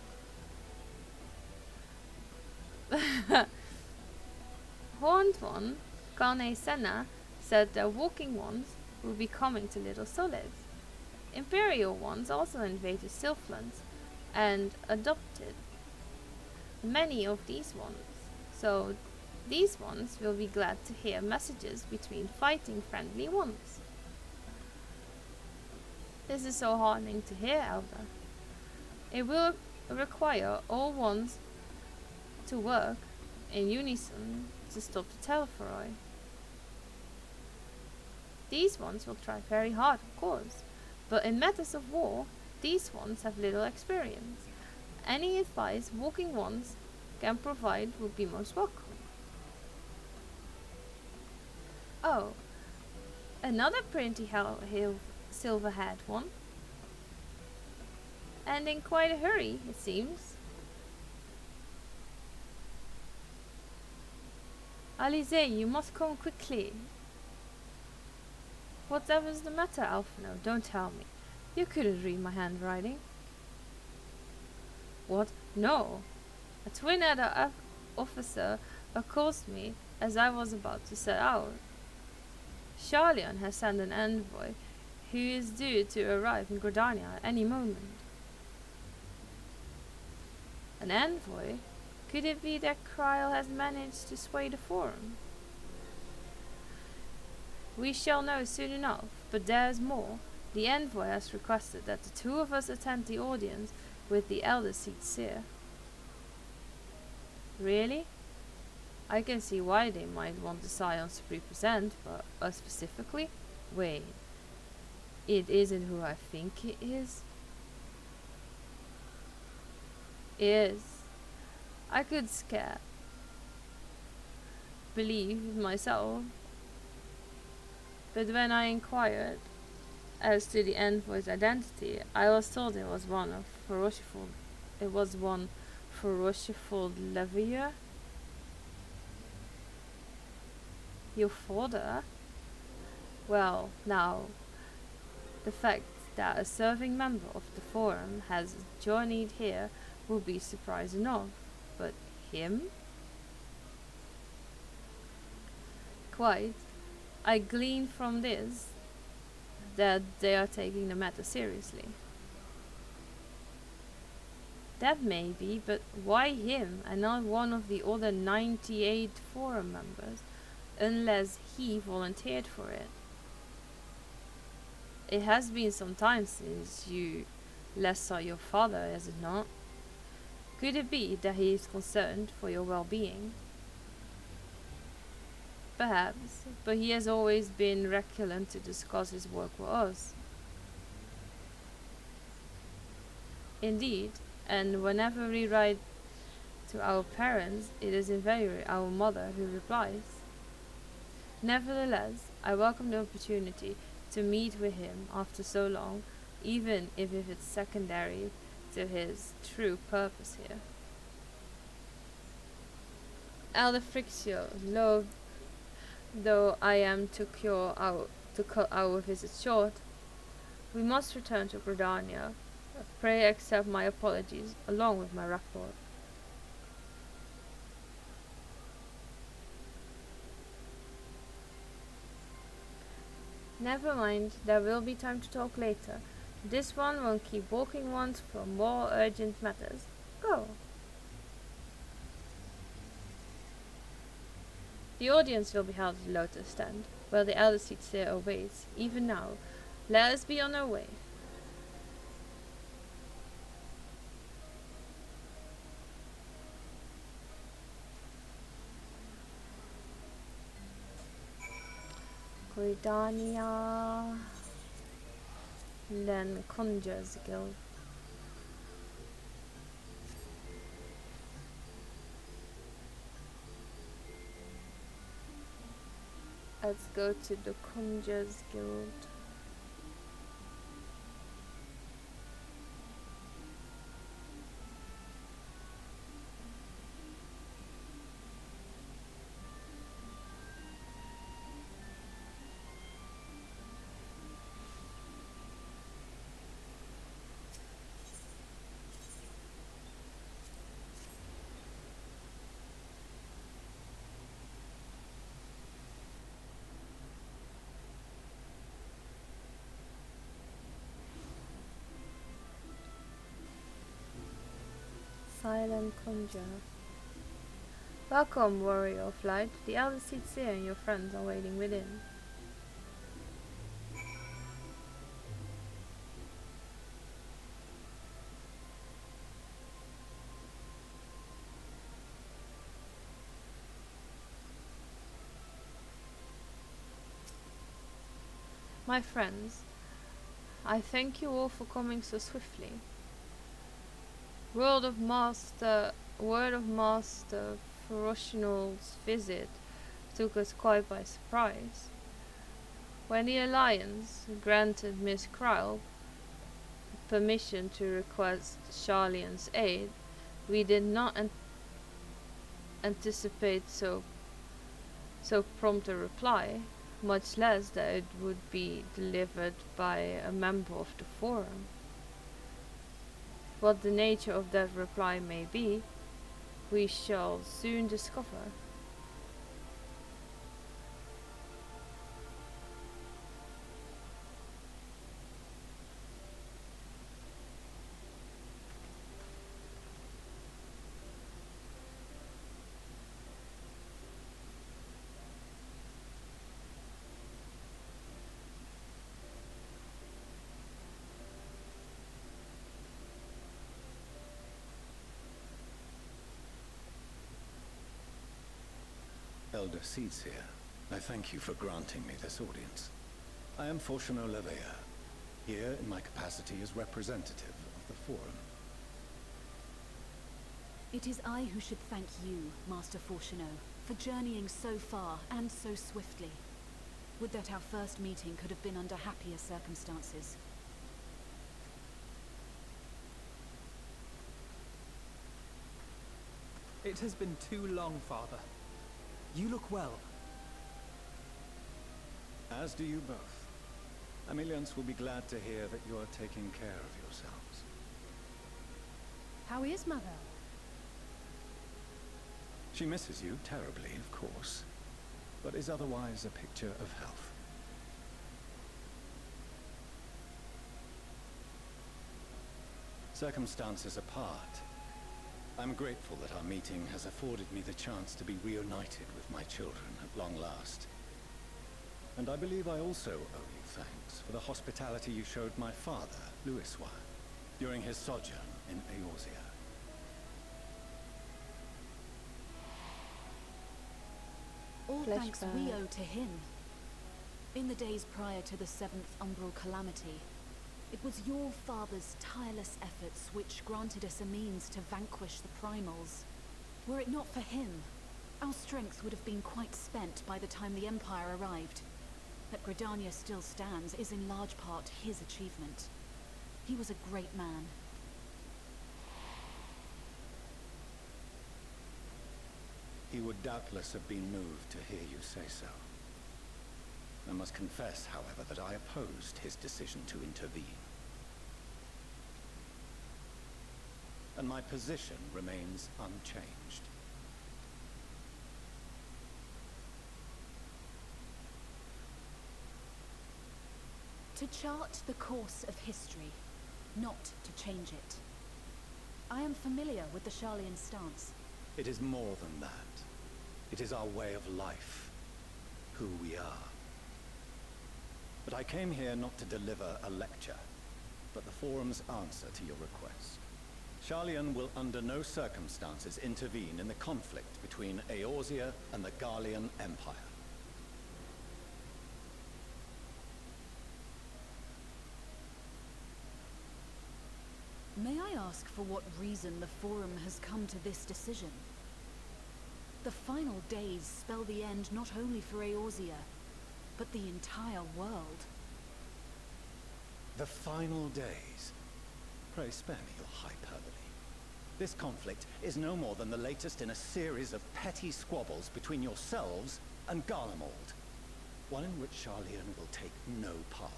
Horned one, Kane Senna, said that walking ones will be coming to Little Solids. Imperial ones also invaded Sylphlands and adopted many of these ones, so these ones will be glad to hear messages between fighting friendly ones. This is so heartening to hear, Elder. It will require all ones to work in unison to stop the Telephoroi. These ones will try very hard, of course, but in matters of war, these ones have little experience. Any advice walking ones can provide would be most welcome. Oh, another pretty silver-haired one. And in quite a hurry, it seems. Alize, you must come quickly. Whatever's the matter, Alphino? Don't tell me. You couldn't read my handwriting. What? No. A twin adder officer accosted me as I was about to set out. Charlian has sent an envoy who is due to arrive in Gridania at any moment. An envoy? Could it be that Kryl has managed to sway the Forum? We shall know soon enough, but there's more. The envoy has requested that the two of us attend the audience with the Elder Seat Seer. Really? I can see why they might want the Scions to represent, but us specifically? Wait. It isn't who I think it is? Is. I could believe myself. But when I inquired as to the envoy's identity, I was told it was one Ferocifold Levier. Your father? Well, now, the fact that a serving member of the Forum has journeyed here will be surprise enough, but him? Quite. I glean from this that they are taking the matter seriously. That may be, but why him and not one of the other 98 Forum members, unless he volunteered for it? It has been some time since you last saw your father, has it not? Could it be that he is concerned for your well-being? Perhaps, but he has always been reluctant to discuss his work with us. Indeed, and whenever we write to our parents, it is invariably our mother who replies. Nevertheless, I welcome the opportunity to meet with him after so long, even if it's secondary to his true purpose here. Elder Frixio, though I am to cut our visit short, we must return to Gridania. Pray accept my apologies, along with my rapport. Never mind, there will be time to talk later. This one won't keep walking once for more urgent matters. Go. The audience will be held at the Lotus Stand, where the Elder Seat Seer awaits. Even now, let us be on our way. Gridania, then Conjurer's Guild. Let's go to the Conjurer's Guild. Silent Conjurer. Welcome, warrior of light. The Elder Seat Seer and your friends are waiting within. My friends, I thank you all for coming so swiftly. Word of Master Ferocial's visit took us quite by surprise. When the Alliance granted Miss Kryl permission to request Charlian's aid, we did not anticipate so prompt a reply, much less that it would be delivered by a member of the Forum. What the nature of that reply may be, we shall soon discover. Elder Seedseer, I thank you for granting me this audience. I am Fortuno Levea, here in my capacity as representative of the Forum. It is I who should thank you, Master Fortuno, for journeying so far and so swiftly. Would that our first meeting could have been under happier circumstances. It has been too long, Father. You look well. As do you both. Ameliance will be glad to hear that you are taking care of yourselves. How is Mother? She misses you terribly, of course, but is otherwise a picture of health. Circumstances apart, I'm grateful that our meeting has afforded me the chance to be reunited with my children at long last. And I believe I also owe you thanks for the hospitality you showed my father, Louiswa, during his sojourn in Eorzea. All thanks we owe to him. In the days prior to the 7th Umbral Calamity, it was your father's tireless efforts which granted us a means to vanquish the Primals. Were it not for him, our strength would have been quite spent by the time the Empire arrived. That Gridania still stands is in large part his achievement. He was a great man. He would doubtless have been moved to hear you say so. I must confess, however, that I opposed his decision to intervene. And my position remains unchanged. To chart the course of history, not to change it. I am familiar with the Sharlayan stance. It is more than that. It is our way of life, who we are. But I came here not to deliver a lecture, but the Forum's answer to your request. Sharlayan will under no circumstances intervene in the conflict between Eorzea and the Garlean Empire. May I ask for what reason the Forum has come to this decision? The final days spell the end not only for Eorzea, but the entire world. The final days? Pray spare me your hyperbole. This conflict is no more than the latest in a series of petty squabbles between yourselves and Garlemald. One in which Sharlayan will take no part.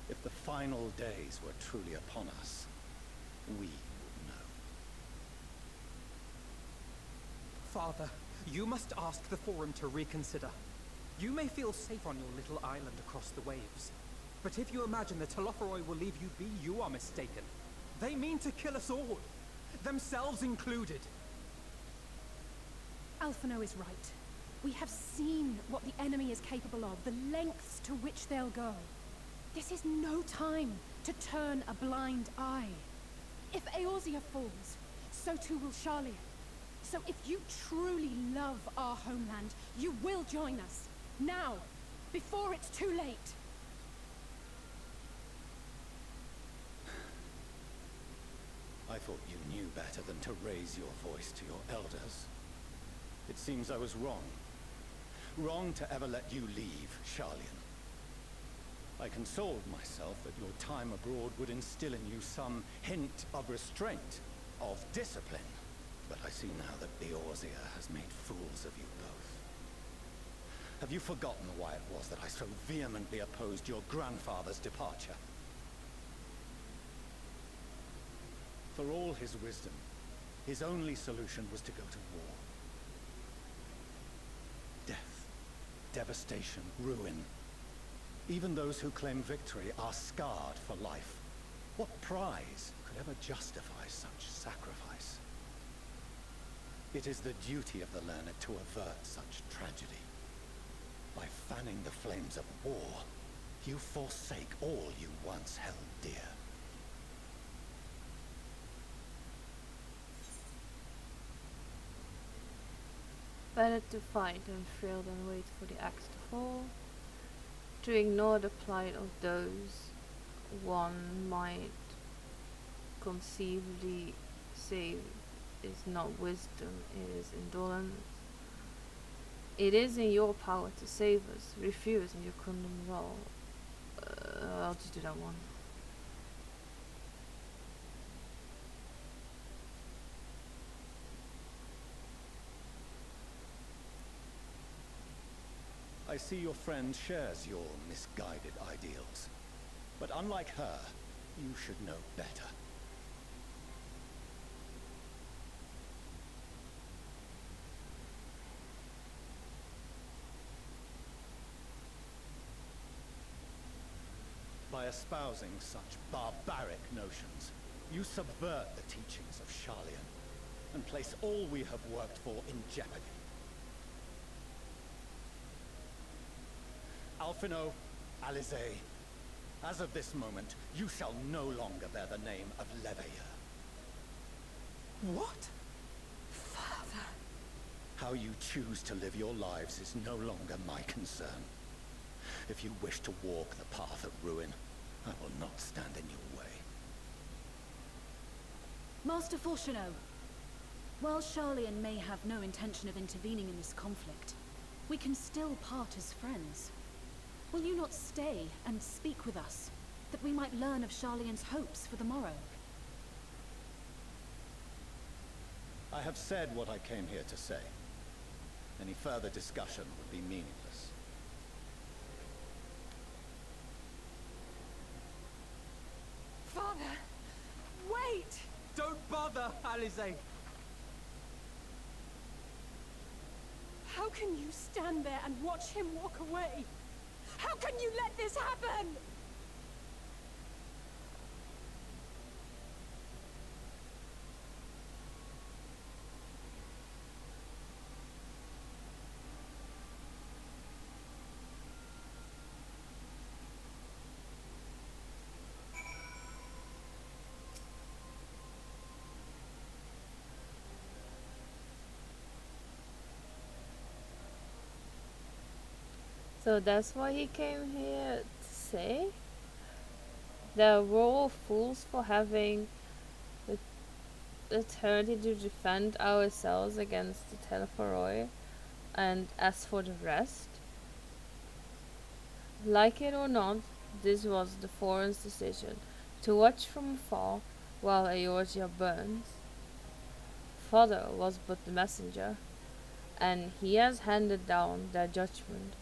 If the final days were truly upon us, we would know. Father, you must ask the Forum to reconsider. You may feel safe on your little island across the waves. But if you imagine the Telophoroi will leave you be, you are mistaken. They mean to kill us all, themselves included. Alphino is right. We have seen what the enemy is capable of, the lengths to which they'll go. This is no time to turn a blind eye. If Eorzea falls, so too will Sharlayan. So if you truly love our homeland, you will join us. Now, before it's too late. I thought you knew better than to raise your voice to your elders. It seems I was wrong. Wrong to ever let you leave Sharlayan. I consoled myself that your time abroad would instill in you some hint of restraint, of discipline. But I see now that Eorzea has made fools of you both. Have you forgotten why it was that I so vehemently opposed your grandfather's departure? For all his wisdom, his only solution was to go to war. Death, devastation, ruin. Even those who claim victory are scarred for life. What prize could ever justify such sacrifice? It is the duty of the learned to avert such tragedy. By fanning the flames of war, you forsake all you once held dear. Better to fight and thrill than wait for the axe to fall. To ignore the plight of those one might conceivably save is not wisdom, it is indolence. It is in your power to save us. Refuse and you condemn it all. I'll just do that one. I see your friend shares your misguided ideals. But unlike her, you should know better. By espousing such barbaric notions, you subvert the teachings of Sharlayan and place all we have worked for in jeopardy. Alphino, Alize, as of this moment, you shall no longer bear the name of Leveilleur. What? Father! How you choose to live your lives is no longer my concern. If you wish to walk the path of ruin, I will not stand in your way. Master Fourcheneau, while Sharlayan may have no intention of intervening in this conflict, we can still part as friends. Will you not stay and speak with us, that we might learn of Sharlayan's hopes for the morrow? I have said what I came here to say. Any further discussion would be meaningless. Father! Wait! Don't bother, Alize! How can you stand there and watch him walk away? How can you let this happen? So that's what he came here to say? That we're all fools for having the authority to defend ourselves against the Telephoroi, and as for the rest, like it or not, this was the Foreign's decision, to watch from afar while Eorzea burns. Father was but the messenger, and he has handed down their judgment.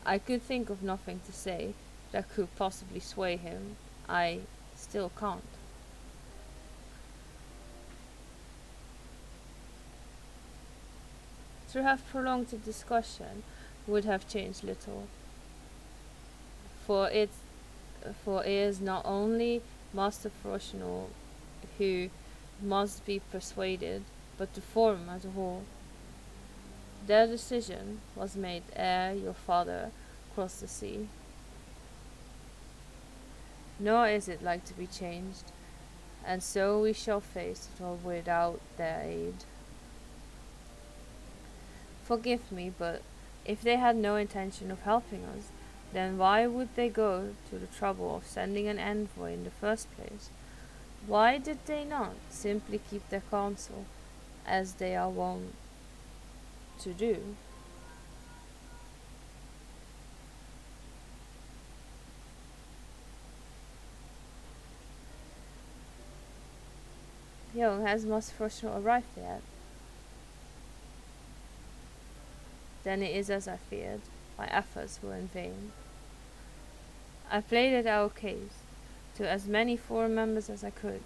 I could think of nothing to say that could possibly sway him. I still can't. To have prolonged the discussion would have changed little. For it is not only Master Fourcheneau who must be persuaded, but the Forum as a whole. Their decision was made ere your father crossed the sea. Nor is it like to be changed, and so we shall face it all without their aid. Forgive me, but if they had no intention of helping us, then why would they go to the trouble of sending an envoy in the first place? Why did they not simply keep their counsel, as they are wont to do? Yo, has Master Fourcheneau arrived yet? Then it is as I feared. My efforts were in vain. I played at our case to as many Forum members as I could,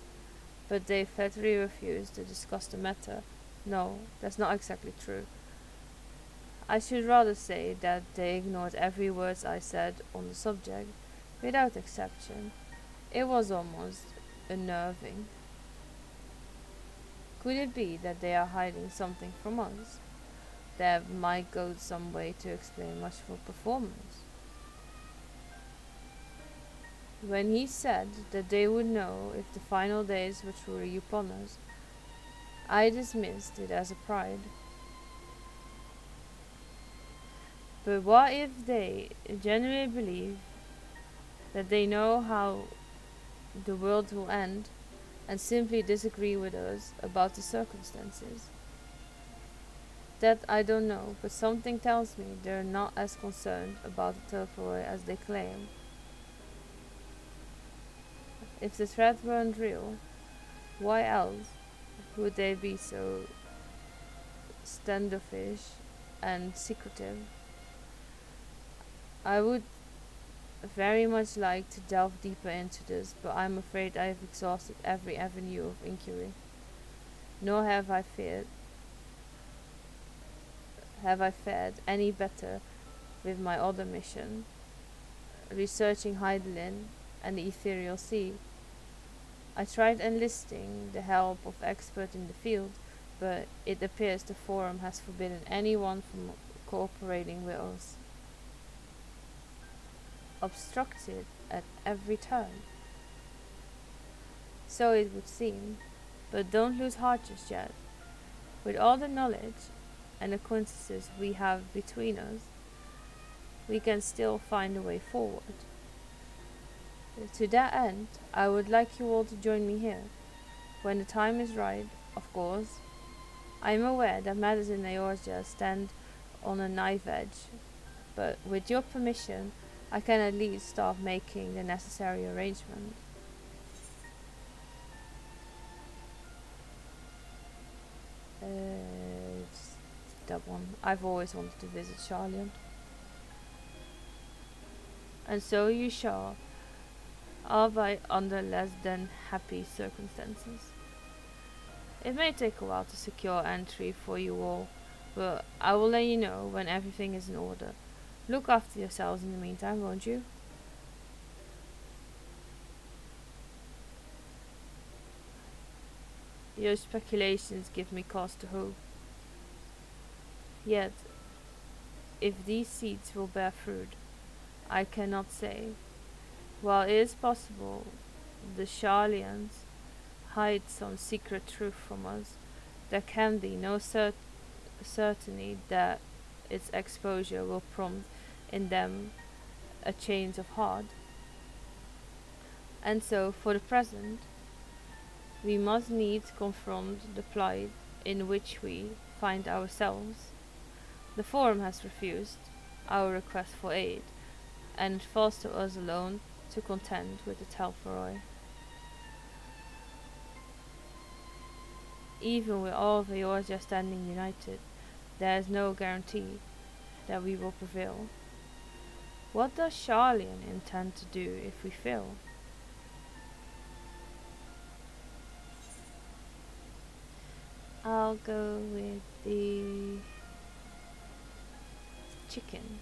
but they flatly refused to discuss the matter. No, that's not exactly true. I should rather say that they ignored every word I said on the subject, without exception. It was almost unnerving. Could it be that they are hiding something from us? That might go some way to explain much of our performance. When he said that they would know if the final days were truly upon us, I dismissed it as a pride. But what if they genuinely believe that they know how the world will end and simply disagree with us about the circumstances? That I don't know, but something tells me they're not as concerned about the Telophoroi as they claim. If the threat weren't real, why else would they be so standoffish and secretive? I would very much like to delve deeper into this, but I'm afraid I have exhausted every avenue of inquiry. Nor have I fared any better with my other mission, researching Hydaelyn and the Ethereal Sea. I tried enlisting the help of experts in the field, but it appears the Forum has forbidden anyone from cooperating with us. Obstructed at every turn. So it would seem, but don't lose heart just yet. With all the knowledge and acquaintances we have between us, we can still find a way forward. To that end, I would like you all to join me here. When the time is right, of course. I am aware that matters in Eorzea stand on a knife edge, but with your permission, I can at least start making the necessary arrangements. Just that one. I've always wanted to visit Sharlayan. And so you shall, albeit under less than happy circumstances. It may take a while to secure entry for you all, but I will let you know when everything is in order. Look after yourselves in the meantime, won't you? Your speculations give me cause to hope. Yet, if these seeds will bear fruit, I cannot say. While it is possible the Sharlayans hide some secret truth from us, there can be no certainty that its exposure will prompt in them a change of heart. And so, for the present, we must needs confront the plight in which we find ourselves. The Forum has refused our request for aid, and it falls to us alone to contend with the Telophoroi. Even with all of Eorzea standing united, there is no guarantee that we will prevail. What does Sharlayan intend to do if we fail? I'll go with the chicken.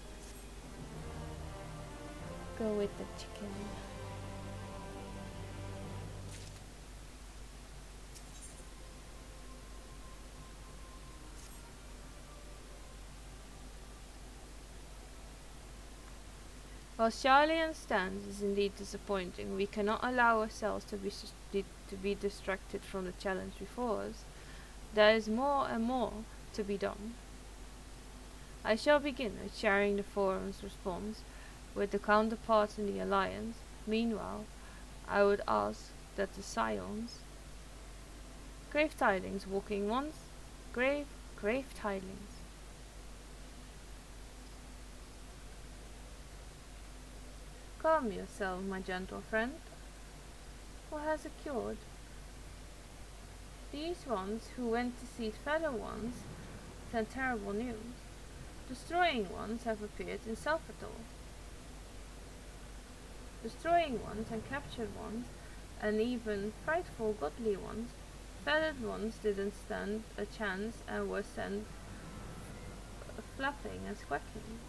Go with the chicken. While Sharlayan's stance is indeed disappointing, we cannot allow ourselves to be distracted from the challenge before us. There is more and more to be done. I shall begin with sharing the Forum's response with the counterparts in the Alliance. Meanwhile, I would ask that the Scions... Grave tidings, walking once. Grave tidings. Calm yourself, my gentle friend. What has occurred? These ones who went to seek fellow ones sent terrible news. Destroying ones have appeared in Salvatore. Destroying ones and captured ones, and even frightful godly ones. Feathered ones didn't stand a chance and were sent flapping and squawking.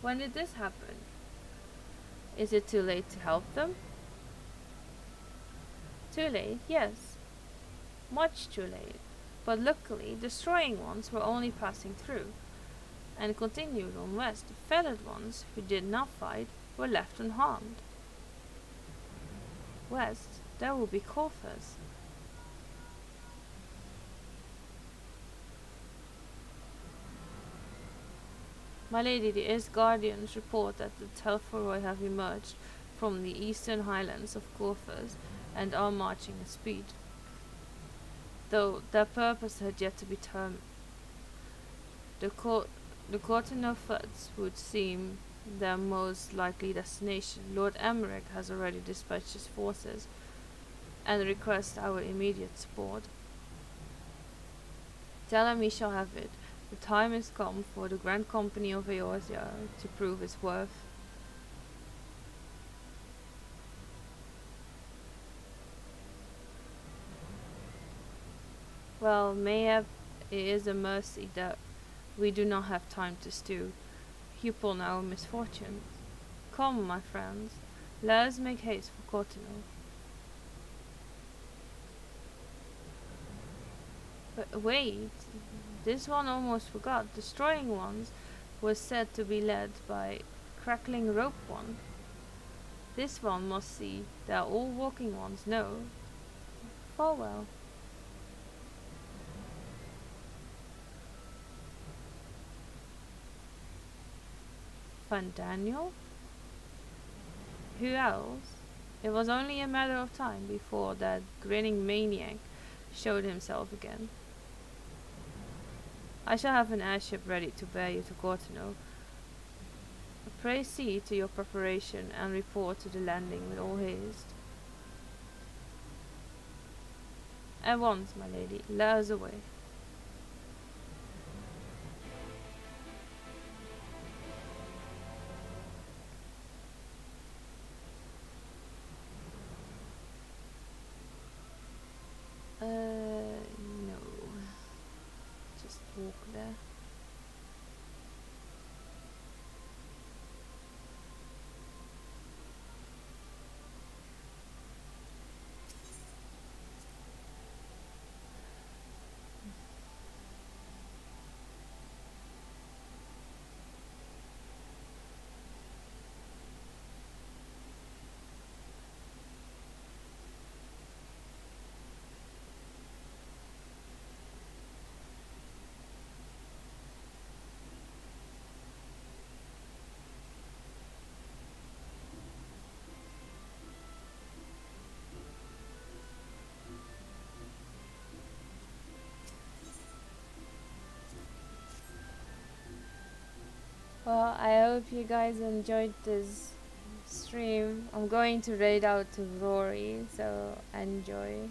When did this happen? Is it too late to help them? Too late, yes. Much too late. But luckily, destroying ones were only passing through, and continued on west. The feathered ones, who did not fight, were left unharmed. West, there will be Corthus. My lady, the Earth Guardians report that the Telforoi have emerged from the eastern highlands of Corfus and are marching at speed. Though their purpose had yet to be determined. The Cortino Fuds would seem their most likely destination. Lord Emmerich has already dispatched his forces and requests our immediate support. Tell him he shall have it. The time has come for the Grand Company of Eorzea to prove its worth. Well, mayhap it is a mercy that we do not have time to stew upon our misfortunes. Come, my friends, let us make haste for Cortino. But wait, this one almost forgot. Destroying ones was said to be led by Crackling Rope One. This one must see that all walking ones know. Farewell. Van Daniel? Who else? It was only a matter of time before that grinning maniac showed himself again. I shall have an airship ready to bear you to Cortino. Pray see to your preparation and report to the landing with all haste. At once, my lady, let us away. No. Just walk there. Well, I hope you guys enjoyed this stream. I'm going to raid out to Rory, so enjoy.